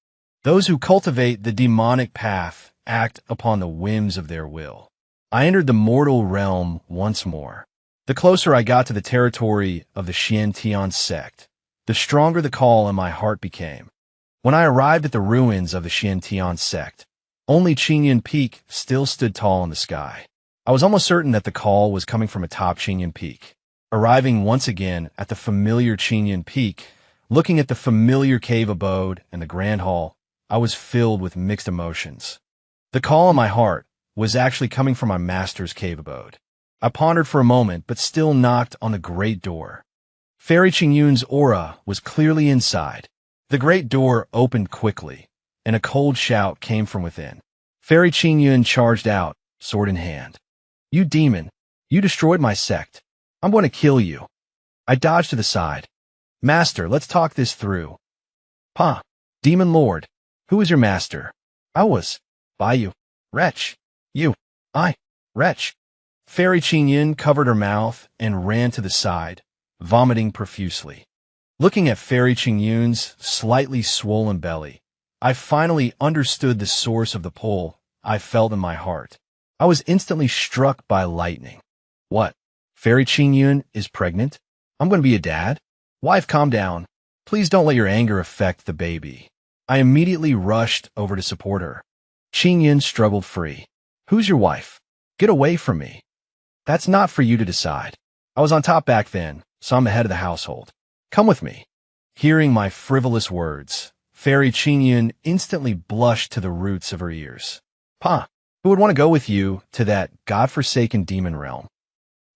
Those who cultivate the demonic path act upon the whims of their will. I entered the mortal realm once more. The closer I got to the territory of the Xiantian sect, the stronger the call in my heart became. When I arrived at the ruins of the Xiantian sect, only Qingyun Peak still stood tall in the sky. I was almost certain that the call was coming from atop Qingyun Peak. Arriving once again at the familiar Qingyun Peak, looking at the familiar cave abode and the grand hall, I was filled with mixed emotions. The call in my heart was actually coming from my master's cave abode. I pondered for a moment, but still knocked on the great door. Fairy Qingyun's aura was clearly inside. The great door opened quickly, and a cold shout came from within. Fairy Qingyun charged out, sword in hand. "You demon! You destroyed my sect. I'm going to kill you." I dodged to the side. "Master, let's talk this through." "Pa, demon lord, who is your master?" "I was. By you. Wretch. You. I. Wretch." Fairy Qingyun covered her mouth and ran to the side, vomiting profusely. Looking at Fairy Qingyun's slightly swollen belly, I finally understood the source of the pull I felt in my heart. I was instantly struck by lightning. "What? Fairy Qingyun is pregnant? I'm going to be a dad? Wife, calm down. Please don't let your anger affect the baby." I immediately rushed over to support her. Qingyun struggled free. "Who's your wife? Get away from me." "That's not for you to decide. I was on top back then, so I'm the head of the household. Come with me." Hearing my frivolous words, Fairy Qingyun instantly blushed to the roots of her ears. "Pa, who would want to go with you to that godforsaken demon realm?"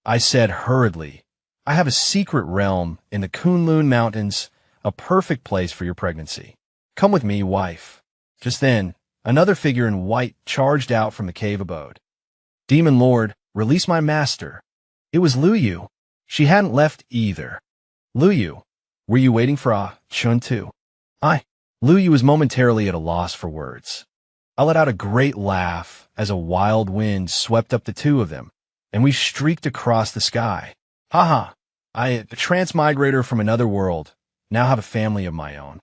I said hurriedly, "I have a secret realm in the Kunlun Mountains, a perfect place for your pregnancy. Come with me, wife." Just then, another figure in white charged out from the cave abode. "Demon Lord, release my master." It was Lu Yu. She hadn't left either. "Lu Yu, were you waiting for Chun too?" Lu Yu was momentarily at a loss for words. I let out a great laugh as a wild wind swept up the two of them, and we streaked across the sky. "Haha, I, a transmigrator from another world, now have a family of my own."